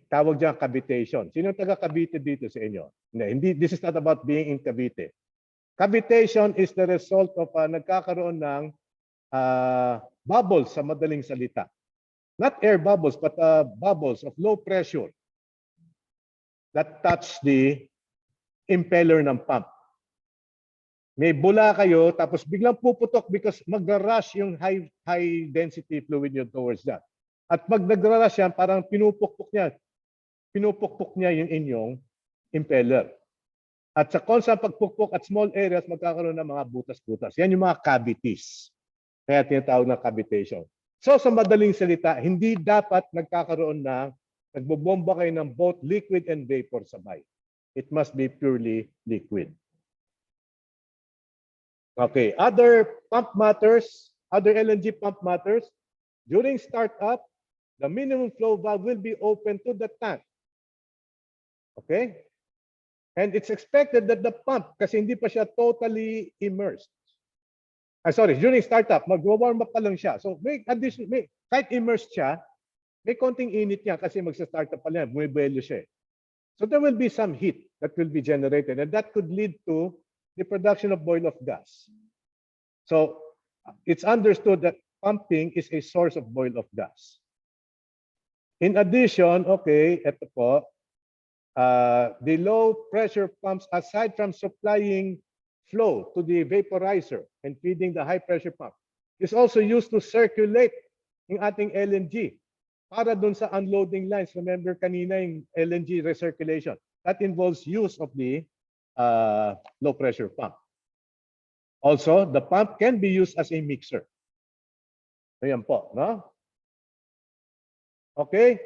Tawag dyan cavitation. Sino taga-Cavite dito sa inyo? Hindi, this is not about being in Cavite. Cavitation is the result of nagkakaroon ng bubbles sa madaling salita. Not air bubbles, but bubbles of low pressure that touch the impeller ng pump. May bula kayo, tapos biglang puputok because magra-rush yung high density fluid nyo towards that. At pag nagra-rush yan, parang pinupukpok niya yung inyong impeller. At sa constant pagpukpok at small areas, magkakaroon ng mga butas-butas. Yan yung mga cavities. Kaya tinatawag na cavitation. So sa madaling salita, hindi dapat nagkakaroon ng, nagbobomba kayo ng both liquid and vapor sabay. It must be purely liquid. Okay, other pump matters, other LNG pump matters. During startup, the minimum flow valve will be open to the tank. Okay? And it's expected that the pump, kasi hindi pa siya totally immersed. During startup, mag-warm up pa lang siya. So kahit immersed siya, may konting init niya kasi magsa-startup pa lang, bumibuelo siya. So there will be some heat that will be generated, and that could lead to the production of boil of gas. So it's understood that pumping is a source of boil of gas. In addition, okay, ito po, the low pressure pumps, aside from supplying flow to the vaporizer and feeding the high pressure pump, is also used to circulate yung ating LNG para dun sa unloading lines. Remember kanina yung LNG recirculation. That involves use of the low pressure pump. Also, the pump can be used as a mixer. Ayan po, no? Okay.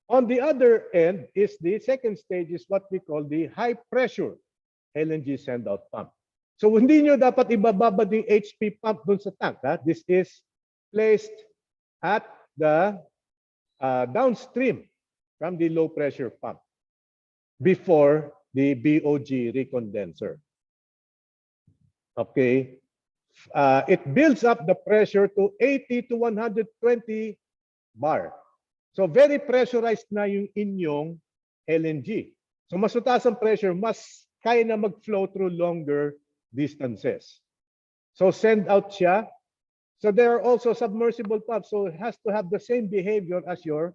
On the other end is the second stage is what we call the high pressure LNG send-out pump. So hindi nyo dapat ibababad yung HP pump dun sa tank. Ha? This is placed at the downstream from the low pressure pump before the BOG recondenser. Okay. It builds up the pressure to 80 to 120 bar. So very pressurized na yung inyong LNG. So mas mataas ang pressure, mas kaya na mag-flow through longer distances. So send out siya. So there are also submersible pumps. So it has to have the same behavior as your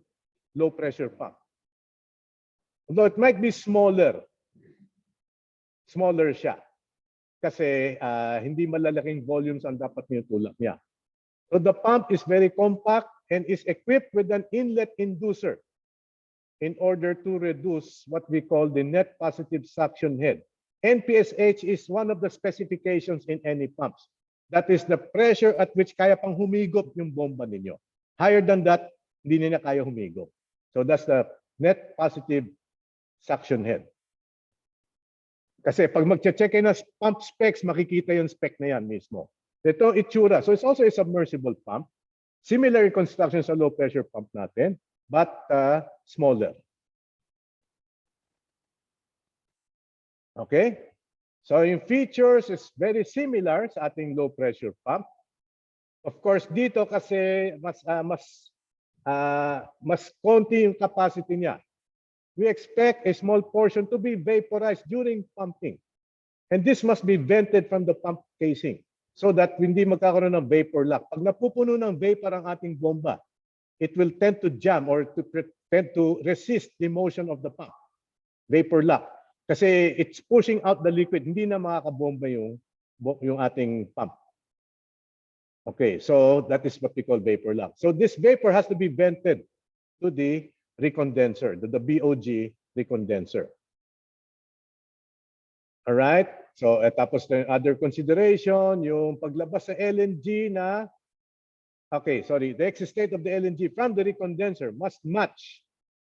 low pressure pump. Although it might be smaller. Smaller siya. Kasi hindi malalaking volumes ang dapat tinutulak niya. So the pump is very compact and is equipped with an inlet inducer in order to reduce what we call the net positive suction head. NPSH is one of the specifications in any pumps. That is the pressure at which kaya pang humigop yung bomba ninyo. Higher than that, hindi nila kaya humigop. So that's the net positive suction head. Kasi pag mag-check kayo ng pump specs, makikita yung spec na yan mismo. Ito itsura. So it's also a submersible pump. Similar in construction sa low pressure pump natin, but smaller. Okay? So yung features is very similar sa ating low pressure pump. Of course, dito kasi mas konti yung capacity niya. We expect a small portion to be vaporized during pumping. And this must be vented from the pump casing so that hindi magkakaroon ng vapor lock. Pag napupuno ng vapor ang ating bomba, it will tend to jam or tend to resist the motion of the pump. Vapor lock. Kasi it's pushing out the liquid. Hindi na makakabomba yung ating pump. Okay, so that is what we call vapor lock. So this vapor has to be vented to the recondenser, the BOG recondenser. Alright? So, tapos na yung other consideration, yung paglabas sa LNG na, okay, sorry, the exit state of the LNG from the recondenser must match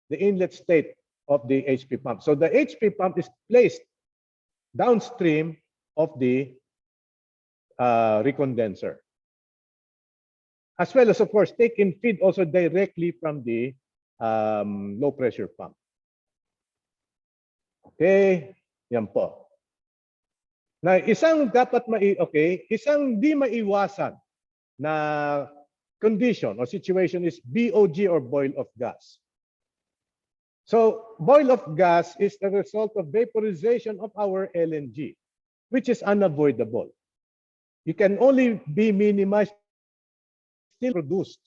the inlet state of the HP pump. So the HP pump is placed downstream of the recondenser. As well as, of course, take in feed also directly from the low pressure pump. Okay, yan po. Na isang dapat isang di maiwasan na condition or situation is BOG or boil of gas. So boil of gas is the result of vaporization of our LNG, which is unavoidable. You can only be minimized, still produced.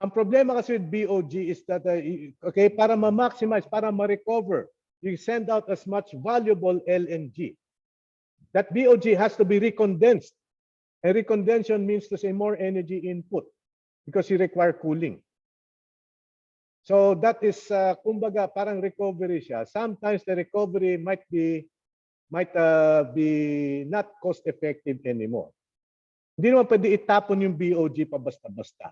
Ang problema kasi with BOG is that, okay, para ma-maximize, para ma-recover, you send out as much valuable LNG. That BOG has to be recondensed. And recondensation means to say more energy input because you require cooling. So that is, kumbaga, parang recovery siya. Sometimes the recovery might be not cost effective anymore. Hindi naman pwede itapon yung BOG pa basta-basta.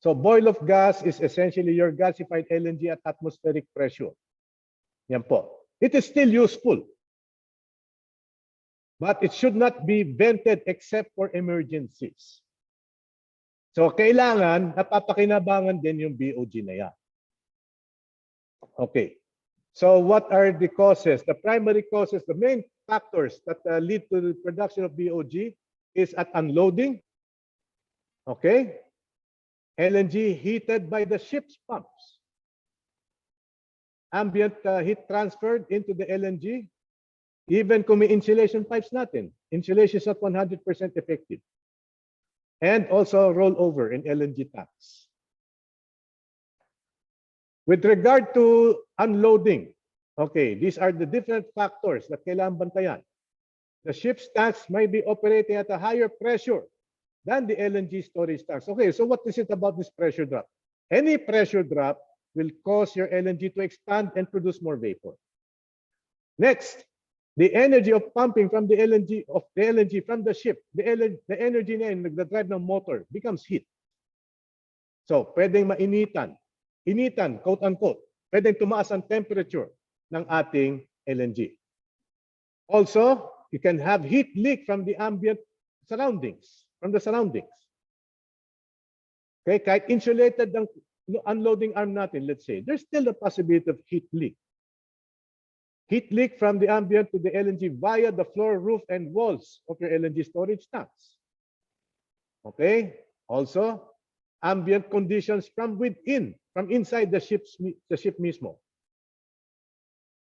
So boil of gas is essentially your gasified LNG at atmospheric pressure. Yan po. It is still useful. But it should not be vented except for emergencies. So kailangan napapakinabangan din yung BOG na yan. Okay. So what are the causes? The primary causes, the main factors that lead to the production of BOG is at unloading. Okay. LNG heated by the ship's pumps. Ambient heat transferred into the LNG. Even kung may insulation pipes natin, insulation is not 100% effective. And also rollover in LNG tanks. With regard to unloading, okay, these are the different factors that kailangan bantayan. The ship's tanks may be operating at a higher pressure than the LNG storage tanks. Okay, so what is it about this pressure drop? Any pressure drop will cause your LNG to expand and produce more vapor. Next, the energy of pumping from the LNG from the ship, the energy na yun, nagdadrive ng motor, becomes heat. So, pwedeng mainitan, quote unquote, pwedeng tumaas ang temperature ng ating LNG. Also, you can have heat leak from the ambient surroundings, from the surroundings. Okay, kahit insulated ang unloading arm natin, let's say, there's still a possibility of heat leak. Heat leak from the ambient to the LNG via the floor, roof, and walls of your LNG storage tanks. Okay. Also, ambient conditions from within, from inside the ship mismo.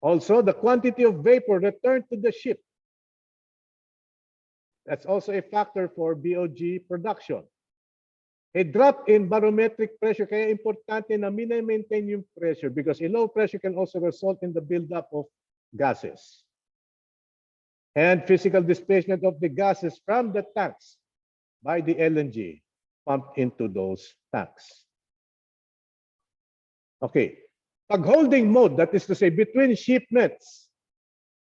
Also, the quantity of vapor returned to the ship. That's also a factor for BOG production. A drop in barometric pressure, kaya importante na maintain yung pressure because a low pressure can also result in the buildup of gases. And physical displacement of the gases from the tanks by the LNG pumped into those tanks. Okay. Pag-holding mode, that is to say between shipments,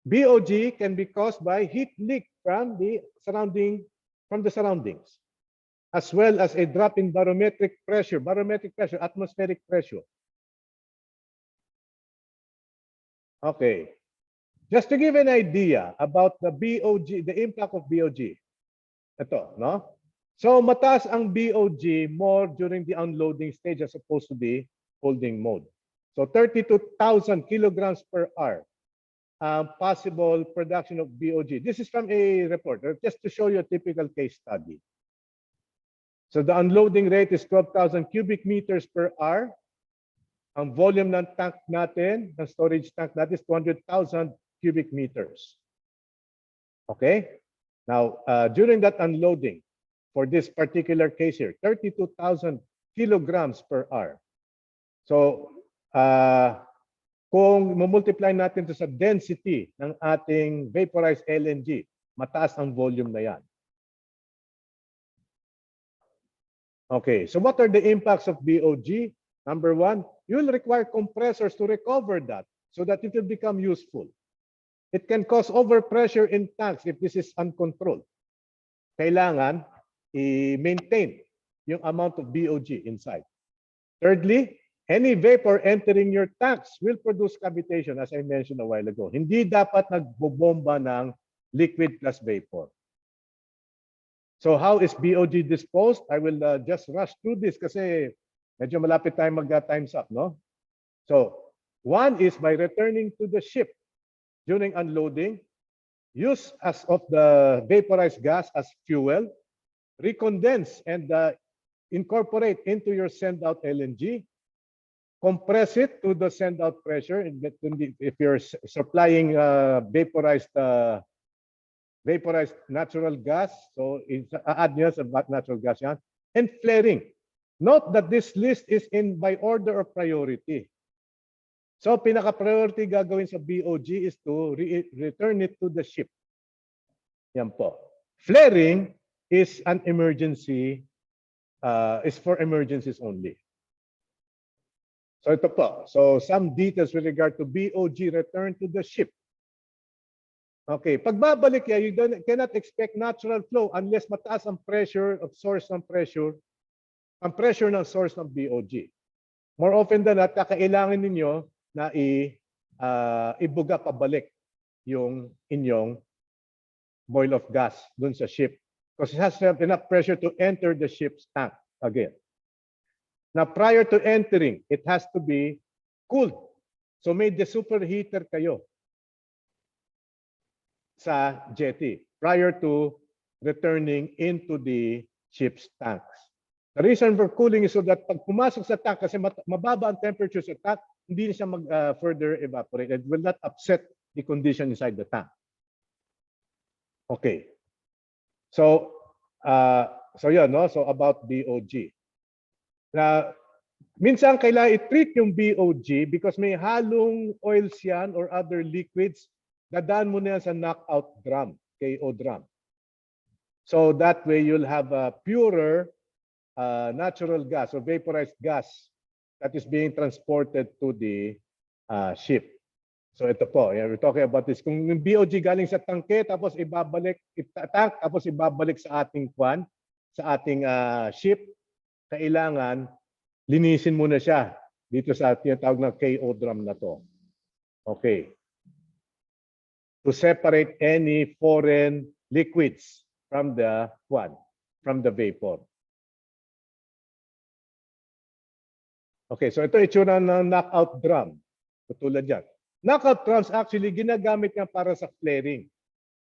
BOG can be caused by heat leak from the surroundings, as well as a drop in barometric pressure, atmospheric pressure. Okay. Just to give an idea about the BOG, the impact of BOG. Ito, no? So mataas ang BOG more during the unloading stage as opposed to the holding mode. So 32,000 kilograms per hour possible production of BOG. This is from a report, just to show you a typical case study. So the unloading rate is 12,000 cubic meters per hour. Ang volume ng tank natin, ng storage tank natin is 200,000 cubic meters. Okay? Now, during that unloading, for this particular case here, 32,000 kilograms per hour. So, kung multiply natin ito sa density ng ating vaporized LNG, mataas ang volume na yan. Okay, so what are the impacts of BOG? Number one, you will require compressors to recover that so that it will become useful. It can cause overpressure in tanks if this is uncontrolled. Kailangan i-maintain yung amount of BOG inside. Thirdly, any vapor entering your tanks will produce cavitation, as I mentioned a while ago. Hindi dapat nagbobomba ng liquid plus vapor. So how is BOG disposed? I will just rush through this kasi medyo malapit tayo mag-times up, no? So, one is by returning to the ship during unloading, use as of the vaporized gas as fuel, recondense and incorporate into your send-out LNG, compress it to the send-out pressure. If you're supplying vaporized natural gas, so add nyo sa natural gas yan, and flaring. Note that this list is in by order of priority. So pinaka-priority gagawin sa BOG is to return it to the ship. Yan po. Flaring is an emergency, is for emergencies only. So ito po. So some details with regard to BOG return to the ship. Okay, pagbabalik yan, you cannot expect natural flow unless mataas ang pressure of source ng pressure, ang pressure ng source ng BOG. More often than not, kakailangan ninyo na ibuga pabalik yung inyong boil of gas dun sa ship. Because it has to have enough pressure to enter the ship's tank again. Now, prior to entering, it has to be cooled. So may desuperheater kayo sa jetty prior to returning into the ship's tanks. The reason for cooling is so that pag pumasok sa tank, kasi mababa ang temperature sa tank, hindi na siya further evaporate. It will not upset the condition inside the tank. Okay. So, yun, no? So about BOG. Na, minsan kailangan i-treat yung BOG because may halong oils yan or other liquids, dadaan mo na yan sa knockout drum, KO drum. So that way you'll have a purer natural gas or vaporized gas that is being transported to the ship. So ito po, we're talking about this. Kung yung BOG galing sa tangke, tapos ibabalik, tank, tapos ibabalik sa ating kwan, sa ating ship, kailangan linisin muna siya dito sa tinatawag na KO drum na to. Okay. To separate any foreign liquids from the kwan, from the vapor. Okay, so ito itsura ng knockout drum. Tutulad yan. Knockout drums actually ginagamit nga para sa flaring.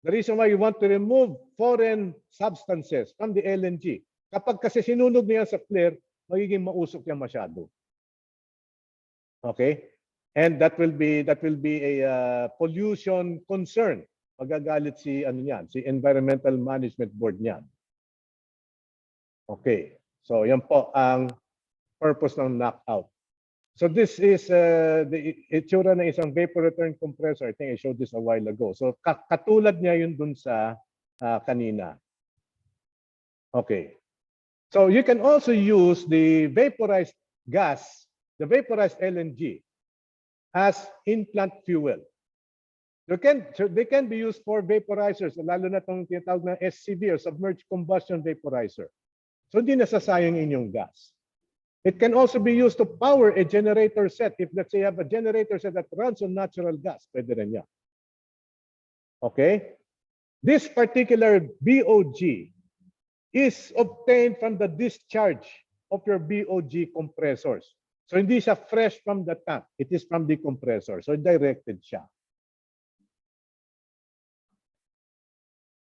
The reason why you want to remove foreign substances from the LNG, kapag kasi sinunog niya sa flare, magiging mausok yan masyado. Okay? And that will be a pollution concern. Magagalit si si Environmental Management Board niyan. Okay. So yan po ang purpose ng knockout. So this is the itsura ng isang vapor return compressor. I think I showed this a while ago. So katulad niya yun dun sa kanina. Okay. So you can also use the vaporized gas, the vaporized LNG, as in-plant fuel. They can be used for vaporizers, lalo na itong tinatawag na SCV or submerged combustion vaporizer. So hindi nasasayang inyong gas. It can also be used to power a generator set. If let's say you have a generator set that runs on natural gas, pwede rin yan. Okay? This particular BOG is obtained from the discharge of your BOG compressors. So hindi siya fresh from the tank. It is from the compressor. So directed siya.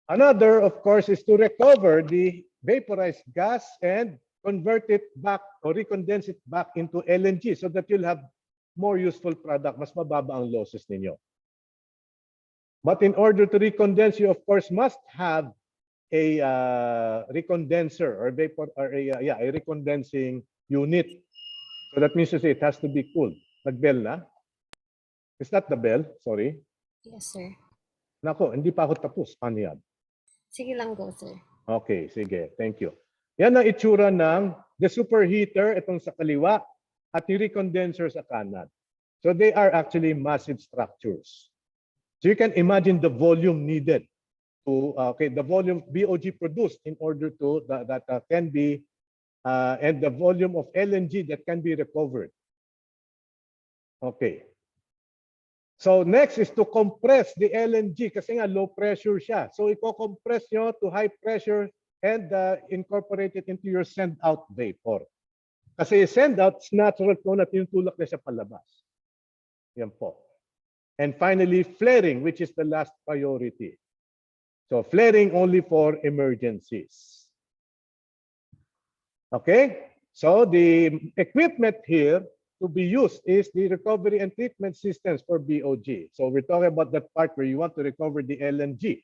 Another, of course, is to recover the vaporized gas and convert it back or recondense it back into LNG so that you'll have more useful product. Mas mababa ang losses ninyo. But in order to recondense, you of course must have a recondenser or a recondensing unit. So that means to say it has to be cooled. Nag-bell na? Is that the bell? Sorry. Yes, sir. Nako, hindi pa ako tapos. Ano yan? Sige lang, go, sir. Okay, sige. Thank you. Yan ang itsura ng the superheater, itong sa kaliwa, at yung recondenser sa kanan. So they are actually massive structures. So you can imagine the volume needed to, the volume BOG produced in order to, that can be, and the volume of LNG that can be recovered. Okay. So next is to compress the LNG kasi nga low pressure siya. So i-compress nyo to high pressure and incorporate it into your send-out vapor. Kasi send-out is natural flow na tinutulak na siya palabas. Yan po. And finally, flaring, which is the last priority. So flaring only for emergencies. Okay? So the equipment here to be used is the recovery and treatment systems for BOG. So we're talking about that part where you want to recover the LNG.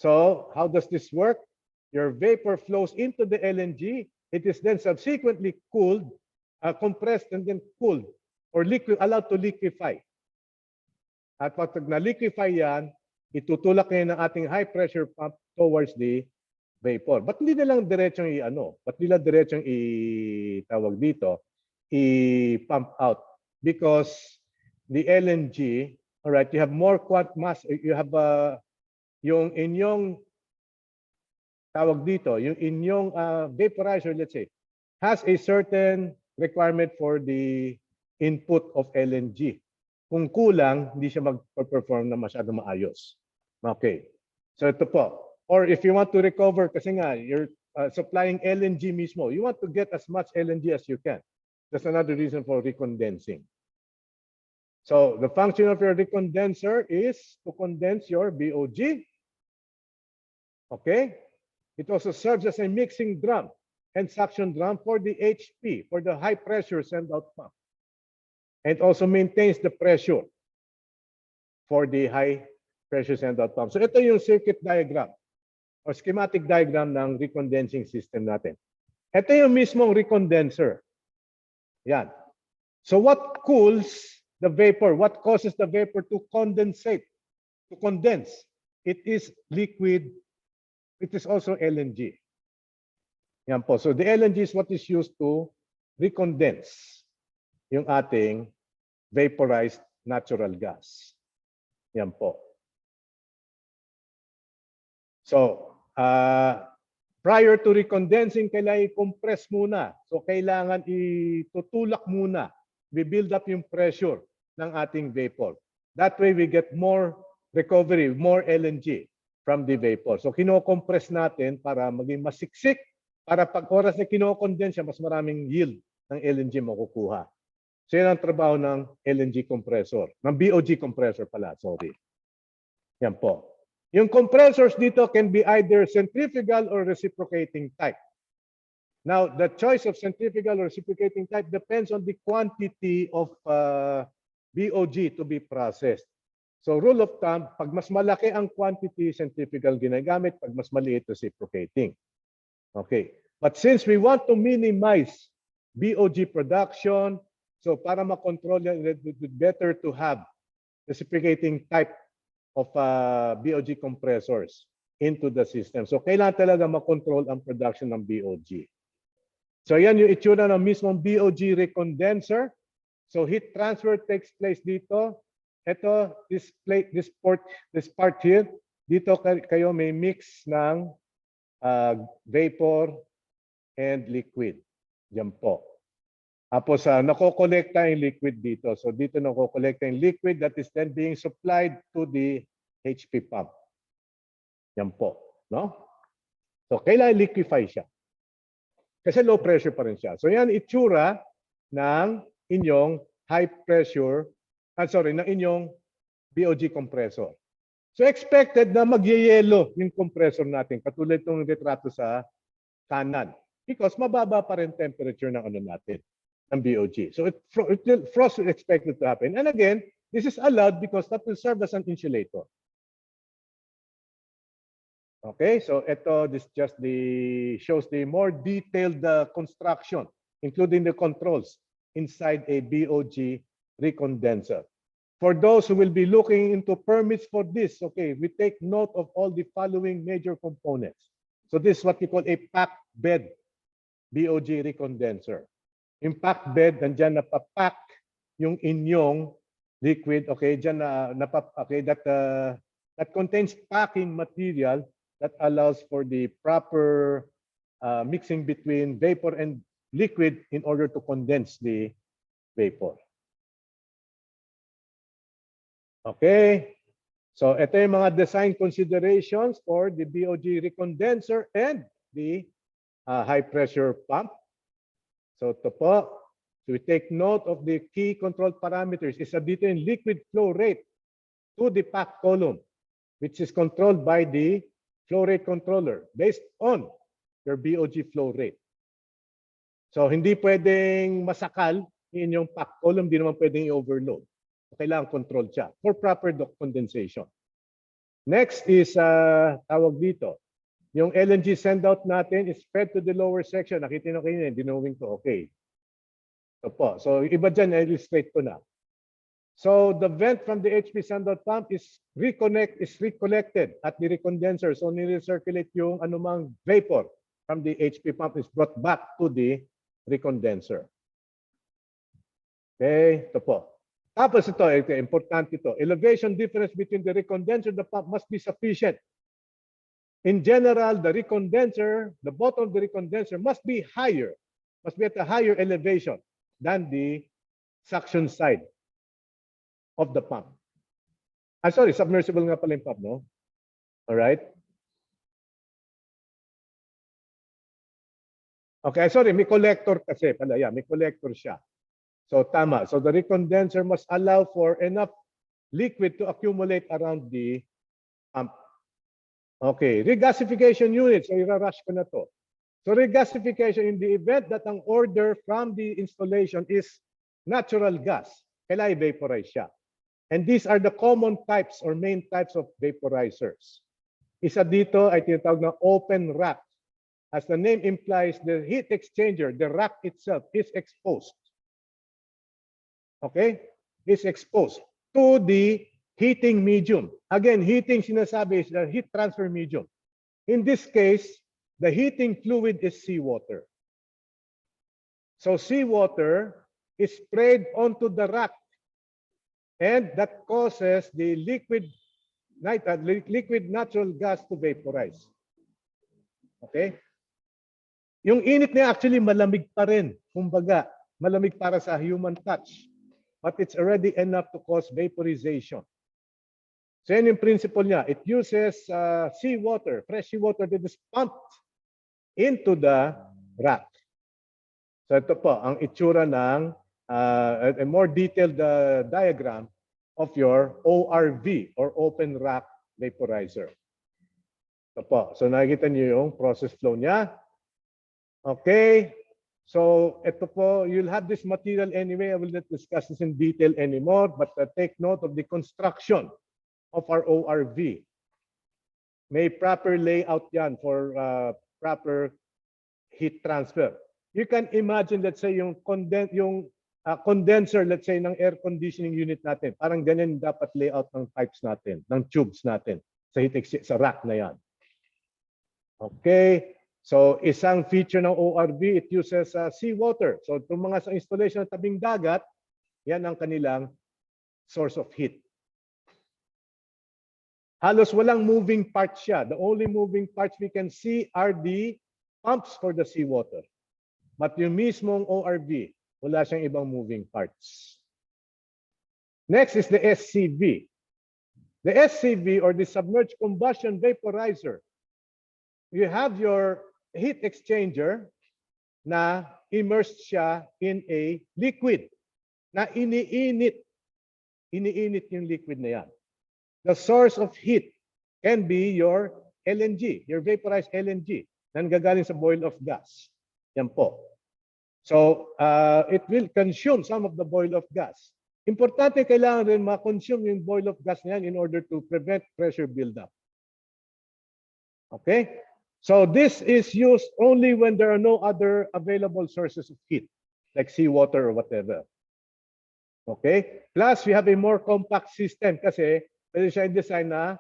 So how does this work? Your vapor flows into the LNG. It is then subsequently cooled, compressed and then cooled or allowed to liquefy. At pag na-liquefy yan, itutulak ngayon ng ating high pressure pump towards the vapor. Ba't hindi na lang diretsong ba't nila diretsong tawag dito, i-pump out? Because the LNG, all right, you have more mass, you have yung inyong tawag dito, yung inyong vaporizer, let's say, has a certain requirement for the input of LNG. Kung kulang, hindi siya mag-perform na masyado maayos. Okay. So ito po. Or if you want to recover, kasi nga, you're supplying LNG mismo, you want to get as much LNG as you can. That's another reason for recondensing. So the function of your recondenser is to condense your BOG. Okay. It also serves as a mixing drum and suction drum for the HP, for the high pressure send-out pump. And also maintains the pressure for the high pressure send-out pump. So ito yung circuit diagram or schematic diagram ng recondensing system natin. Ito yung mismong recondenser. Yan. So what cools the vapor? What causes the vapor to condensate, to condense? It is liquid. It is also LNG. Yan po. So the LNG is what is used to recondense yung ating vaporized natural gas. Yan po. So, prior to recondensing, kailangan i-compress muna. So, kailangan itutulak muna. We build up yung pressure ng ating vapor. That way, we get more recovery, more LNG from the vapor. So, kino-compress natin para maging masiksik, para pag oras na kino-condense siya, mas maraming yield ng LNG makukuha. So, yan ang trabaho ng LNG compressor. Ng BOG compressor pala, sorry. Yan po. Yung compressors dito can be either centrifugal or reciprocating type. Now, the choice of centrifugal or reciprocating type depends on the quantity of BOG to be processed. So, rule of thumb, pag mas malaki ang quantity, centrifugal ginagamit. Pag mas maliit, reciprocating. Okay. But since we want to minimize BOG production, so para makontrol yan, it would be better to have reciprocating type of BOG compressors into the system. So kailangan talaga makontrol ang production ng BOG. So yan yung itsura ng mismong BOG recondenser. So heat transfer takes place dito. Ito, this part here, dito kayo may mix ng vapor and liquid. Yan po. Tapos nako-collecta yung liquid dito. So dito nako-collecta yung liquid that is then being supplied to the HP pump. Yan po. No? So kailangan liquefy siya. Kasi low pressure pa rin siya. So yan itsura ng inyong high pressure, ng inyong BOG compressor. So expected na magyeyelo yung compressor natin. Katulad itong retrato sa kanan. Because mababa pa rin temperature ng natin. Ng BOG. So frost is expected to happen. And again, this is allowed because that will serve as an insulator. Okay, so this just shows the more detailed construction, including the controls inside a BOG recondenser. For those who will be looking into permits for this, okay, we take note of all the following major components. So this is what we call a packed bed BOG recondenser. Impact bed, nandyan napapack yung inyong liquid, okay, dyan okay, that contains packing material that allows for the proper mixing between vapor and liquid in order to condense the vapor. Okay, so ito yung mga design considerations for the BOG recondenser and the high pressure pump. So ito po, so we take note of the key control parameters. Isa dito yung liquid flow rate to the pack column, which is controlled by the flow rate controller based on your BOG flow rate. So hindi pwedeng masakal yung inyong pack column, hindi naman pwedeng i-overload. Kailangan control siya for proper condensation. Next is tawag dito. Yung LNG send-out natin is fed to the lower section. Nakita nyo kayo, dinowing to. Okay. Ito po. So, iba dyan, illustrate ko na. So, the vent from the HP send-out pump is recollected at the recondenser. So, nire-circulate yung anumang vapor from the HP pump is brought back to the recondenser. Okay. Ito po. Tapos ito, importante ito. Elevation difference between the recondenser and the pump must be sufficient. In general, the recondenser, the bottom of the recondenser must be higher, must be at a higher elevation than the suction side of the pump. Sorry, submersible nga pala yung pump, no? All right. Okay, sorry, may collector kasi pala. Yeah, may collector siya. So tama. So the recondenser must allow for enough liquid to accumulate around the pump. Okay, regasification unit. So ira-rush ko na to. So regasification in the event that ang order from the installation is natural gas, kailangan i-vaporize siya. And these are the common types or main types of vaporizers. Isa dito ay tinatawag na open rack. As the name implies, the heat exchanger, the rack itself is exposed. Okay? Is exposed to the heating medium. Again, heating sinasabi is the heat transfer medium. In this case, the heating fluid is seawater. So seawater is sprayed onto the rack, and that causes the liquid natural gas to vaporize. Okay? Yung init niya actually malamig pa rin. Kumbaga, malamig para sa human touch. But it's already enough to cause vaporization. So yan yung principle niya. It uses seawater, fresh seawater that is pumped into the rack. So ito po, ang itsura ng a more detailed diagram of your ORV or open rack vaporizer. Ito po. So nakikita niyo yung process flow niya. Okay. So ito po, you'll have this material anyway. I will not discuss this in detail anymore, but take note of the construction of our ORV. May proper layout yan for proper heat transfer. You can imagine, let's say, yung condenser, let's say, ng air conditioning unit natin. Parang ganyan dapat layout ng pipes natin, ng tubes natin sa rack na yan. Okay. So, isang feature ng ORV, it uses seawater. So, itong mga sa installation ng tabing dagat, yan ang kanilang source of heat. Halos walang moving parts siya. The only moving parts we can see are the pumps for the seawater. But yung mismong ORV, wala siyang ibang moving parts. Next is the SCV. The SCV or the submerged combustion vaporizer. You have your heat exchanger na immersed siya in a liquid na iniinit. Iniinit yung liquid na yan. The source of heat can be your LNG, your vaporized LNG, na nanggagaling sa boil of gas. Yan po. So, it will consume some of the boil of gas. Importante, kailangan rin ma-consume yung boil of gas na yan in order to prevent pressure buildup. Okay? So, this is used only when there are no other available sources of heat, like seawater or whatever. Okay? Plus, we have a more compact system kasi pwede siya design na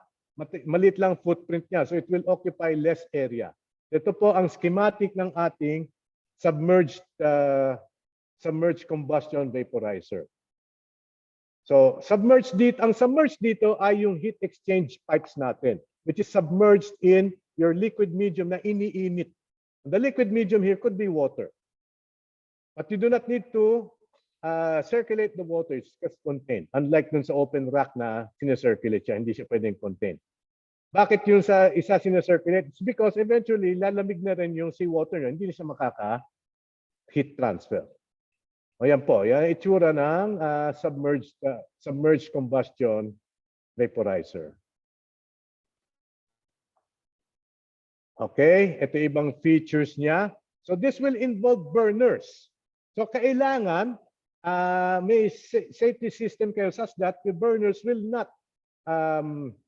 maliit lang footprint niya. So, it will occupy less area. Ito po ang schematic ng ating submerged combustion vaporizer. So ang submerged dito ay yung heat exchange pipes natin, which is submerged in your liquid medium na iniinit. The liquid medium here could be water. But you do not need to circulate the water, it's just contained. Unlike dun sa open rack na sinecirculate siya, hindi siya pwedeng contain. Bakit yung sa isa sinecirculate? It's because eventually lalamig na rin yung seawater niya, hindi na siya makaka-heat transfer. O yan po, yan ang itsura ng submerged combustion vaporizer. Okay, ito ibang features niya. So this will involve burners. So kailangan may safety system kayo such that the burners will not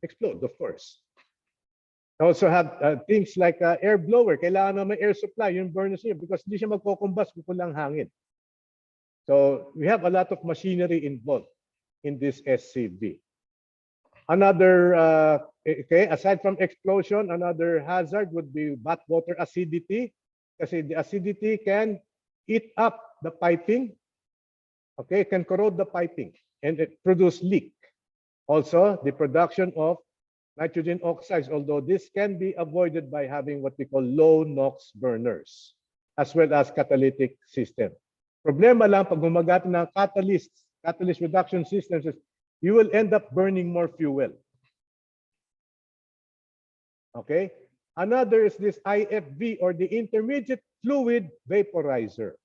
explode, of course. Also have things like air blower. Kailangan na may air supply yung burners niyo because hindi siya magko-combust kung kulang hangin. So we have a lot of machinery involved in this SCV. Another, aside from explosion, another hazard would be bathwater acidity. Kasi the acidity can eat up the piping. Okay, can corrode the piping and it produce leak. Also, the production of nitrogen oxides, although this can be avoided by having what we call low NOx burners, as well as catalytic system. Problema lang pag gumagamit ng catalyst reduction systems, you will end up burning more fuel. Okay? Another is this IFV or the intermediate fluid vaporizer.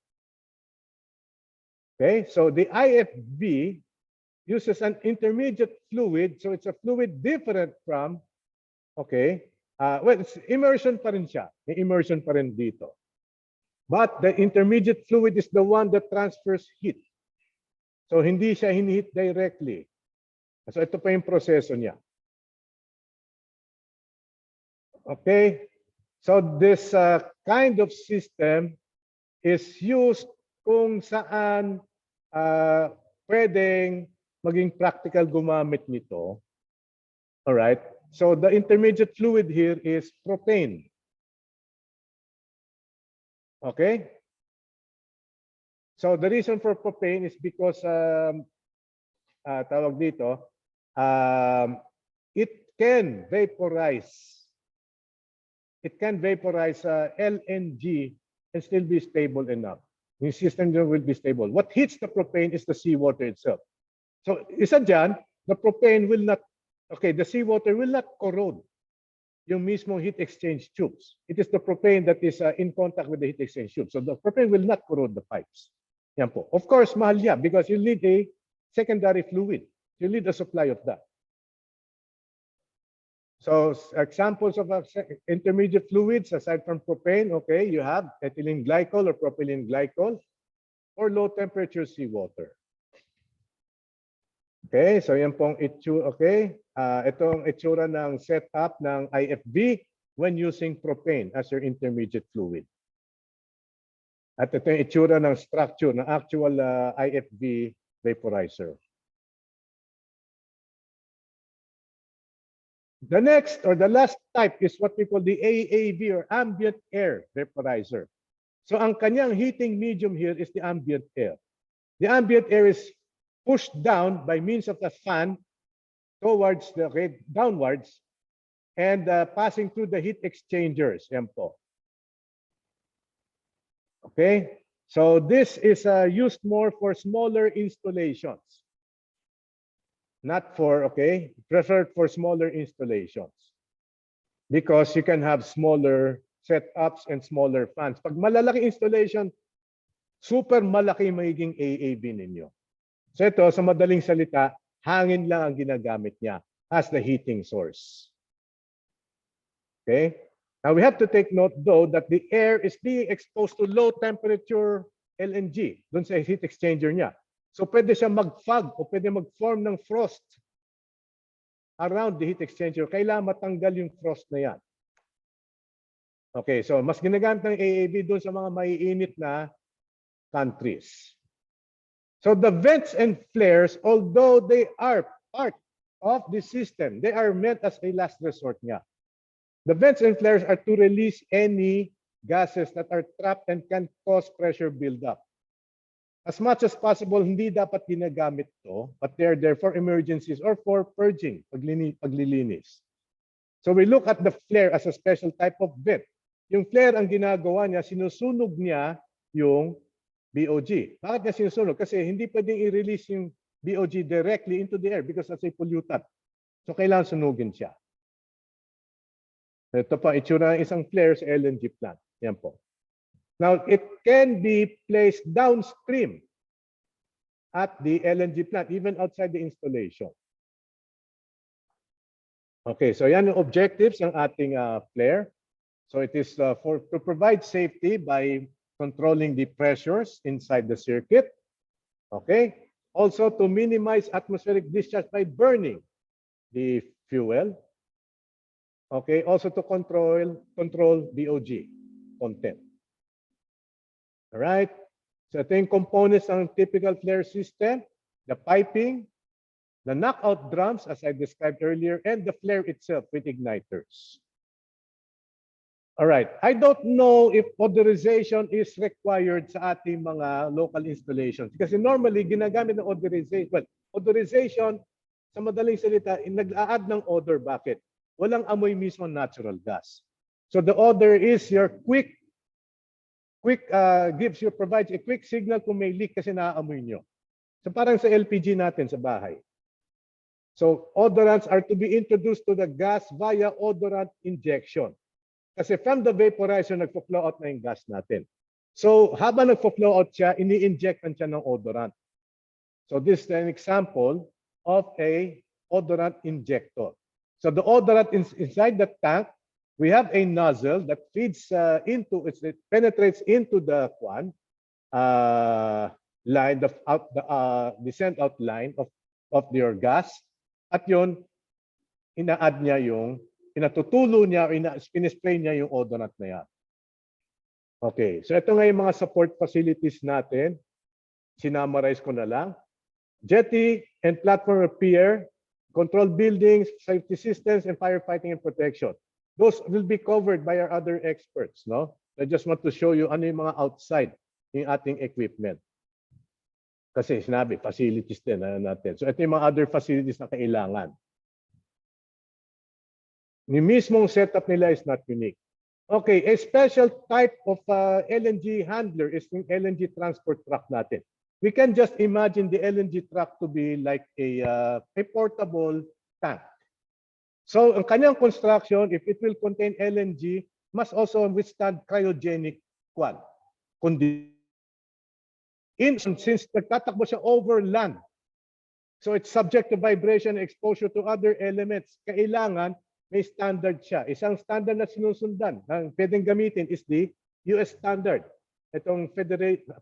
Okay, so the IFV uses an intermediate fluid, so it's a fluid different from, well, it's immersion pa rin siya. May immersion pa rin dito. But the intermediate fluid is the one that transfers heat. So hindi siya hinihit directly. So ito pa yung proseso niya. Okay, so this kind of system is used kung saan pwedeng maging practical gumamit nito. All right. So the intermediate fluid here is propane. Okay. So the reason for propane is because tawag dito, it can vaporize. It can vaporize LNG and still be stable enough. The system will be stable. What hits the propane is the seawater itself. So isa dyan, the propane will not, the seawater will not corrode yung mismo heat exchange tubes. It is the propane that is in contact with the heat exchange tube. So the propane will not corrode the pipes. Yan po. Of course, mahal yan because you need a secondary fluid. You need a supply of that. So examples of intermediate fluids aside from propane, you have ethylene glycol or propylene glycol or low temperature seawater. Okay, so yan pong itsura, itong itsura ng setup ng IFV when using propane as your intermediate fluid. At ito yung itsura ng structure ng actual IFV vaporizer. The next or the last type is what we call the AAV or ambient air vaporizer. So ang kanyang heating medium here is the ambient air. The ambient air is pushed down by means of the fan towards the downwards and passing through the heat exchangers. Yan po. Okay, so this is used more for smaller installations. Not for, preferred for smaller installations. Because you can have smaller setups and smaller fans. Pag malalaki installation, super malaki magiging AAV ninyo. So ito, sa madaling salita, hangin lang ang ginagamit niya as the heating source. Okay? Now we have to take note though that the air is being exposed to low temperature LNG dun sa heat exchanger niya. So pwede siya mag-fog o pwede mag-form ng frost around the heat exchanger. Kailangan matanggal yung frost na yan. Okay, so mas ginagamit ng AAV dun sa mga maiinit na countries. So the vents and flares, although they are part of the system, they are meant as a last resort nga. The vents and flares are to release any gases that are trapped and can cause pressure buildup. As much as possible, hindi dapat ginagamit to, but they're there for emergencies or for purging, paglilinis. So we look at the flare as a special type of vent. Yung flare, ang ginagawa niya, sinusunog niya yung BOG. Bakit niya sinusunog? Kasi hindi pwedeng i-release yung BOG directly into the air because that's a pollutant. So kailangan sunugin siya. Ito pa, itsura ng isang flare sa LNG plant. Yan po. Now, it can be placed downstream at the LNG plant, even outside the installation. Okay, so yan yung objectives ng ating flare. So it is to provide safety by controlling the pressures inside the circuit. Okay, also to minimize atmospheric discharge by burning the fuel. Okay, also to control BOG content. All right. So ito yung components ng typical flare system, the piping, the knockout drums as I described earlier, and the flare itself with igniters. All right. I don't know if authorization is required sa ating mga local installations. Kasi normally, ginagamit ng authorization. Well, authorization, sa madaling salita, nag-a-add ng odor. Bakit? Walang amoy mismo natural gas. So the odor is your provides a quick signal kung may leak kasi naaamoy nyo. So parang sa LPG natin sa bahay. So odorants are to be introduced to the gas via odorant injection. Kasi from the vaporizer, nagpo-flow out na yung gas natin. So habang nagpo-flow out siya, ini-injectan siya ng odorant. So this is an example of a odorant injector. So the odorant inside the tank, we have a nozzle that feeds it penetrates into the line, the send out line of your gas. At yun, ina-add niya pinatutulo niya, spray niya yung odorant na yan. Okay, so ito nga yung mga support facilities natin. Sinamarize ko na lang. Jetty and platform repair, control buildings, safety systems, and firefighting and protection. Those will be covered by our other experts, no? I just want to show you ano yung mga outside yung ating equipment. Kasi sinabi, facilities din natin. So ito yung mga other facilities na kailangan. Yung mismong setup nila is not unique. Okay, a special type of LNG handler is yung LNG transport truck natin. We can just imagine the LNG truck to be like a portable tank. So ang kanyang construction, if it will contain LNG, must also withstand cryogenic conditions. Since nagtatakbo siya over land, so it's subject to vibration and exposure to other elements, kailangan may standard siya. Isang standard na sinusundan na pwedeng gamitin is the US standard, itong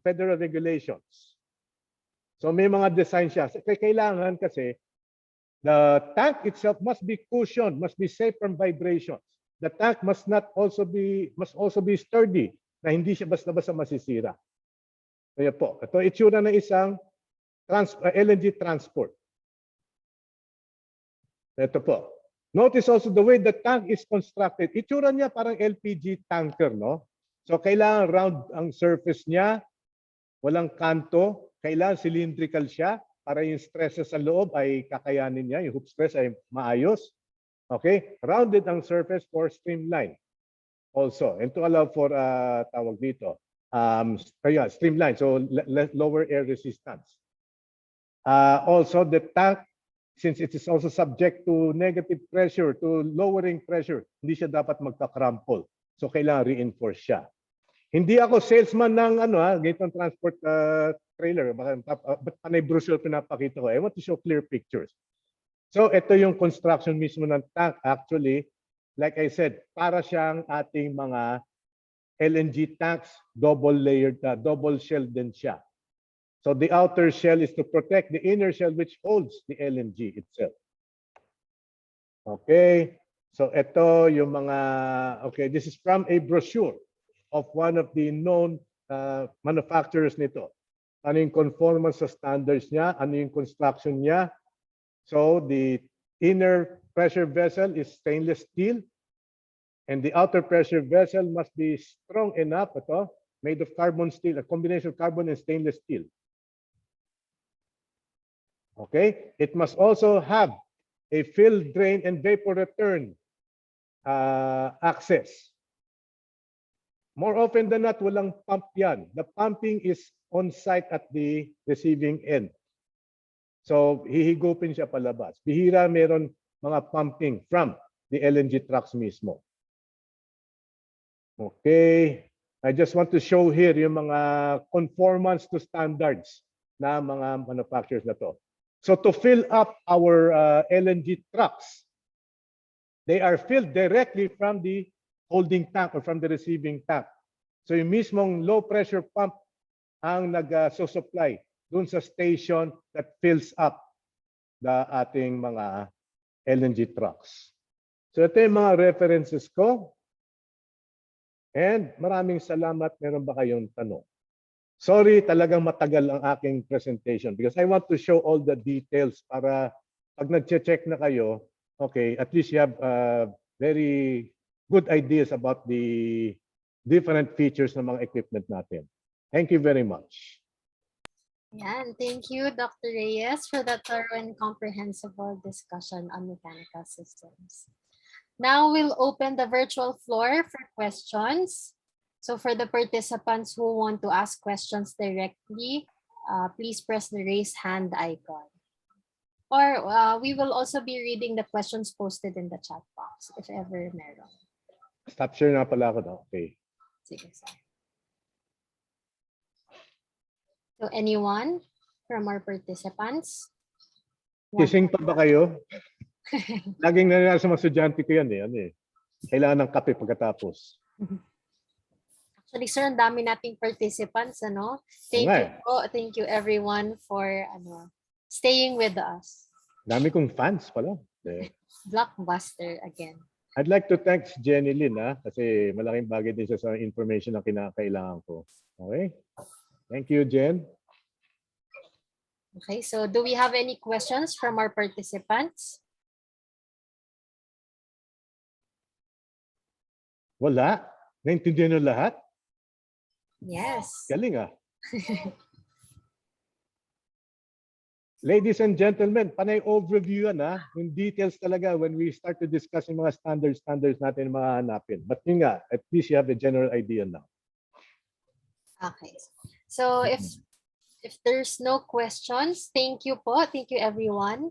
federal regulations. So may mga design siya. Kailangan kasi the tank itself must be cushioned, must be safe from vibrations. The tank must also be sturdy, na hindi siya basta-basta masisira. Kaya po, ito itsura ng isang LNG transport. Ito po. Notice also the way the tank is constructed. Itsura niya parang LPG tanker, no? So kailangan round ang surface niya, walang kanto, kailangan cylindrical siya para yung stresses sa loob ay kakayanin niya, yung hoop stress ay maayos. Okay? Rounded ang surface for streamline. Also, and to allow for tawag dito, streamline, so lower air resistance. Also, the tank, since it is also subject to negative pressure, to lowering pressure, hindi siya dapat magka-crumple. So, kailangan reinforce siya. Hindi ako salesman ng ganitong transport trailer. Ba't panay brochure pinapakita ko? I want to show clear pictures. So, ito yung construction mismo ng tank. Actually, like I said, para siyang ating mga LNG tanks, double-layered, double-shelled din siya. So, the outer shell is to protect the inner shell which holds the LNG itself. Okay. So, ito yung mga, okay, this is from a brochure of one of the known manufacturers nito. Ano yung conformance sa standards niya, ano yung construction niya. So the inner pressure vessel is stainless steel and the outer pressure vessel must be strong enough, made of carbon steel, a combination of carbon and stainless steel. Okay? It must also have a fill, drain, and vapor return access. More often than not, walang pump yan. The pumping is on site at the receiving end. So, hihigupin siya palabas. Bihira meron mga pumping from the LNG trucks mismo. Okay. I just want to show here yung mga conformance to standards na mga manufacturers na to. So, to fill up our LNG trucks, they are filled directly from the holding tank or from the receiving tank. So yung mismong low pressure pump ang nag-supply dun sa station that fills up the ating mga LNG trucks. So ito yung mga references ko. And maraming salamat. Meron ba kayong tanong? Sorry, talagang matagal ang aking presentation because I want to show all the details para pag nag-check na kayo, okay, at least you have very good ideas about the different features ng mga equipment natin. Thank you very much. Yan. Thank you, Dr. Reyes, for that thorough and comprehensive discussion on mechanical systems. Now we'll open the virtual floor for questions. So for the participants who want to ask questions directly, please press the raise hand icon. Or we will also be reading the questions posted in the chat box if ever meron. Stop share na pala ako. Okay. Sige, sir. So anyone from our participants? Kising pa ba kayo? Laging nangyayari sa mga estudyante ko yan eh. Ano eh. Kailangan ng kape pagkatapos. Actually, sir, ang dami nating participants, ano? Thank you po. Thank you everyone for staying with us. Dami kong fans pala. Blockbuster again. I'd like to thank Jenny Lynn kasi malaking bagay din siya sa information na kinakailangan ko. Okay? Thank you, Jen. Okay, so do we have any questions from our participants? Wala. Naintindihan nyo lahat? Yes. Galing ah. Ladies and gentlemen, panay overview yan yung details talaga when we start to discuss yung mga standards natin mga hanapin. But yun nga, at least you have a general idea now. Okay. So if there's no questions, thank you po. Thank you everyone.